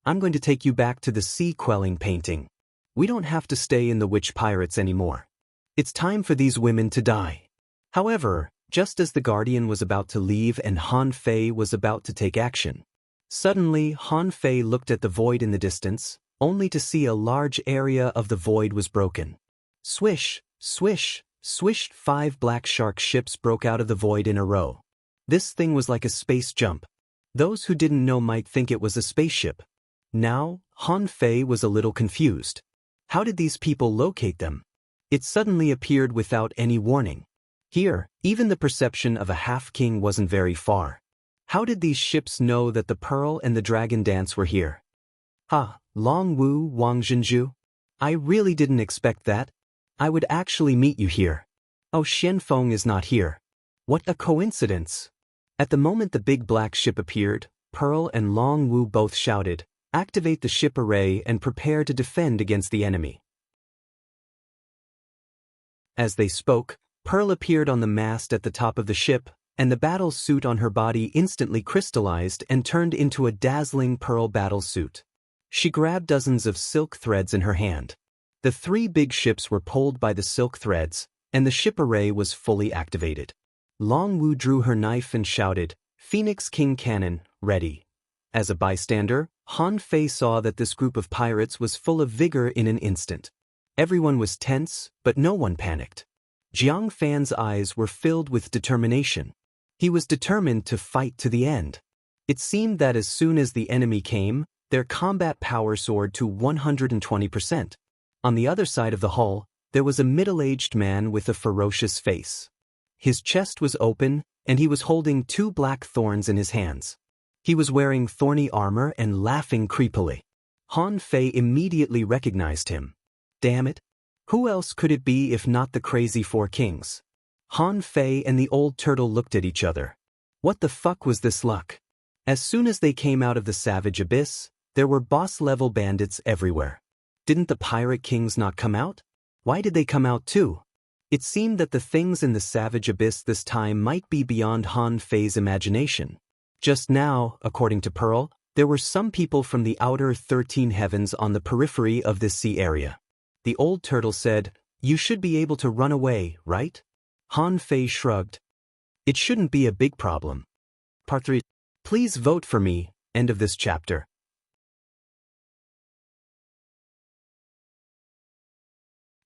I'm going to take you back to the sea-quelling painting. We don't have to stay in the witch pirates anymore. It's time for these women to die." However, just as the Guardian was about to leave and Han Fei was about to take action, suddenly Han Fei looked at the void in the distance, only to see a large area of the void was broken. Swish, swish, swish, 5 black shark ships broke out of the void in a row. This thing was like a space jump. Those who didn't know might think it was a spaceship. Now, Han Fei was a little confused. How did these people locate them? It suddenly appeared without any warning. Here, even the perception of a half-king wasn't very far. How did these ships know that the Pearl and the Dragon Dance were here? Long Wu Wang Zhenju? I really didn't expect that. I would actually meet you here. Oh, Xianfeng is not here. What a coincidence! At the moment the big black ship appeared, Pearl and Long Wu both shouted, "Activate the ship array and prepare to defend against the enemy." As they spoke, Pearl appeared on the mast at the top of the ship, and the battle suit on her body instantly crystallized and turned into a dazzling pearl battle suit. She grabbed dozens of silk threads in her hand. The 3 big ships were pulled by the silk threads, and the ship array was fully activated. Long Wu drew her knife and shouted, "Phoenix King Cannon, ready." As a bystander, Han Fei saw that this group of pirates was full of vigor in an instant. Everyone was tense, but no one panicked. Jiang Fan's eyes were filled with determination. He was determined to fight to the end. It seemed that as soon as the enemy came, their combat power soared to 120%. On the other side of the hull, there was a middle-aged man with a ferocious face. His chest was open, and he was holding 2 black thorns in his hands. He was wearing thorny armor and laughing creepily. Han Fei immediately recognized him. Damn it! Who else could it be if not the crazy 4 kings? Han Fei and the old turtle looked at each other. What the fuck was this luck? As soon as they came out of the savage abyss, there were boss-level bandits everywhere. Didn't the pirate kings not come out? Why did they come out too? It seemed that the things in the savage abyss this time might be beyond Han Fei's imagination. Just now, according to Pearl, there were some people from the outer 13 heavens on the periphery of this sea area. The old turtle said, "You should be able to run away, right?" Han Fei shrugged. "It shouldn't be a big problem." Part 3. Please vote for me. End of this chapter.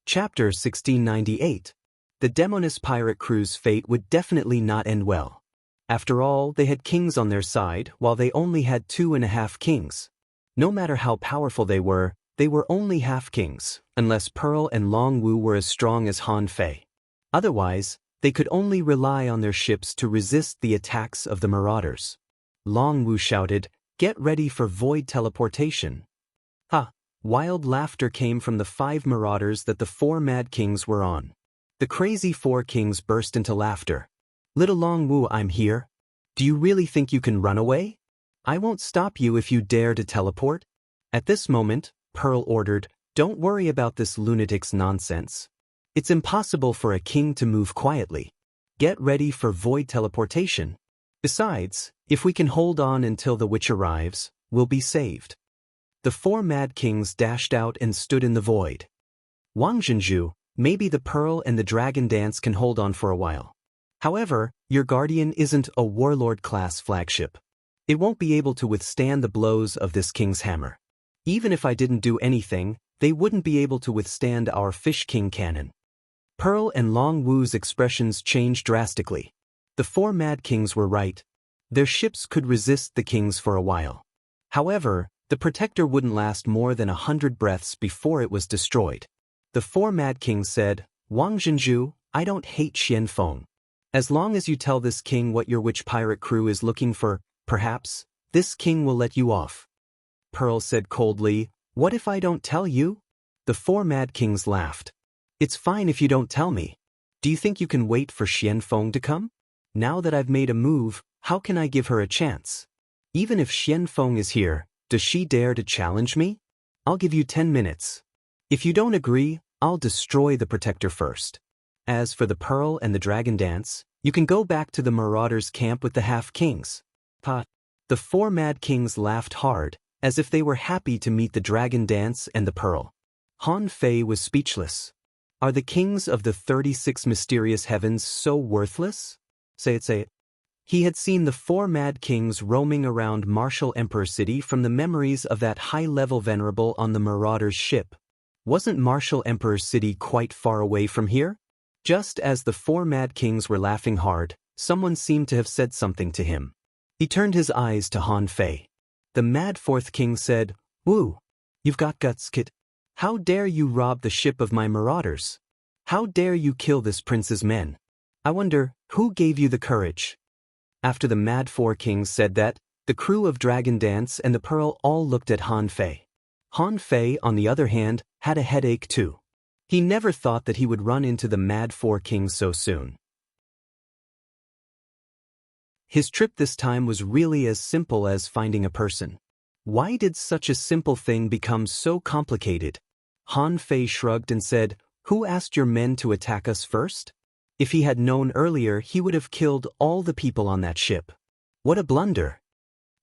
Chapter 1698. The Demoness pirate crew's fate would definitely not end well. After all, they had kings on their side, while they only had 2.5 kings. No matter how powerful they were only half-kings, unless Pearl and Long Wu were as strong as Han Fei. Otherwise, they could only rely on their ships to resist the attacks of the marauders. Long Wu shouted, "Get ready for void teleportation." Wild laughter came from the 5 marauders that the 4 mad kings were on. The crazy 4 kings burst into laughter. "Little Long Wu, I'm here. Do you really think you can run away? I won't stop you if you dare to teleport." At this moment, Pearl ordered, "Don't worry about this lunatic's nonsense. It's impossible for a king to move quietly. Get ready for void teleportation. Besides, if we can hold on until the witch arrives, we'll be saved." The 4 mad kings dashed out and stood in the void. "Wang Zhenju, maybe the Pearl and the Dragon Dance can hold on for a while. However, your Guardian isn't a warlord-class flagship. It won't be able to withstand the blows of this king's hammer. Even if I didn't do anything, they wouldn't be able to withstand our Fish King cannon." Pearl and Long Wu's expressions changed drastically. The 4 mad kings were right. Their ships could resist the kings for a while. However, the protector wouldn't last more than 100 breaths before it was destroyed. The 4 mad kings said, "Wang Zhenju, I don't hate Xianfeng. As long as you tell this king what your witch pirate crew is looking for, perhaps, this king will let you off." Pearl said coldly. What if I don't tell you? The four mad kings laughed. It's fine if you don't tell me. Do you think you can wait for Xianfeng to come? Now that I've made a move, how can I give her a chance? Even if Xianfeng is here, does she dare to challenge me? I'll give you 10 minutes. If you don't agree, I'll destroy the protector first. As for the pearl and the dragon dance, you can go back to the marauders' camp with the half-kings. Pa. The four mad kings laughed hard, as if they were happy to meet the dragon dance and the pearl. Han Fei was speechless. Are the kings of the 36 mysterious heavens so worthless? Say it. He had seen the four mad kings roaming around Martial Emperor City from the memories of that high-level venerable on the marauders' ship. Wasn't Martial Emperor City quite far away from here? Just as the four mad kings were laughing hard, someone seemed to have said something to him. He turned his eyes to Han Fei. The mad fourth king said, Woo! You've got guts, kid. How dare you rob the ship of my marauders? How dare you kill this prince's men? I wonder, who gave you the courage? After the mad four kings said that, the crew of Dragon Dance and the Pearl all looked at Han Fei. Han Fei, on the other hand, had a headache too. He never thought that he would run into the mad four kings so soon. His trip this time was really as simple as finding a person. Why did such a simple thing become so complicated? Han Fei shrugged and said, Who asked your men to attack us first? If he had known earlier, he would have killed all the people on that ship. What a blunder!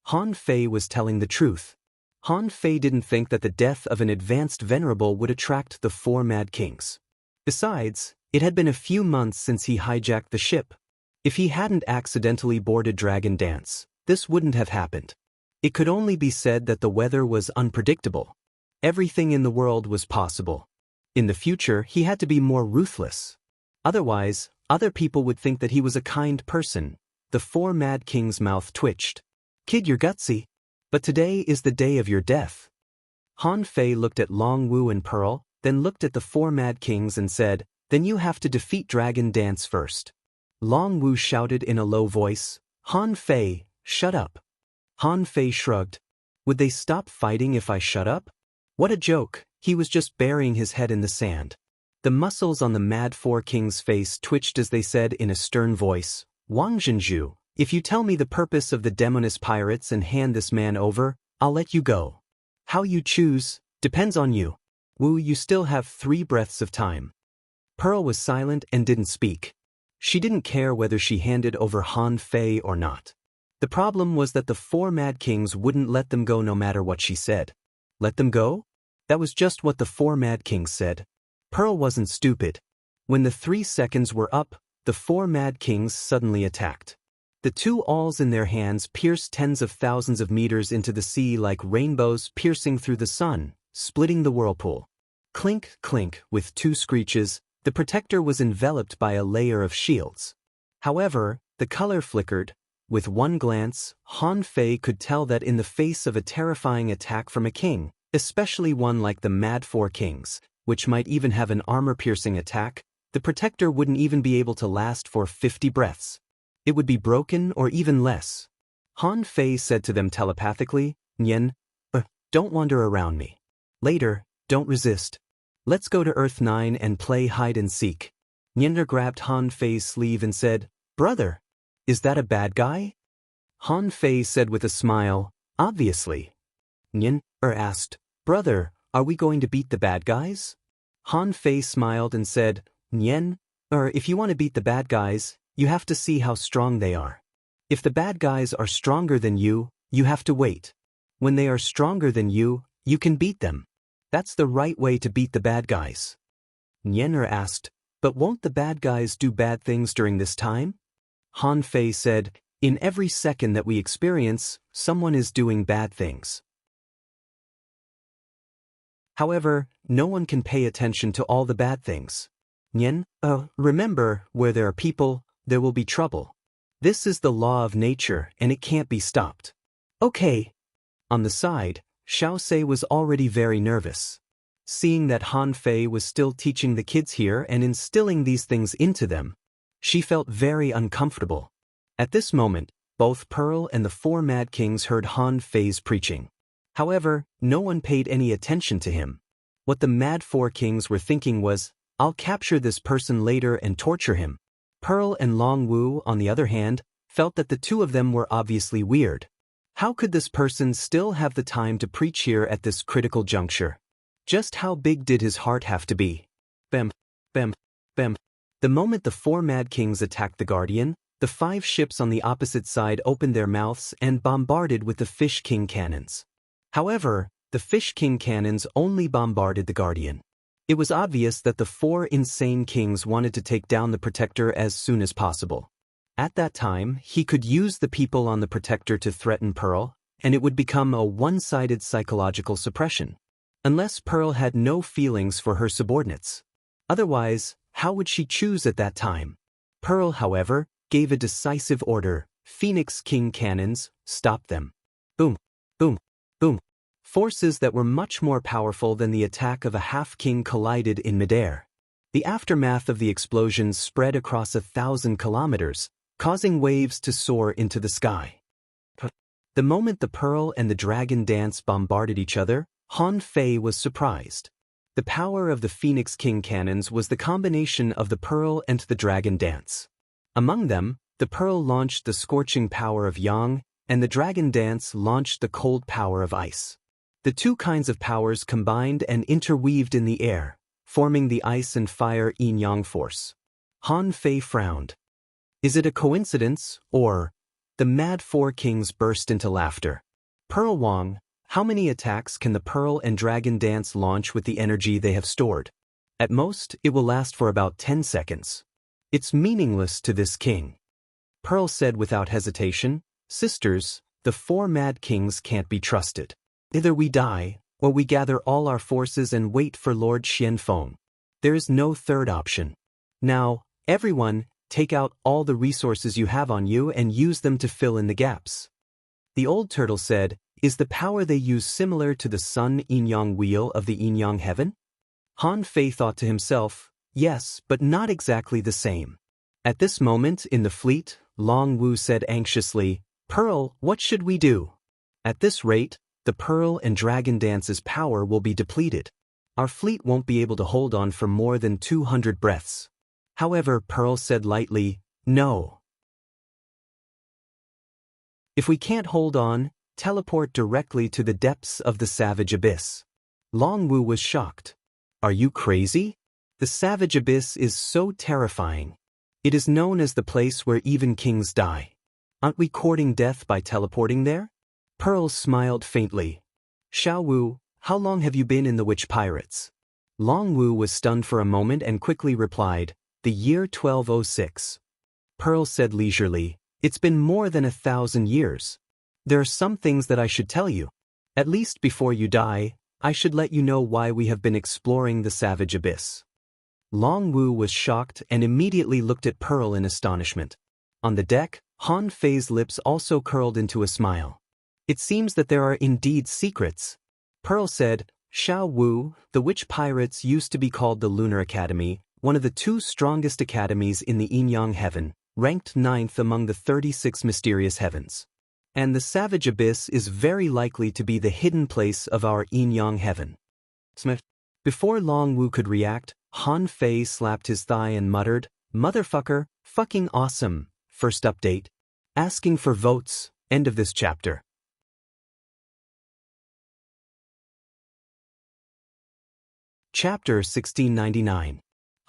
Han Fei was telling the truth. Han Fei didn't think that the death of an advanced venerable would attract the four mad kings. Besides, it had been a few months since he hijacked the ship. If he hadn't accidentally boarded Dragon Dance, this wouldn't have happened. It could only be said that the weather was unpredictable. Everything in the world was possible. In the future, he had to be more ruthless. Otherwise, other people would think that he was a kind person. The four mad kings' mouth twitched. Kid, you're gutsy. But today is the day of your death. Han Fei looked at Long Wu and Pearl, then looked at the four mad kings and said, Then you have to defeat Dragon Dance first. Long Wu shouted in a low voice, Han Fei, shut up. Han Fei shrugged. Would they stop fighting if I shut up? What a joke, he was just burying his head in the sand. The muscles on the mad four kings' face twitched as they said in a stern voice, Wang Zhenju, if you tell me the purpose of the demoness pirates and hand this man over, I'll let you go. How you choose, depends on you. Wu, you still have 3 breaths of time. Pearl was silent and didn't speak. She didn't care whether she handed over Han Fei or not. The problem was that the 4 mad kings wouldn't let them go no matter what she said. Let them go? That was just what the 4 mad kings said. Pearl wasn't stupid. When the 3 seconds were up, the 4 mad kings suddenly attacked. The 2 awls in their hands pierced tens of thousands of meters into the sea like rainbows piercing through the sun, splitting the whirlpool. Clink, clink, with 2 screeches, the protector was enveloped by a layer of shields. However, the color flickered. With one glance, Han Fei could tell that in the face of a terrifying attack from a king, especially one like the Mad Four Kings, which might even have an armor-piercing attack, the protector wouldn't even be able to last for 50 breaths. It would be broken or even less. Han Fei said to them telepathically, Nian, don't wander around me. Later, don't resist. Let's go to Earth 9 and play hide and seek. Nian grabbed Han Fei's sleeve and said, Brother, is that a bad guy? Han Fei said with a smile, Obviously. Nian asked, Brother, are we going to beat the bad guys? Han Fei smiled and said, Nian, if you want to beat the bad guys, you have to see how strong they are. If the bad guys are stronger than you have to wait. When they are stronger than you can beat them. That's the right way to beat the bad guys. Nian asked, But won't the bad guys do bad things during this time? Han Fei said, In every second that we experience, someone is doing bad things. However, no one can pay attention to all the bad things. Nian, remember, where there are people, there will be trouble. This is the law of nature and it can't be stopped. Okay. On the side, Xiaosei was already very nervous. Seeing that Han Fei was still teaching the kids here and instilling these things into them, she felt very uncomfortable. At this moment, both Pearl and the 4 Mad Kings heard Han Fei's preaching. However, no one paid any attention to him. What the mad four kings were thinking was, I'll capture this person later and torture him. Pearl and Long Wu, on the other hand, felt that the two of them were obviously weird. How could this person still have the time to preach here at this critical juncture? Just how big did his heart have to be? Bam, bam, bam. The moment the four mad kings attacked the Guardian, the 5 ships on the opposite side opened their mouths and bombarded with the Fish King cannons. However, the Fish King cannons only bombarded the Guardian. It was obvious that the 4 insane kings wanted to take down the Protector as soon as possible. At that time, he could use the people on the Protector to threaten Pearl, and it would become a one-sided psychological suppression. Unless Pearl had no feelings for her subordinates. Otherwise, how would she choose at that time? Pearl, however, gave a decisive order. Phoenix King cannons, stop them. Boom, boom, boom. Forces that were much more powerful than the attack of a half-king collided in midair. The aftermath of the explosions spread across 1,000 kilometers, causing waves to soar into the sky. The moment the Pearl and the Dragon Dance bombarded each other, Han Fei was surprised. The power of the Phoenix King cannons was the combination of the Pearl and the Dragon Dance. Among them, the Pearl launched the scorching power of Yang, and the Dragon Dance launched the cold power of ice. The two kinds of powers combined and interweaved in the air, forming the ice and fire yin-yang force. Han Fei frowned. Is it a coincidence, or? The mad four kings burst into laughter. Pearl Wang, how many attacks can the Pearl and Dragon Dance launch with the energy they have stored? At most, it will last for about 10 seconds. It's meaningless to this king. Pearl said without hesitation, Sisters, the 4 mad kings can't be trusted. Either we die, or we gather all our forces and wait for Lord Xianfeng. There is no third option. Now, everyone, take out all the resources you have on you and use them to fill in the gaps. The old turtle said, is the power they use similar to the sun yin-yang wheel of the yin-yang heaven? Han Fei thought to himself, yes, but not exactly the same. At this moment in the fleet, Long Wu said anxiously, Pearl, what should we do? At this rate, the Pearl and Dragon Dance's power will be depleted. Our fleet won't be able to hold on for more than 200 breaths. However, Pearl said lightly, no. If we can't hold on, teleport directly to the depths of the Savage Abyss. Long Wu was shocked. Are you crazy? The Savage Abyss is so terrifying. It is known as the place where even kings die. Aren't we courting death by teleporting there? Pearl smiled faintly. Xiao Wu, how long have you been in the Witch Pirates? Long Wu was stunned for a moment and quickly replied, the year 1206. Pearl said leisurely, it's been more than 1,000 years. There are some things that I should tell you. At least before you die, I should let you know why we have been exploring the Savage Abyss. Long Wu was shocked and immediately looked at Pearl in astonishment. On the deck, Han Fei's lips also curled into a smile. It seems that there are indeed secrets. Pearl said, Xiao Wu, the Witch Pirates used to be called the Lunar Academy, one of the 2 strongest academies in the yin-yang heaven, ranked 9th among the 36 mysterious heavens. And the Savage Abyss is very likely to be the hidden place of our yin-yang heaven. Before Long Wu could react, Han Fei slapped his thigh and muttered, Motherfucker, fucking awesome, first update. Asking for votes, end of this chapter. Chapter 1699.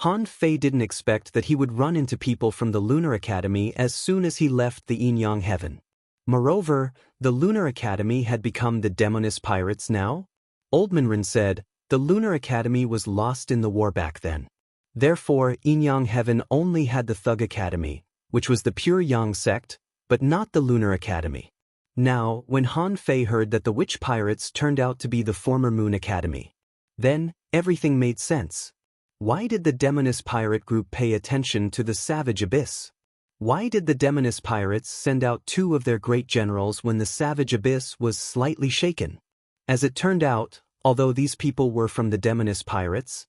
Han Fei didn't expect that he would run into people from the Lunar Academy as soon as he left the yin-yang heaven. Moreover, the Lunar Academy had become the Demoness Pirates now? Old Manrin said, the Lunar Academy was lost in the war back then. Therefore, yin-yang heaven only had the Thug Academy, which was the pure Yang sect, but not the Lunar Academy. Now, when Han Fei heard that the Witch Pirates turned out to be the former Moon Academy, then, everything made sense. Why did the Demoness Pirate group pay attention to the Savage Abyss? Why did the Demoness Pirates send out 2 of their great generals when the Savage Abyss was slightly shaken? As it turned out, although these people were from the Demoness Pirates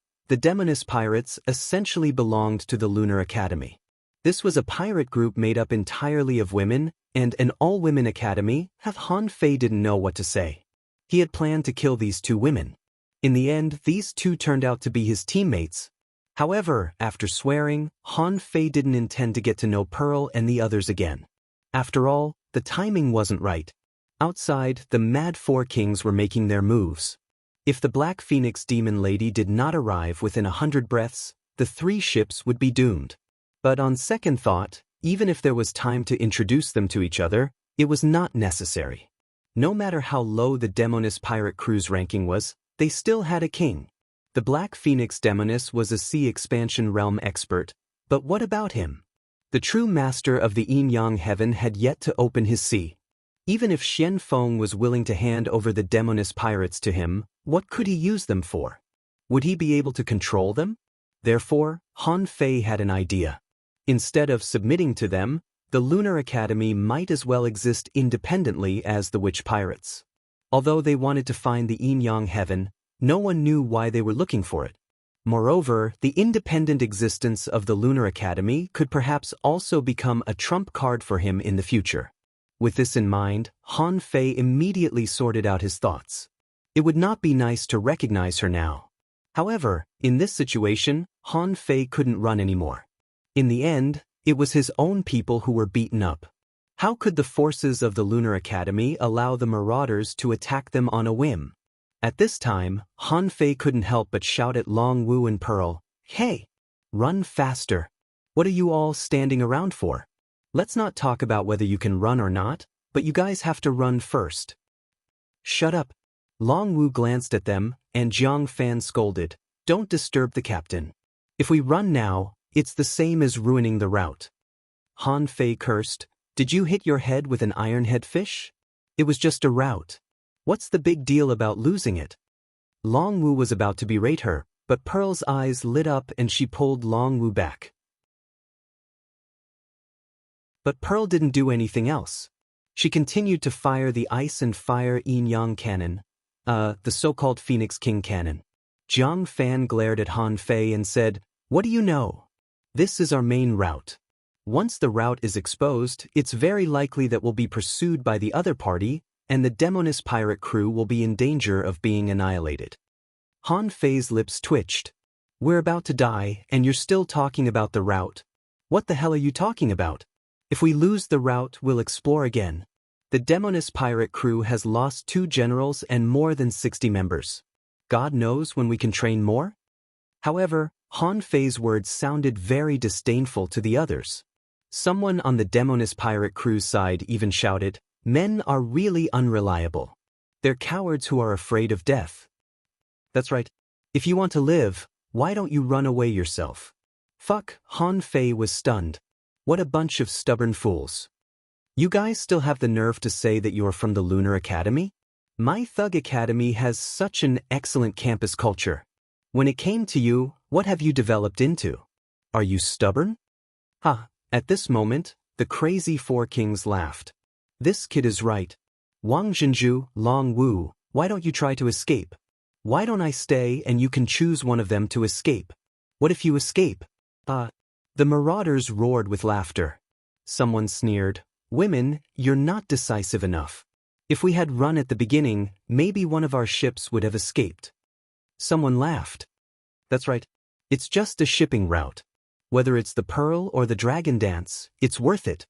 essentially belonged to the Lunar Academy. This was a pirate group made up entirely of women, and an all-women academy. Han Fei didn't know what to say. He had planned to kill these two women. In the end, these two turned out to be his teammates. However, after swearing, Han Fei didn't intend to get to know Pearl and the others again. After all, the timing wasn't right. Outside, the Mad Four Kings were making their moves. If the Black Phoenix Demon Lady did not arrive within 100 breaths, the three ships would be doomed. But on second thought, even if there was time to introduce them to each other, it was not necessary. No matter how low the Demoness pirate crew's ranking was, they still had a king. The Black Phoenix Demoness was a sea expansion realm expert, but what about him? The true master of the Yin-Yang heaven had yet to open his sea. Even if Xian Feng was willing to hand over the Demoness pirates to him, what could he use them for? Would he be able to control them? Therefore, Han Fei had an idea. Instead of submitting to them, the Lunar Academy might as well exist independently as the Witch Pirates. Although they wanted to find the Yin-Yang heaven, no one knew why they were looking for it. Moreover, the independent existence of the Lunar Academy could perhaps also become a trump card for him in the future. With this in mind, Han Fei immediately sorted out his thoughts. It would not be nice to recognize her now. However, in this situation, Han Fei couldn't run anymore. In the end, it was his own people who were beaten up. How could the forces of the Lunar Academy allow the marauders to attack them on a whim? At this time, Han Fei couldn't help but shout at Long Wu and Pearl, "Hey! Run faster! What are you all standing around for? Let's not talk about whether you can run or not, but you guys have to run first." "Shut up!" Long Wu glanced at them, and Jiang Fan scolded, "Don't disturb the captain. If we run now, it's the same as ruining the route." Han Fei cursed, "Did you hit your head with an ironhead fish? It was just a route. What's the big deal about losing it?" Long Wu was about to berate her, but Pearl's eyes lit up and she pulled Long Wu back. But Pearl didn't do anything else. She continued to fire the Ice and Fire Yin-Yang cannon, the so-called Phoenix King cannon. Jiang Fan glared at Han Fei and said, "What do you know? This is our main route. Once the route is exposed, it's very likely that we'll be pursued by the other party, and the Demoness pirate crew will be in danger of being annihilated." Han Fei's lips twitched. "We're about to die, and you're still talking about the route. What the hell are you talking about? If we lose the route, we'll explore again. The Demoness pirate crew has lost 2 generals and more than 60 members. God knows when we can train more?" However, Han Fei's words sounded very disdainful to the others. Someone on the Demoness pirate crew's side even shouted, "Men are really unreliable. They're cowards who are afraid of death." That's right. If you want to live, why don't you run away yourself? Fuck, Han Fei was stunned. What a bunch of stubborn fools. You guys still have the nerve to say that you're from the Lunar Academy? My Thug Academy has such an excellent campus culture. When it came to you, what have you developed into? Are you stubborn? Ha! At this moment, the crazy 4 kings laughed. This kid is right. Wang Zhenju, Long Wu, why don't you try to escape? Why don't I stay and you can choose one of them to escape? What if you escape? The marauders roared with laughter. Someone sneered, "Women, you're not decisive enough. If we had run at the beginning, maybe one of our ships would have escaped." Someone laughed. That's right. It's just a shipping route. Whether it's the Pearl or the Dragon Dance, it's worth it.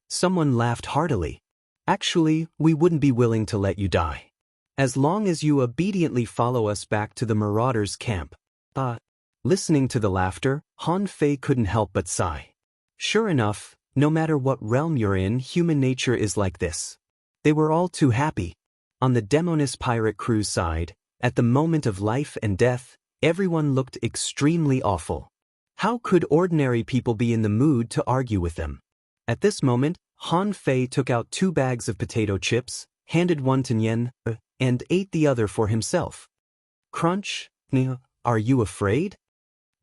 Someone laughed heartily. Actually, we wouldn't be willing to let you die. As long as you obediently follow us back to the Marauders' camp. Listening to the laughter, Han Fei couldn't help but sigh. Sure enough, no matter what realm you're in, human nature is like this. They were all too happy. On the Demoness pirate crew's side, at the moment of life and death, everyone looked extremely awful. How could ordinary people be in the mood to argue with them? At this moment, Han Fei took out 2 bags of potato chips, handed one to Nian, and ate the other for himself. Crunch, are you afraid?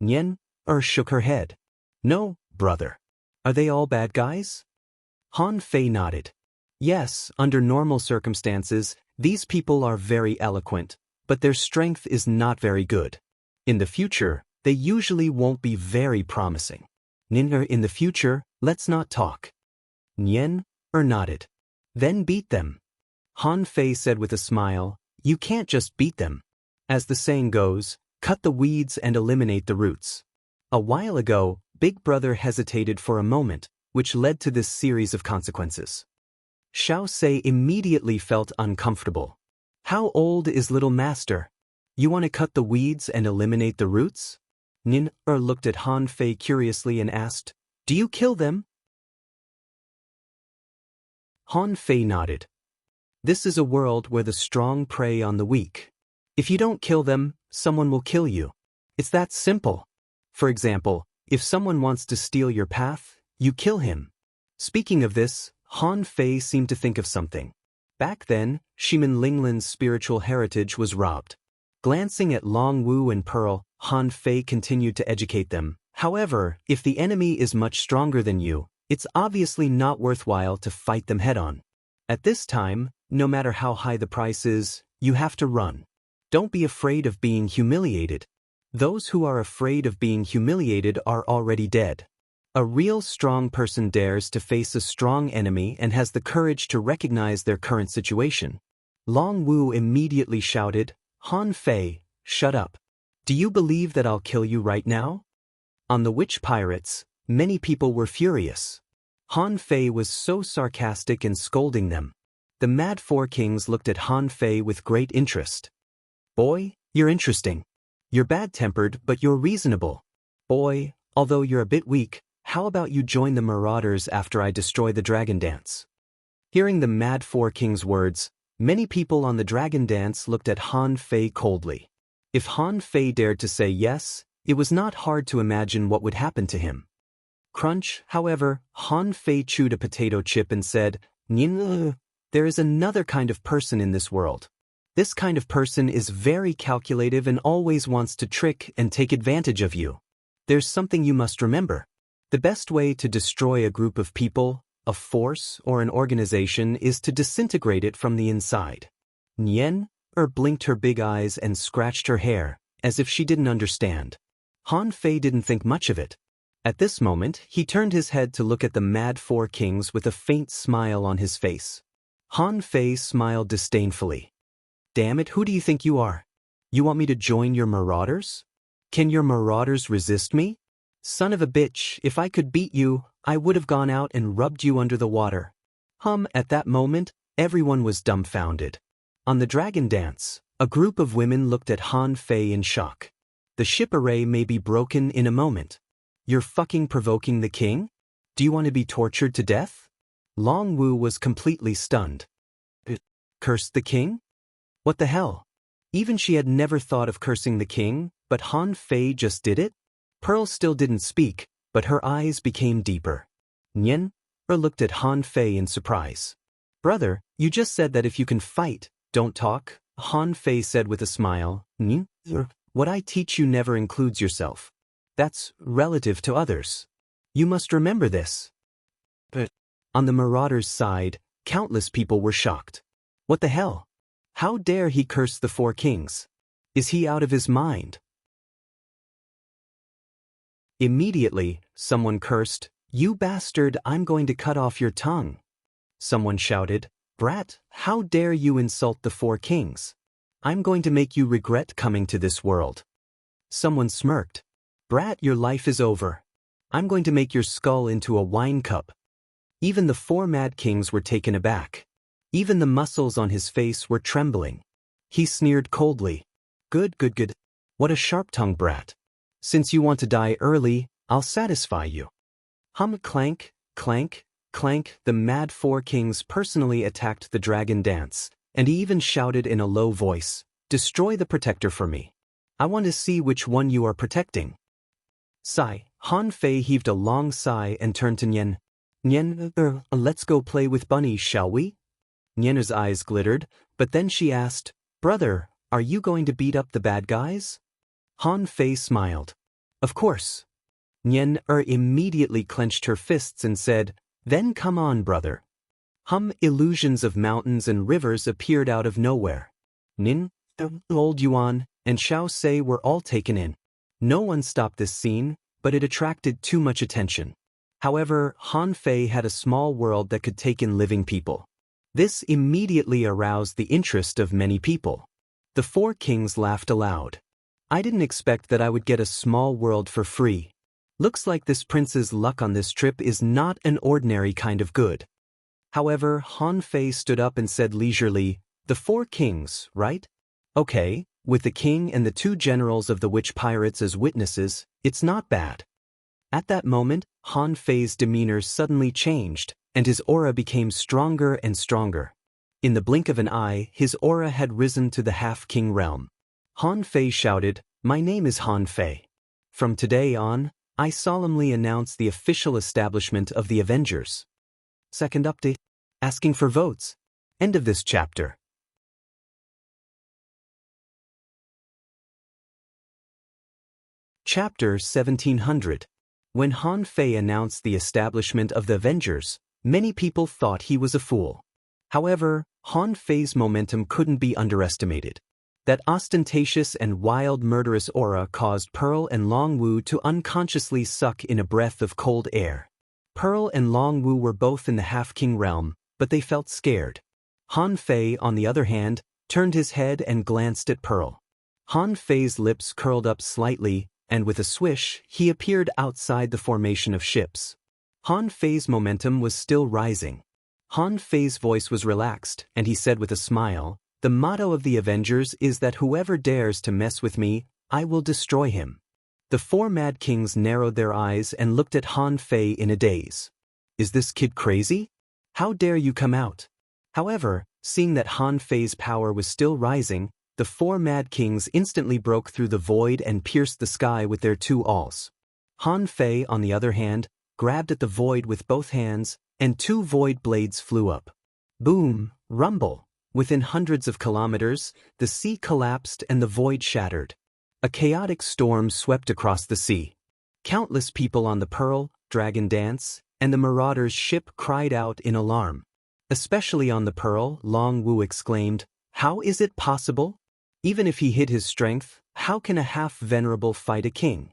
Nian shook her head. No, brother. Are they all bad guys? Han Fei nodded. Yes, under normal circumstances, these people are very eloquent, but their strength is not very good. In the future, they usually won't be very promising. In the future, let's not talk. Nian nodded. Then beat them. Han Fei said with a smile, You can't just beat them. As the saying goes, cut the weeds and eliminate the roots. A while ago, Big Brother hesitated for a moment, which led to this series of consequences. Xiao Sei immediately felt uncomfortable. How old is little master? You want to cut the weeds and eliminate the roots? Nin looked at Han Fei curiously and asked, do you kill them? Han Fei nodded. This is a world where the strong prey on the weak. If you don't kill them, someone will kill you. It's that simple. For example, if someone wants to steal your path, you kill him. Speaking of this, Han Fei seemed to think of something. Back then, Shimin Linglan's spiritual heritage was robbed. Glancing at Long Wu and Pearl, Han Fei continued to educate them. However, if the enemy is much stronger than you, it's obviously not worthwhile to fight them head-on. At this time, no matter how high the price is, you have to run. Don't be afraid of being humiliated. Those who are afraid of being humiliated are already dead. A real strong person dares to face a strong enemy and has the courage to recognize their current situation. Long Wu immediately shouted, Han Fei, shut up. Do you believe that I'll kill you right now? On the witch pirates, many people were furious. Han Fei was so sarcastic and scolding them. The Mad Four Kings looked at Han Fei with great interest. Boy, you're interesting. You're bad-tempered, but you're reasonable. Boy, although you're a bit weak, how about you join the Marauders after I destroy the Dragon Dance? Hearing the Mad Four Kings' words, many people on the Dragon Dance looked at Han Fei coldly. If Han Fei dared to say yes, it was not hard to imagine what would happen to him. Crunch, however, Han Fei chewed a potato chip and said, there is another kind of person in this world. This kind of person is very calculative and always wants to trick and take advantage of you. There's something you must remember. The best way to destroy a group of people, a force, or an organization is to disintegrate it from the inside. Nian blinked her big eyes and scratched her hair, as if she didn't understand. Han Fei didn't think much of it. At this moment, he turned his head to look at the Mad Four Kings with a faint smile on his face. Han Fei smiled disdainfully. Damn it, who do you think you are? You want me to join your Marauders? Can your Marauders resist me? Son of a bitch, if I could beat you, I would have gone out and rubbed you under the water. At that moment, everyone was dumbfounded. On the Dragon Dance, a group of women looked at Han Fei in shock. The ship array may be broken in a moment. You're fucking provoking the king? Do you want to be tortured to death? Long Wu was completely stunned. Cursed the king? What the hell? Even she had never thought of cursing the king, but Han Fei just did it? Pearl still didn't speak, but her eyes became deeper. Nian looked at Han Fei in surprise. Brother, you just said that if you can fight, don't talk, Han Fei said with a smile. What I teach you never includes yourself. That's relative to others. You must remember this. But on the Marauders' side, countless people were shocked. What the hell? How dare he curse the Four Kings? Is he out of his mind? Immediately, someone cursed, You bastard, I'm going to cut off your tongue. Someone shouted, Brat, how dare you insult the Four Kings? I'm going to make you regret coming to this world. Someone smirked, Brat, your life is over. I'm going to make your skull into a wine cup. Even the four Mad Kings were taken aback. Even the muscles on his face were trembling. He sneered coldly. Good. What a sharp-tongued brat. Since you want to die early, I'll satisfy you. Clank, clank, clank. The Mad Four Kings personally attacked the Dragon Dance, and he even shouted in a low voice, Destroy the protector for me. I want to see which one you are protecting. Sigh. Han Fei heaved a long sigh and turned to Nian. Nian, let's go play with bunnies, shall we? Nien's eyes glittered, but then she asked, Brother, are you going to beat up the bad guys? Han Fei smiled. Of course. Nien immediately clenched her fists and said, Then come on, brother. Illusions of mountains and rivers appeared out of nowhere. Nin, Old Yuan, and Xiao Sei were all taken in. No one stopped this scene, but it attracted too much attention. However, Han Fei had a small world that could take in living people. This immediately aroused the interest of many people. The four kings laughed aloud. I didn't expect that I would get a small world for free. Looks like this prince's luck on this trip is not an ordinary kind of good. However, Han Fei stood up and said leisurely, "The four kings, right? Okay, with the king and the two generals of the witch pirates as witnesses, it's not bad." At that moment, Han Fei's demeanor suddenly changed, and his aura became stronger and stronger. In the blink of an eye, his aura had risen to the half-king realm. Han Fei shouted, "My name is Han Fei. From today on, I solemnly announce the official establishment of the Avengers." Second update. Asking for votes. End of this chapter. Chapter 1700. When Han Fei announced the establishment of the Avengers, many people thought he was a fool. However, Han Fei's momentum couldn't be underestimated. That ostentatious and wild murderous aura caused Pearl and Long Wu to unconsciously suck in a breath of cold air. Pearl and Long Wu were both in the half-king realm, but they felt scared. Han Fei, on the other hand, turned his head and glanced at Pearl. Han Fei's lips curled up slightly, and with a swish, he appeared outside the formation of ships. Han Fei's momentum was still rising. Han Fei's voice was relaxed, and he said with a smile, "The motto of the Avengers is that whoever dares to mess with me, I will destroy him." The four Mad Kings narrowed their eyes and looked at Han Fei in a daze. Is this kid crazy? How dare you come out? However, seeing that Han Fei's power was still rising, the four Mad Kings instantly broke through the void and pierced the sky with their two awls. Han Fei, on the other hand, grabbed at the void with both hands, and two void blades flew up. Boom, rumble. Within hundreds of kilometers, the sea collapsed and the void shattered. A chaotic storm swept across the sea. Countless people on the Pearl, Dragon Dance, and the Marauder's ship cried out in alarm. Especially on the Pearl, Long Wu exclaimed, "How is it possible? Even if he hid his strength, how can a half-venerable fight a king?"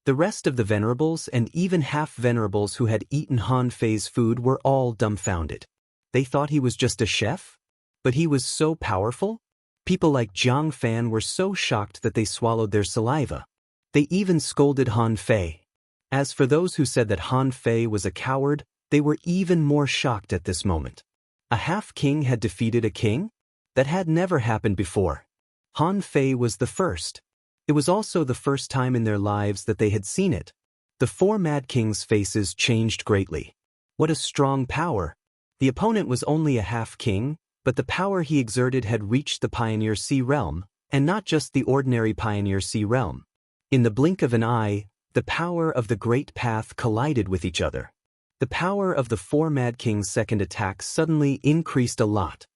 The rest of the venerables and even half-venerables who had eaten Han Fei's food were all dumbfounded. They thought he was just a chef? But he was so powerful? People like Zhang Fan were so shocked that they swallowed their saliva. They even scolded Han Fei. As for those who said that Han Fei was a coward, they were even more shocked at this moment. A half-king had defeated a king? That had never happened before. Han Fei was the first. It was also the first time in their lives that they had seen it. The four Mad Kings' faces changed greatly. What a strong power! The opponent was only a half-king, but the power he exerted had reached the Pioneer Sea realm, and not just the ordinary Pioneer Sea realm. In the blink of an eye, the power of the Great Path collided with each other. The power of the four Mad Kings' second attack suddenly increased a lot.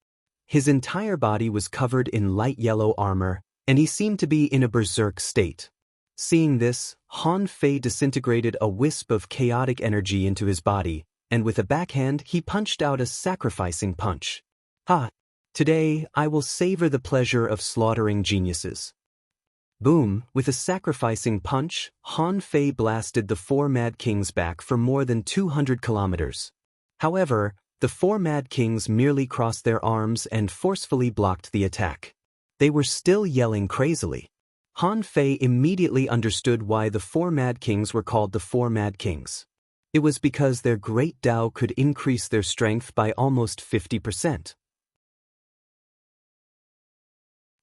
His entire body was covered in light yellow armor, and he seemed to be in a berserk state. Seeing this, Han Fei disintegrated a wisp of chaotic energy into his body, and with a backhand he punched out a sacrificing punch. "Ha! Today I will savor the pleasure of slaughtering geniuses." Boom, with a sacrificing punch, Han Fei blasted the four Mad Kings back for more than 200 kilometers. However, the four Mad Kings merely crossed their arms and forcefully blocked the attack. They were still yelling crazily. Han Fei immediately understood why the four Mad Kings were called the four Mad Kings. It was because their great Tao could increase their strength by almost 50%.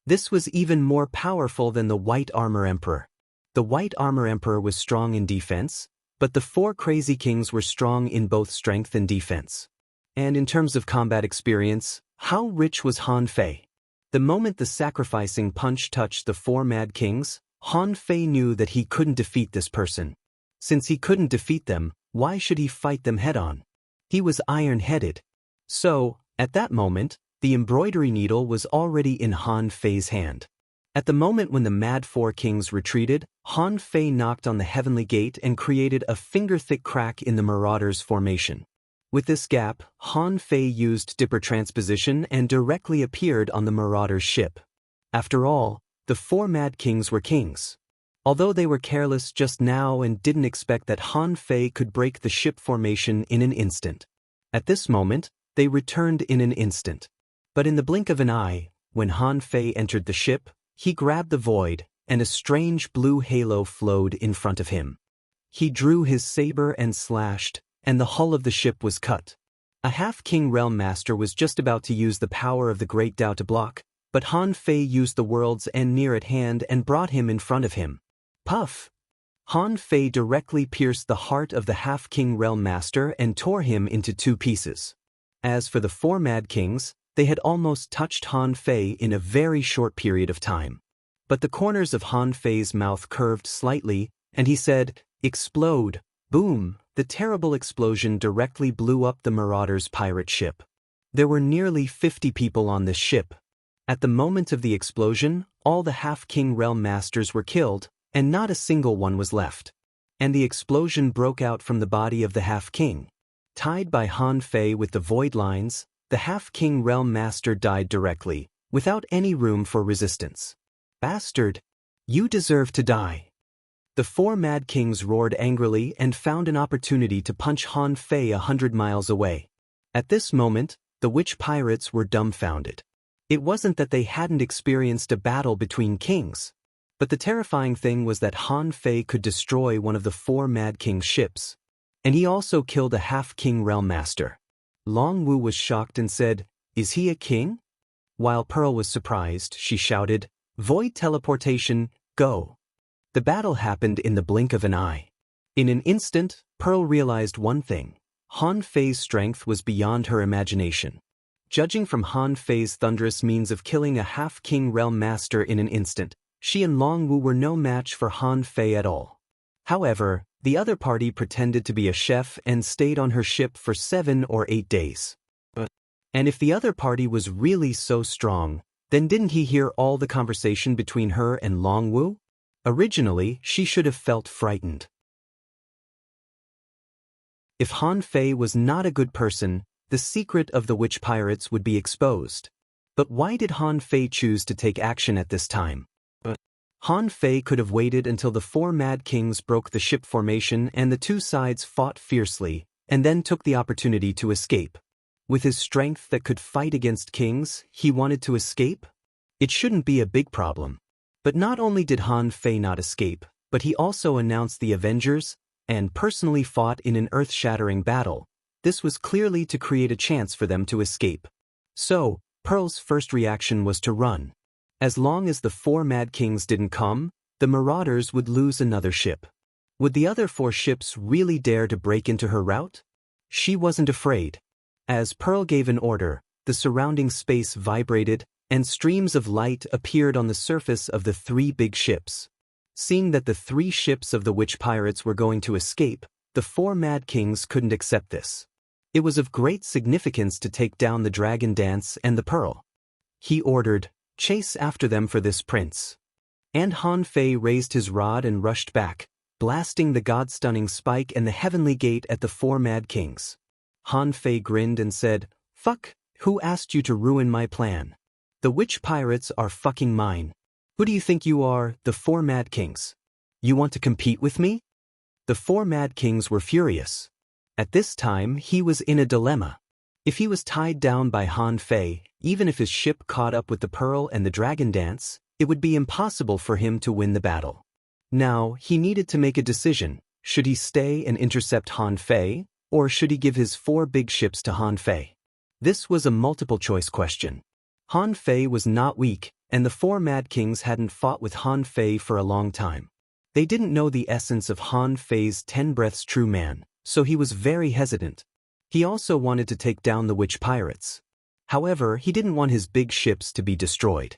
This was even more powerful than the White Armor Emperor. The White Armor Emperor was strong in defense, but the four Crazy Kings were strong in both strength and defense. And in terms of combat experience, how rich was Han Fei? The moment the sacrificing punch touched the four Mad Kings, Han Fei knew that he couldn't defeat this person. Since he couldn't defeat them, why should he fight them head-on? He was iron-headed. So, at that moment, the embroidery needle was already in Han Fei's hand. At the moment when the Mad Four Kings retreated, Han Fei knocked on the heavenly gate and created a finger-thick crack in the Marauder's formation. With this gap, Han Fei used Dipper Transposition and directly appeared on the Marauder's ship. After all, the four Mad Kings were kings. Although they were careless just now and didn't expect that Han Fei could break the ship formation in an instant. At this moment, they returned in an instant. But in the blink of an eye, When Han Fei entered the ship, he grabbed the void, and a strange blue halo flowed in front of him. He drew his saber and slashed, and the hull of the ship was cut. A half-king realm master was just about to use the power of the Great Tao to block, but Han Fei used the world's end near at hand and brought him in front of him. Puff! Han Fei directly pierced the heart of the half-king realm master and tore him into 2 pieces. As for the 4 mad kings, they had almost touched Han Fei in a very short period of time. But the corners of Han Fei's mouth curved slightly, and he said, "Explode!" Boom! The terrible explosion directly blew up the Marauders' pirate ship. There were nearly 50 people on this ship. At the moment of the explosion, all the half-king realm masters were killed, and not a single one was left. And the explosion broke out from the body of the half-king. Tied by Han Fei with the void lines, the half-king realm master died directly, without any room for resistance. "Bastard! You deserve to die." The 4 mad kings roared angrily and found an opportunity to punch Han Fei 100 miles away. At this moment, the witch pirates were dumbfounded. It wasn't that they hadn't experienced a battle between kings. But the terrifying thing was that Han Fei could destroy one of the 4 mad king's ships. And he also killed a half-king realm master. Long Wu was shocked and said, "Is he a king?" While Pearl was surprised, she shouted, "Void teleportation, go!" The battle happened in the blink of an eye. In an instant, Pearl realized one thing. Han Fei's strength was beyond her imagination. Judging from Han Fei's thunderous means of killing a half-king realm master in an instant, she and Long Wu were no match for Han Fei at all. However, the other party pretended to be a chef and stayed on her ship for 7 or 8 days. And if the other party was really so strong, then didn't he hear all the conversation between her and Long Wu? Originally, she should have felt frightened. If Han Fei was not a good person, the secret of the witch pirates would be exposed. But why did Han Fei choose to take action at this time? Han Fei could have waited until the 4 mad kings broke the ship formation and the 2 sides fought fiercely, and then took the opportunity to escape. With his strength that could fight against kings, he wanted to escape? It shouldn't be a big problem. But not only did Han Fei not escape, but he also announced the Avengers, and personally fought in an earth-shattering battle. This was clearly to create a chance for them to escape. So, Pearl's first reaction was to run. As long as the 4 mad kings didn't come, the Marauders would lose another ship. Would the other 4 ships really dare to break into her route? She wasn't afraid. As Pearl gave an order, the surrounding space vibrated, and streams of light appeared on the surface of the 3 big ships. Seeing that the 3 ships of the witch pirates were going to escape, the 4 mad kings couldn't accept this. It was of great significance to take down the dragon dance and the pearl. He ordered, "Chase after them for this prince." And Han Fei raised his rod and rushed back, blasting the god-stunning spike and the heavenly gate at the 4 mad kings. Han Fei grinned and said, "Fuck, who asked you to ruin my plan? The witch pirates are fucking mine. Who do you think you are, the 4 mad kings? You want to compete with me?" The 4 mad kings were furious. At this time, he was in a dilemma. If he was tied down by Han Fei, even if his ship caught up with the pearl and the dragon dance, it would be impossible for him to win the battle. Now, he needed to make a decision. Should he stay and intercept Han Fei, or should he give his 4 big ships to Han Fei? This was a multiple-choice question. Han Fei was not weak, and the 4 mad kings hadn't fought with Han Fei for a long time. They didn't know the essence of Han Fei's 10 breaths true man, so he was very hesitant. He also wanted to take down the witch pirates. However, he didn't want his big ships to be destroyed.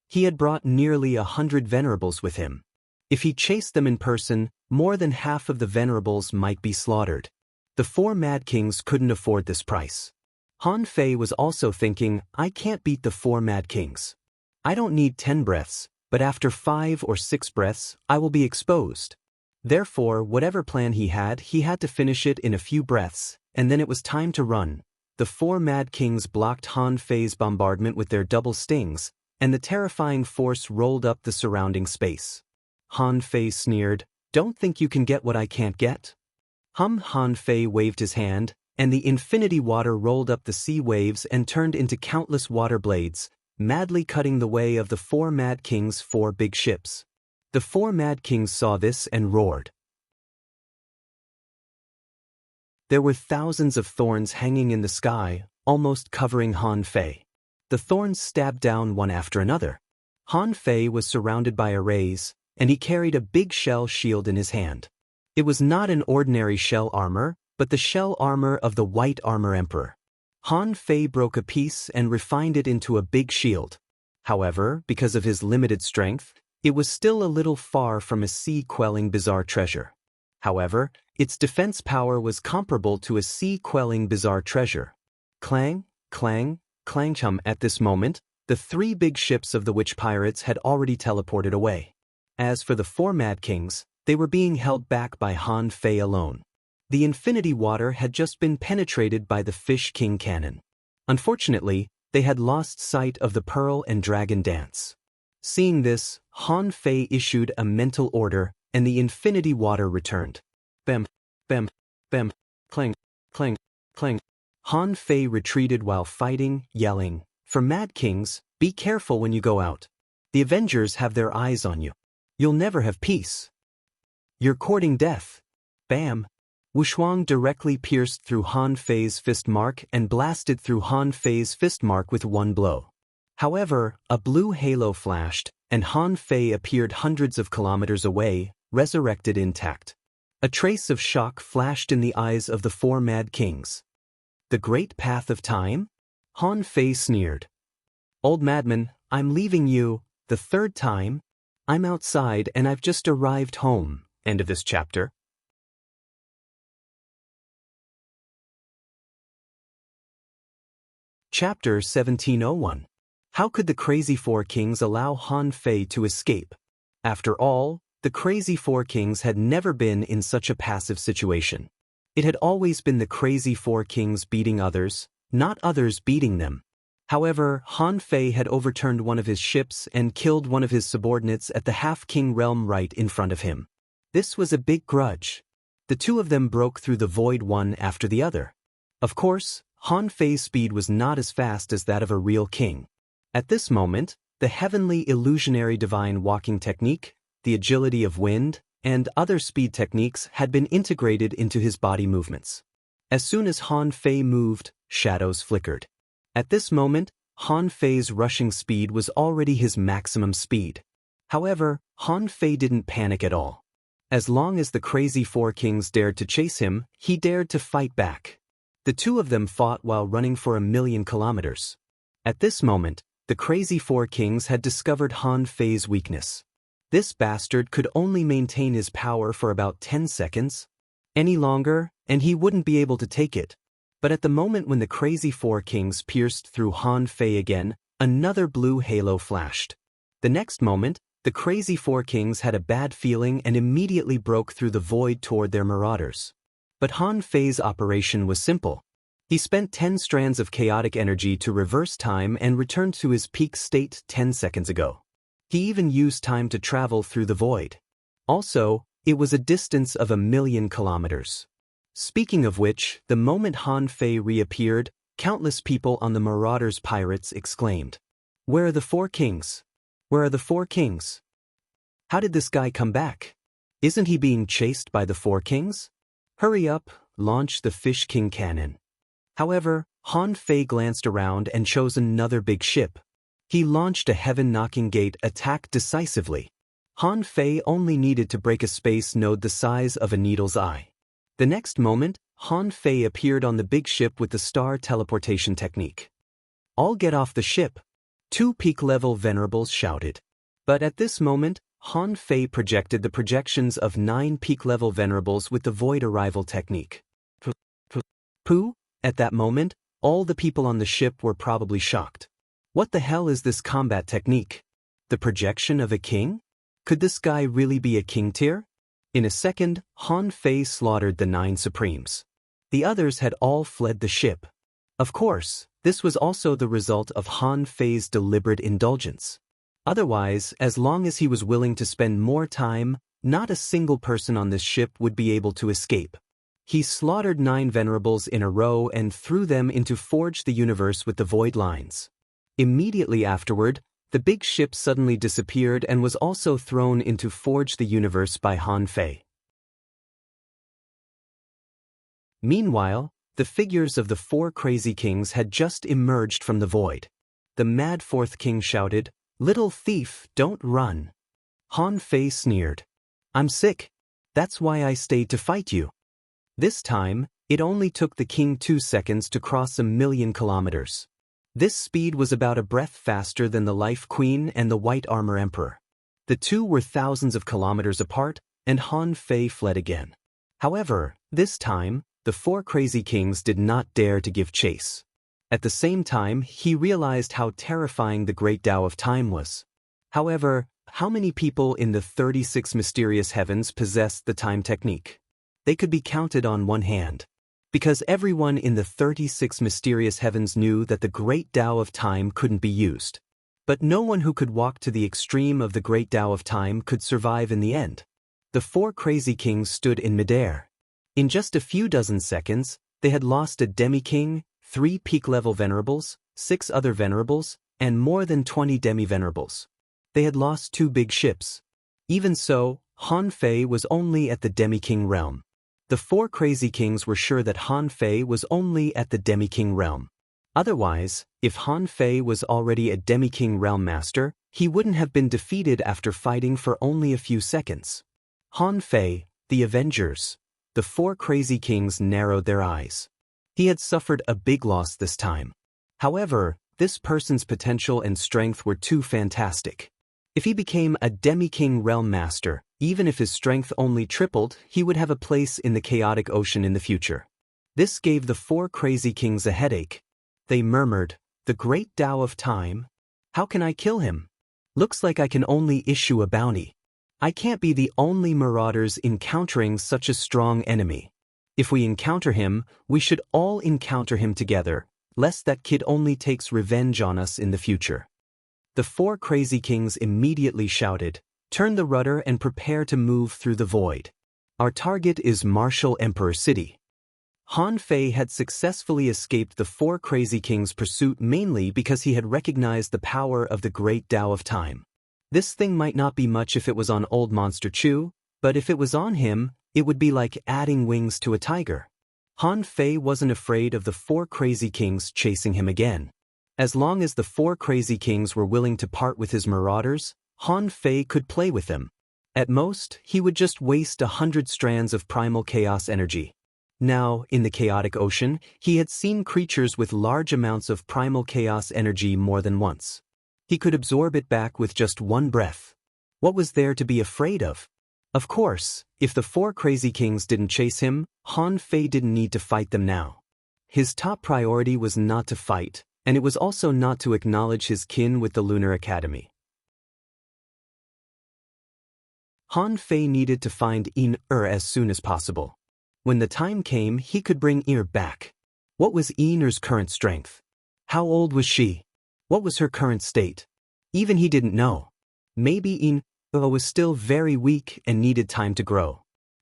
He had brought nearly 100 venerables with him. If he chased them in person, more than half of the venerables might be slaughtered. The 4 mad kings couldn't afford this price. Han Fei was also thinking, I can't beat the 4 mad kings. I don't need 10 breaths, but after 5 or 6 breaths, I will be exposed. Therefore, whatever plan he had to finish it in a few breaths, and then it was time to run. The 4 mad kings blocked Han Fei's bombardment with their double stings, and the terrifying force rolled up the surrounding space. Han Fei sneered, "Don't think you can get what I can't get?" Han Fei waved his hand, and the infinity water rolled up the sea waves and turned into countless water blades, madly cutting the way of the 4 Mad King's 4 big ships. The 4 Mad Kings saw this and roared. There were thousands of thorns hanging in the sky, almost covering Han Fei. The thorns stabbed down one after another. Han Fei was surrounded by arrays, and he carried a big shell shield in his hand. It was not an ordinary shell armor, but the shell armor of the White Armor Emperor. Han Fei broke a piece and refined it into a big shield. However, because of his limited strength, it was still a little far from a sea-quelling bizarre treasure. However, its defense power was comparable to a sea-quelling bizarre treasure. Clang, clang, clang-chum. At this moment, the 3 big ships of the witch pirates had already teleported away. As for the 4 Mad Kings, they were being held back by Han Fei alone. The infinity water had just been penetrated by the Fish King cannon. Unfortunately, they had lost sight of the Pearl and Dragon dance. Seeing this, Han Fei issued a mental order, and the infinity water returned. Bam, bam, bam, clang, clang, clang. Han Fei retreated while fighting, yelling, "For Mad Kings, be careful when you go out. The Avengers have their eyes on you. You'll never have peace. You're courting death." Bam! Wushuang directly pierced through Han Fei's fist mark and blasted through Han Fei's fist mark with one blow. However, a blue halo flashed, and Han Fei appeared hundreds of kilometers away, resurrected intact. A trace of shock flashed in the eyes of the 4 Mad Kings. The Great Path of Time? Han Fei sneered. "Old madman, I'm leaving you, the 3rd time. I'm outside and I've just arrived home." End of this chapter. Chapter 1701. How could the Crazy 4 Kings allow Han Fei to escape? After all, the Crazy 4 Kings had never been in such a passive situation. It had always been the Crazy 4 Kings beating others, not others beating them. However, Han Fei had overturned one of his ships and killed one of his subordinates at the Half-King realm right in front of him. This was a big grudge. The 2 of them broke through the void one after the other. Of course, Han Fei's speed was not as fast as that of a real king. At this moment, the heavenly illusionary divine walking technique, the agility of wind, and other speed techniques had been integrated into his body movements. As soon as Han Fei moved, shadows flickered. At this moment, Han Fei's rushing speed was already his maximum speed. However, Han Fei didn't panic at all. As long as the Crazy 4 Kings dared to chase him, he dared to fight back. The 2 of them fought while running for 1,000,000 kilometers. At this moment, the Crazy 4 Kings had discovered Han Fei's weakness. This bastard could only maintain his power for about 10 seconds. Any longer, and he wouldn't be able to take it. But at the moment when the Crazy 4 Kings pierced through Han Fei again, another blue halo flashed. The next moment, the Crazy 4 Kings had a bad feeling and immediately broke through the void toward their marauders. But Han Fei's operation was simple. He spent 10 strands of chaotic energy to reverse time and returned to his peak state 10 seconds ago. He even used time to travel through the void. Also, it was a distance of 1,000,000 kilometers. Speaking of which, the moment Han Fei reappeared, countless people on the Marauders Pirates exclaimed, "Where are the 4 Kings? Where are the 4 Kings? How did this guy come back? Isn't he being chased by the 4 Kings? Hurry up, launch the Fish King cannon." However, Han Fei glanced around and chose another big ship. He launched a heaven-knocking gate attack decisively. Han Fei only needed to break a space node the size of a needle's eye. The next moment, Han Fei appeared on the big ship with the star teleportation technique. "All get off the ship," 2 peak-level venerables shouted. But at this moment, Han Fei projected the projections of 9 peak-level venerables with the void arrival technique. Pooh! At that moment, all the people on the ship were probably shocked. What the hell is this combat technique? The projection of a king? Could this guy really be a king tier? In a second, Han Fei slaughtered the 9 Supremes. The others had all fled the ship. Of course, this was also the result of Han Fei's deliberate indulgence. Otherwise, as long as he was willing to spend more time, not a single person on this ship would be able to escape. He slaughtered 9 venerables in a row and threw them into Forge the Universe with the void lines. Immediately afterward, the big ship suddenly disappeared and was also thrown into Forge the Universe by Han Fei. Meanwhile, the figures of the four crazy kings had just emerged from the void. The mad fourth king shouted, "Little thief, don't run." Han Fei sneered, "I'm sick. That's why I stayed to fight you." This time, it only took the king 2 seconds to cross 1,000,000 kilometers. This speed was about a breath faster than the Life Queen and the White Armor Emperor. The two were thousands of kilometers apart, and Han Fei fled again. However, this time, the four crazy kings did not dare to give chase. At the same time, he realized how terrifying the Great Tao of Time was. However, how many people in the 36 mysterious heavens possessed the time technique? They could be counted on one hand. Because everyone in the 36 mysterious heavens knew that the Great Tao of Time couldn't be used. But no one who could walk to the extreme of the Great Tao of Time could survive in the end. The four crazy kings stood in midair. In just a few dozen seconds, they had lost a demi-king, 3 peak-level venerables, 6 other venerables, and more than 20 demi-venerables. They had lost 2 big ships. Even so, Han Fei was only at the demi-king realm. The four crazy kings were sure that Han Fei was only at the demi-king realm. Otherwise, if Han Fei was already a demi-king realm master, he wouldn't have been defeated after fighting for only a few seconds. Han Fei, the Avengers. The four crazy kings narrowed their eyes. He had suffered a big loss this time. However, this person's potential and strength were too fantastic. If he became a demi-king realm master, even if his strength only tripled, he would have a place in the chaotic ocean in the future. This gave the four crazy kings a headache. They murmured, "The Great Tao of Time? How can I kill him? Looks like I can only issue a bounty. I can't be the only marauders encountering such a strong enemy. If we encounter him, we should all encounter him together, lest that kid only takes revenge on us in the future." The four crazy kings immediately shouted, "Turn the rudder and prepare to move through the void. Our target is Martial Emperor City." Han Fei had successfully escaped the four crazy kings' pursuit mainly because he had recognized the power of the Great Tao of Time. This thing might not be much if it was on Old Monster Chu, but if it was on him, it would be like adding wings to a tiger. Han Fei wasn't afraid of the four crazy kings chasing him again. As long as the four crazy kings were willing to part with his marauders, Han Fei could play with them. At most, he would just waste 100 strands of primal chaos energy. Now, in the chaotic ocean, he had seen creatures with large amounts of primal chaos energy more than once. He could absorb it back with just one breath. What was there to be afraid of? Of course, if the four crazy kings didn't chase him, Han Fei didn't need to fight them now. His top priority was not to fight, and it was also not to acknowledge his kin with the Lunar Academy. Han Fei needed to find Yin-Er as soon as possible. When the time came, he could bring Yin-Er back. What was Yin-Er's current strength? How old was she? What was her current state? Even he didn't know. Maybe Yin-Er was still very weak and needed time to grow.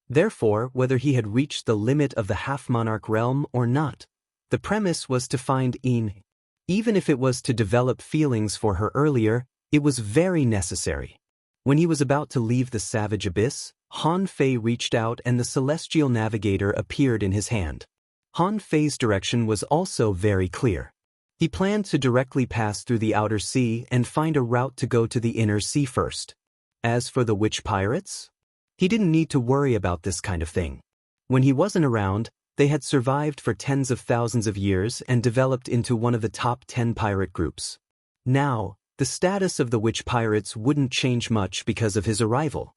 Therefore, whether he had reached the limit of the half-monarch realm or not, the premise was to find Yin. Even if it was to develop feelings for her earlier, it was very necessary. When he was about to leave the savage abyss, Han Fei reached out and the celestial navigator appeared in his hand. Han Fei's direction was also very clear. He planned to directly pass through the outer sea and find a route to go to the inner sea first. As for the witch pirates, he didn't need to worry about this kind of thing. When he wasn't around, they had survived for tens of thousands of years and developed into one of the top 10 pirate groups. Now, the status of the witch pirates wouldn't change much because of his arrival.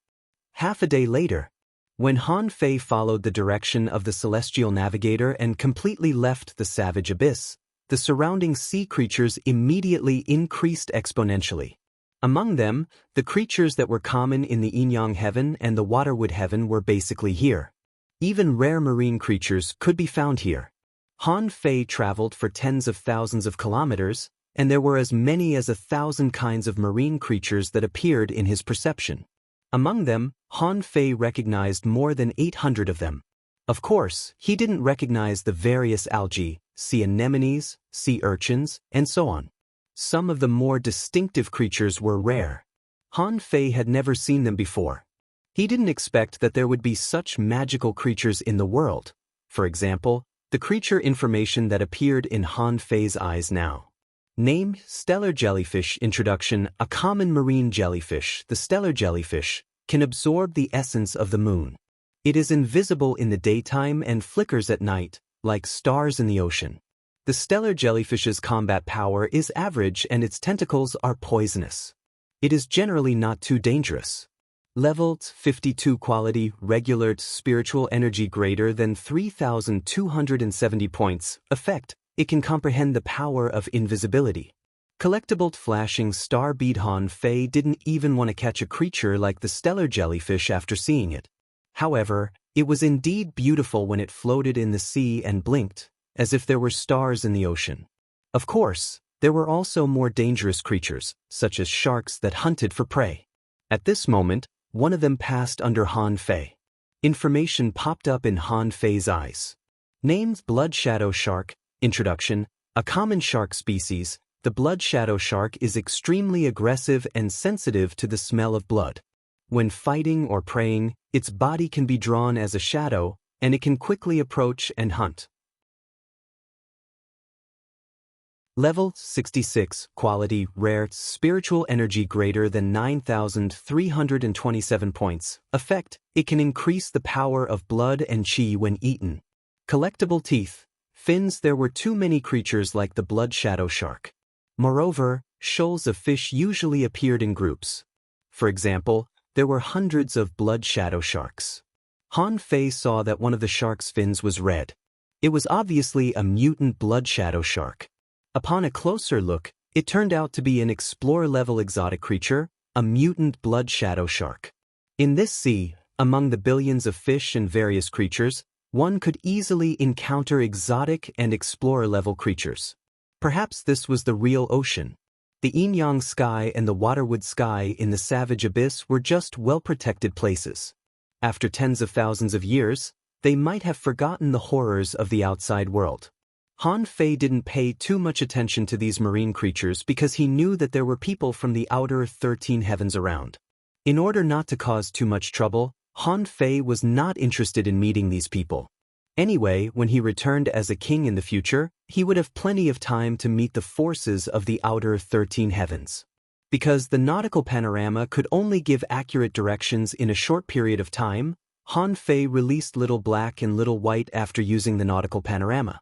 Half a day later, when Han Fei followed the direction of the celestial navigator and completely left the savage abyss, the surrounding sea creatures immediately increased exponentially. Among them, the creatures that were common in the Yin-Yang heaven and the Waterwood heaven were basically here. Even rare marine creatures could be found here. Han Fei traveled for tens of thousands of kilometers, and there were as many as 1,000 kinds of marine creatures that appeared in his perception. Among them, Han Fei recognized more than 800 of them. Of course, he didn't recognize the various algae, sea anemones, sea urchins, and so on. Some of the more distinctive creatures were rare. Han Fei had never seen them before. He didn't expect that there would be such magical creatures in the world. For example, the creature information that appeared in Han Fei's eyes now. Name: stellar jellyfish. Introduction: a common marine jellyfish, the stellar jellyfish, can absorb the essence of the moon. It is invisible in the daytime and flickers at night, like stars in the ocean. The stellar jellyfish's combat power is average and its tentacles are poisonous. It is generally not too dangerous. Level 52 quality, regular spiritual energy greater than 3,270 points. Effect: it can comprehend the power of invisibility. Collectible flashing star bead. Han Fei didn't even want to catch a creature like the stellar jellyfish after seeing it. However, it was indeed beautiful when it floated in the sea and blinked, as if there were stars in the ocean. Of course, there were also more dangerous creatures, such as sharks that hunted for prey. At this moment, one of them passed under Han Fei. Information popped up in Han Fei's eyes. Named: blood shadow shark. Introduction: a common shark species, the blood shadow shark is extremely aggressive and sensitive to the smell of blood. When fighting or preying, its body can be drawn as a shadow, and it can quickly approach and hunt. Level 66, quality, rare, spiritual energy greater than 9,327 points. Effect: it can increase the power of blood and chi when eaten. Collectible teeth. Fins. There were too many creatures like the blood shadow shark. Moreover, shoals of fish usually appeared in groups. For example, there were hundreds of blood shadow sharks. Han Fei saw that one of the shark's fins was red. It was obviously a mutant blood shadow shark. Upon a closer look, it turned out to be an explorer-level exotic creature, a mutant blood shadow shark. In this sea, among the billions of fish and various creatures, one could easily encounter exotic and explorer-level creatures. Perhaps this was the real ocean. The yin-yang sky and the waterwood sky in the savage abyss were just well-protected places. After tens of thousands of years, they might have forgotten the horrors of the outside world. Han Fei didn't pay too much attention to these marine creatures because he knew that there were people from the outer 13 heavens around. In order not to cause too much trouble, Han Fei was not interested in meeting these people. Anyway, when he returned as a king in the future, he would have plenty of time to meet the forces of the outer 13 heavens. Because the nautical panorama could only give accurate directions in a short period of time, Han Fei released Little Black and Little White after using the nautical panorama.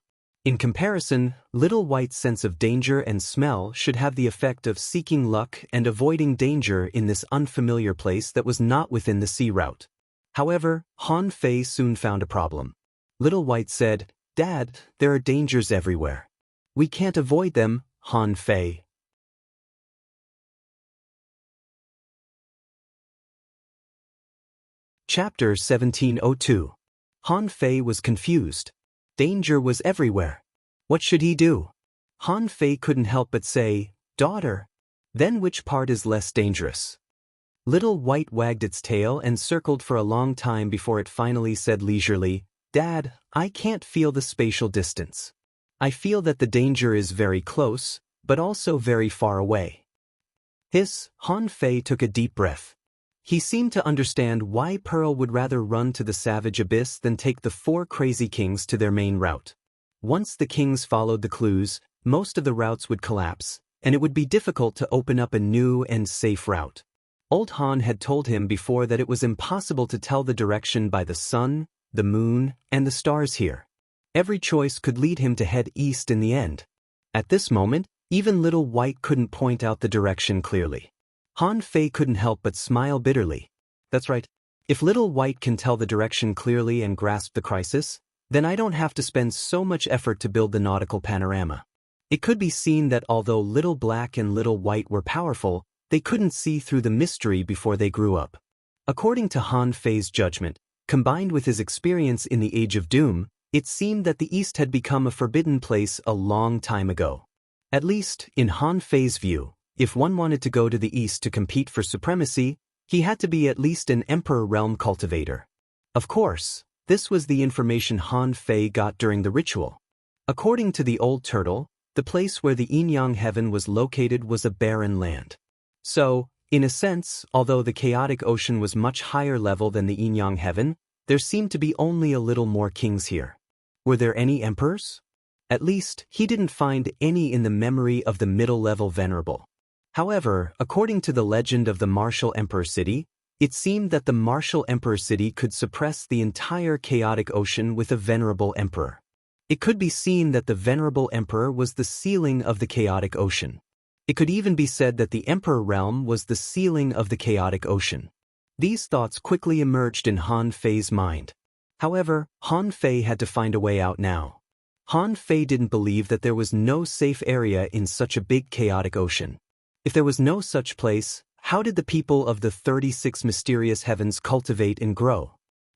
In comparison, Little White's sense of danger and smell should have the effect of seeking luck and avoiding danger in this unfamiliar place that was not within the sea route. However, Han Fei soon found a problem. Little White said, "Dad, there are dangers everywhere. We can't avoid them, Han Fei." Chapter 1702. Han Fei was confused. Danger was everywhere. What should he do? Han Fei couldn't help but say, "Daughter." Then which part is less dangerous? Little White wagged its tail and circled for a long time before it finally said leisurely, "Dad, I can't feel the spatial distance. I feel that the danger is very close, but also very far away." Han Fei took a deep breath. He seemed to understand why Pearl would rather run to the savage abyss than take the 4 crazy kings to their main route. Once the kings followed the clues, most of the routes would collapse, and it would be difficult to open up a new and safe route. Old Han had told him before that it was impossible to tell the direction by the sun, the moon, and the stars here. Every choice could lead him to head east in the end. At this moment, even Little White couldn't point out the direction clearly. Han Fei couldn't help but smile bitterly. That's right. If Little White can tell the direction clearly and grasp the crisis, then I don't have to spend so much effort to build the nautical panorama. It could be seen that although Little Black and Little White were powerful, they couldn't see through the mystery before they grew up. According to Han Fei's judgment, combined with his experience in the Age of Doom, it seemed that the East had become a forbidden place a long time ago. At least, in Han Fei's view, if one wanted to go to the East to compete for supremacy, he had to be at least an Emperor realm cultivator. Of course, this was the information Han Fei got during the ritual. According to the old turtle, The place where the yin-yang heaven was located was a barren land. So, in a sense, although the chaotic ocean was much higher level than the yin-yang heaven, there seemed to be only a little more kings here. Were there any emperors? At least, he didn't find any in the memory of the middle-level venerable. However, according to the legend of the martial emperor city, it seemed that the martial emperor city could suppress the entire chaotic ocean with a venerable emperor. It could be seen that the venerable emperor was the ceiling of the chaotic ocean. It could even be said that the emperor realm was the ceiling of the chaotic ocean. These thoughts quickly emerged in Han Fei's mind. However, Han Fei had to find a way out now. Han Fei didn't believe that there was no safe area in such a big chaotic ocean. If there was no such place, how did the people of the 36 mysterious heavens cultivate and grow?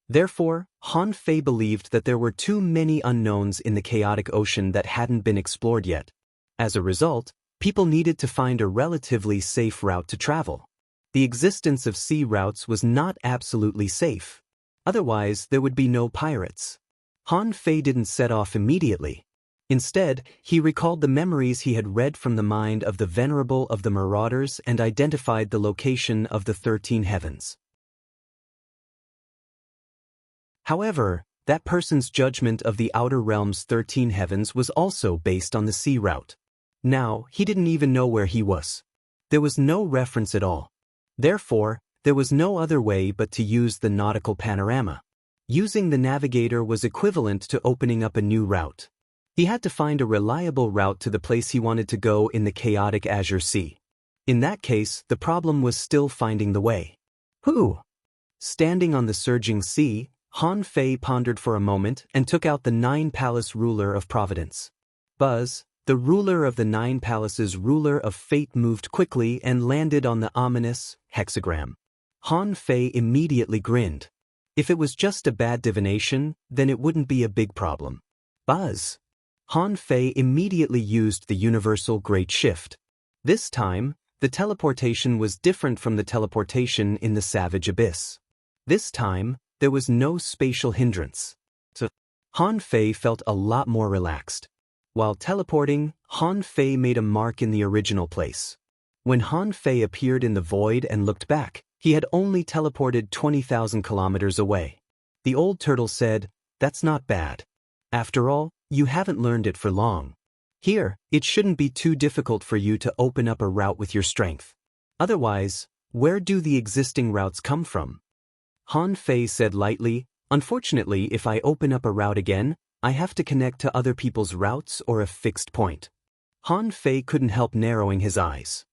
Therefore, Han Fei believed that there were too many unknowns in the chaotic ocean that hadn't been explored yet. As a result, people needed to find a relatively safe route to travel. The existence of sea routes was not absolutely safe. Otherwise, there would be no pirates. Han Fei didn't set off immediately. Instead, he recalled the memories he had read from the mind of the venerable of the marauders and identified the location of the 13 heavens. However, that person's judgment of the outer realm's 13 heavens was also based on the sea route. Now, he didn't even know where he was. There was no reference at all. Therefore, there was no other way but to use the nautical panorama. Using the navigator was equivalent to opening up a new route. He had to find a reliable route to the place he wanted to go in the chaotic azure sea. In that case, the problem was still finding the way. Who? Standing on the surging sea, Han Fei pondered for a moment and took out the 9 Palace ruler of Providence. Buzz, the ruler of the 9 Palaces, ruler of fate, moved quickly and landed on the ominous hexagram. Han Fei immediately grinned. If it was just a bad divination, then it wouldn't be a big problem. Buzz. Han Fei immediately used the universal great shift. This time, the teleportation was different from the teleportation in the savage abyss. This time, there was no spatial hindrance. So, Han Fei felt a lot more relaxed. While teleporting, Han Fei made a mark in the original place. When Han Fei appeared in the void and looked back, he had only teleported 20,000 kilometers away. The old turtle said, "That's not bad. After all, you haven't learned it for long. Here, it shouldn't be too difficult for you to open up a route with your strength. Otherwise, where do the existing routes come from?" Han Fei said lightly, "Unfortunately, if I open up a route again, I have to connect to other people's routes or a fixed point." Han Fei couldn't help narrowing his eyes.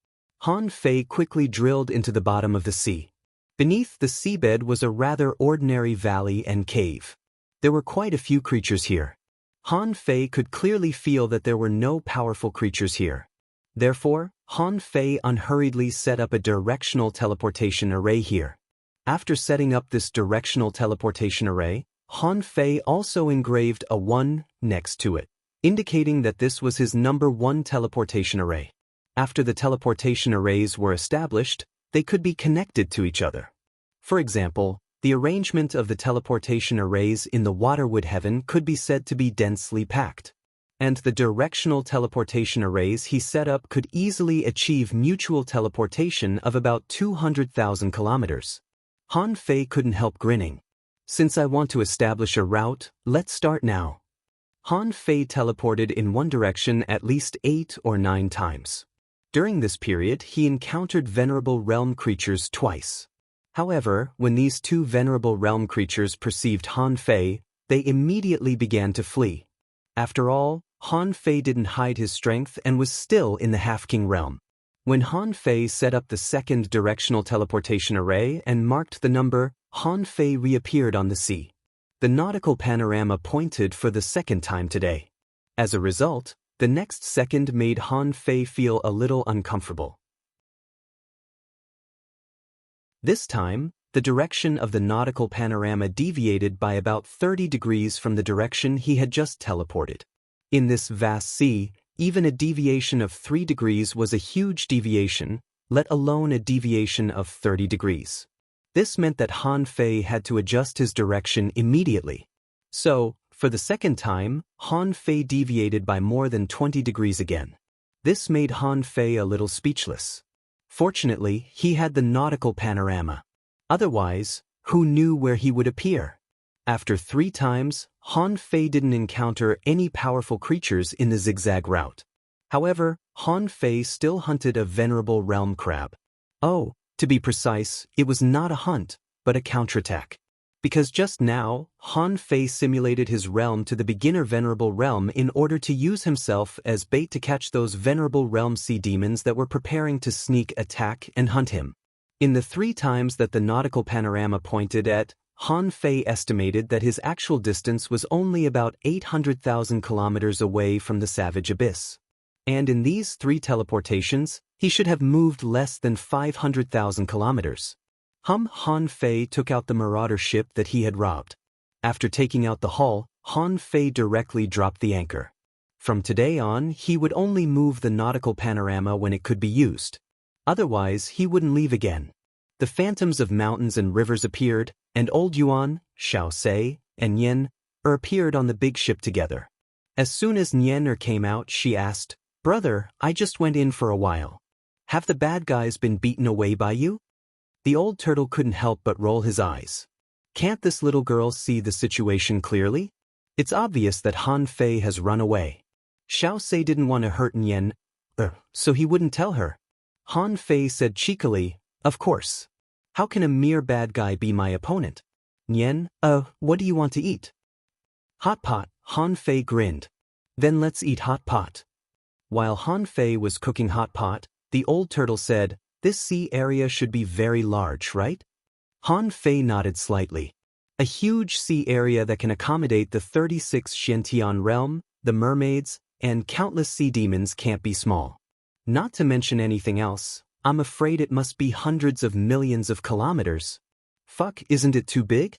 Han Fei quickly drilled into the bottom of the sea. Beneath the seabed was a rather ordinary valley and cave. There were quite a few creatures here. Han Fei could clearly feel that there were no powerful creatures here. Therefore, Han Fei unhurriedly set up a directional teleportation array here. After setting up this directional teleportation array, Han Fei also engraved a 1 next to it, indicating that this was his number 1 teleportation array. After the teleportation arrays were established, they could be connected to each other. For example, the arrangement of the teleportation arrays in the waterwood heaven could be said to be densely packed. And the directional teleportation arrays he set up could easily achieve mutual teleportation of about 200,000 kilometers. Han Fei couldn't help grinning. "Since I want to establish a route, let's start now." Han Fei teleported in one direction at least 8 or 9 times. During this period, he encountered venerable realm creatures twice. However, when these 2 venerable realm creatures perceived Han Fei, they immediately began to flee. After all, Han Fei didn't hide his strength and was still in the Half-King realm. When Han Fei set up the second directional teleportation array and marked the number, Han Fei reappeared on the sea. The nautical panorama pointed for the second time today. As a result, the next second made Han Fei feel a little uncomfortable. This time, the direction of the nautical panorama deviated by about 30 degrees from the direction he had just teleported. In this vast sea, even a deviation of 3 degrees was a huge deviation, let alone a deviation of 30 degrees. This meant that Han Fei had to adjust his direction immediately. So, For the second time, Han Fei deviated by more than 20 degrees again. This made Han Fei a little speechless. Fortunately, he had the nautical panorama. Otherwise, who knew where he would appear? After 3 times, Han Fei didn't encounter any powerful creatures in the zigzag route. However, Han Fei still hunted a venerable realm crab. Oh, to be precise, it was not a hunt, but a counterattack. Because just now, Han Fei simulated his realm to the beginner venerable realm in order to use himself as bait to catch those venerable realm sea demons that were preparing to sneak attack and hunt him. In the 3 times that the nautical panorama pointed at, Han Fei estimated that his actual distance was only about 800,000 kilometers away from the savage abyss. And in these 3 teleportations, he should have moved less than 500,000 kilometers. Han Fei took out the marauder ship that he had robbed. After taking out the hull, Han Fei directly dropped the anchor. From today on, he would only move the nautical panorama when it could be used. Otherwise, he wouldn't leave again. The phantoms of mountains and rivers appeared, and Old Yuan, Xiao Sei, and Nian appeared on the big ship together. As soon as Nian came out, she asked, "Brother, I just went in for a while. Have the bad guys been beaten away by you?" The old turtle couldn't help but roll his eyes. Can't this little girl see the situation clearly? It's obvious that Han Fei has run away. Xiao Sei didn't want to hurt Nian, so he wouldn't tell her. Han Fei said cheekily, "Of course. How can a mere bad guy be my opponent?" Nian, what do you want to eat?" "Hot pot," Han Fei grinned. "Then let's eat hot pot." While Han Fei was cooking hot pot, the old turtle said, "This sea area should be very large, right?" Han Fei nodded slightly. A huge sea area that can accommodate the 36 Xiantian realm, the mermaids, and countless sea demons can't be small. Not to mention anything else, I'm afraid it must be hundreds of millions of kilometers. Fuck, isn't it too big?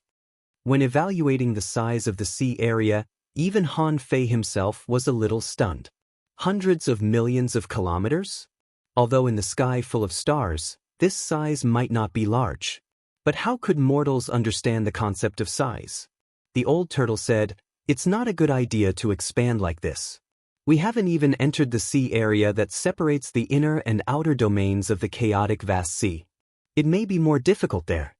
When evaluating the size of the sea area, even Han Fei himself was a little stunned. Hundreds of millions of kilometers? Although in the sky full of stars, this size might not be large. But how could mortals understand the concept of size? The old turtle said, "It's not a good idea to expand like this. We haven't even entered the sea area that separates the inner and outer domains of the chaotic vast sea. It may be more difficult there."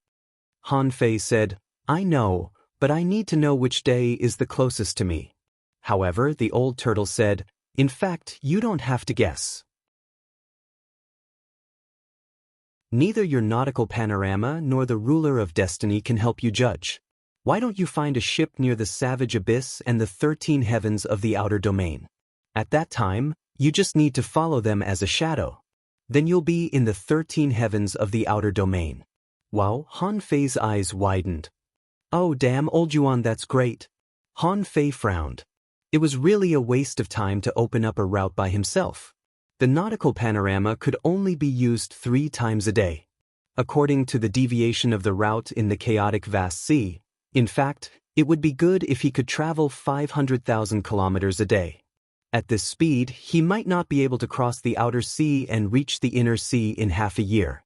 Han Fei said, "I know, but I need to know which day is the closest to me." However, the old turtle said, "In fact, you don't have to guess. Neither your nautical panorama nor the ruler of destiny can help you judge. Why don't you find a ship near the savage abyss and the 13 heavens of the outer domain? At that time, you just need to follow them as a shadow. Then you'll be in the 13 heavens of the outer domain." Wow, Han Fei's eyes widened. "Oh damn, Old Yuan, that's great." Han Fei frowned. It was really a waste of time to open up a route by himself. The nautical panorama could only be used 3 times a day. According to the deviation of the route in the chaotic vast sea, in fact, it would be good if he could travel 500,000 kilometers a day. At this speed, he might not be able to cross the outer sea and reach the inner sea in half a year.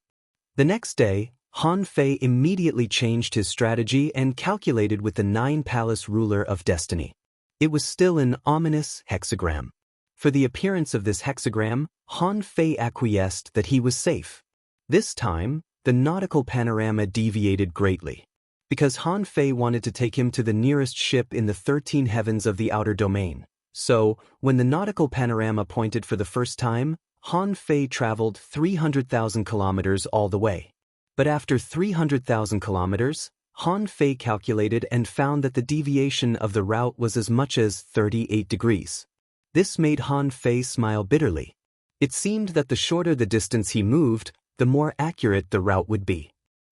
The next day, Han Fei immediately changed his strategy and calculated with the 9-palace ruler of destiny. It was still an ominous hexagram. For the appearance of this hexagram, Han Fei acquiesced that he was safe. This time, the nautical panorama deviated greatly. Because Han Fei wanted to take him to the nearest ship in the 13 heavens of the outer domain. So, when the nautical panorama pointed for the first time, Han Fei traveled 300,000 kilometers all the way. But after 300,000 kilometers, Han Fei calculated and found that the deviation of the route was as much as 38 degrees. This made Han Fei smile bitterly. It seemed that the shorter the distance he moved, the more accurate the route would be.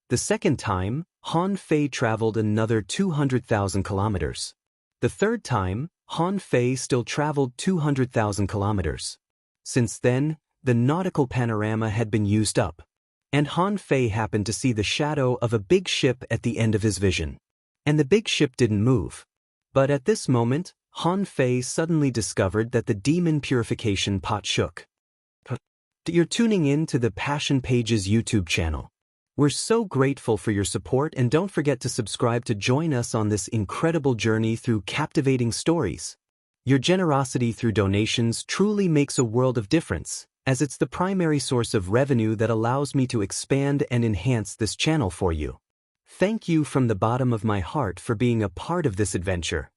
The second time, Han Fei traveled another 200,000 kilometers. The third time, Han Fei still traveled 200,000 kilometers. Since then, the nautical panorama had been used up. And Han Fei happened to see the shadow of a big ship at the end of his vision. And the big ship didn't move. But at this moment, Han Fei suddenly discovered that the demon purification pot shook. You're tuning in to the Passion Pages YouTube channel. We're so grateful for your support, and don't forget to subscribe to join us on this incredible journey through captivating stories. Your generosity through donations truly makes a world of difference, as it's the primary source of revenue that allows me to expand and enhance this channel for you. Thank you from the bottom of my heart for being a part of this adventure.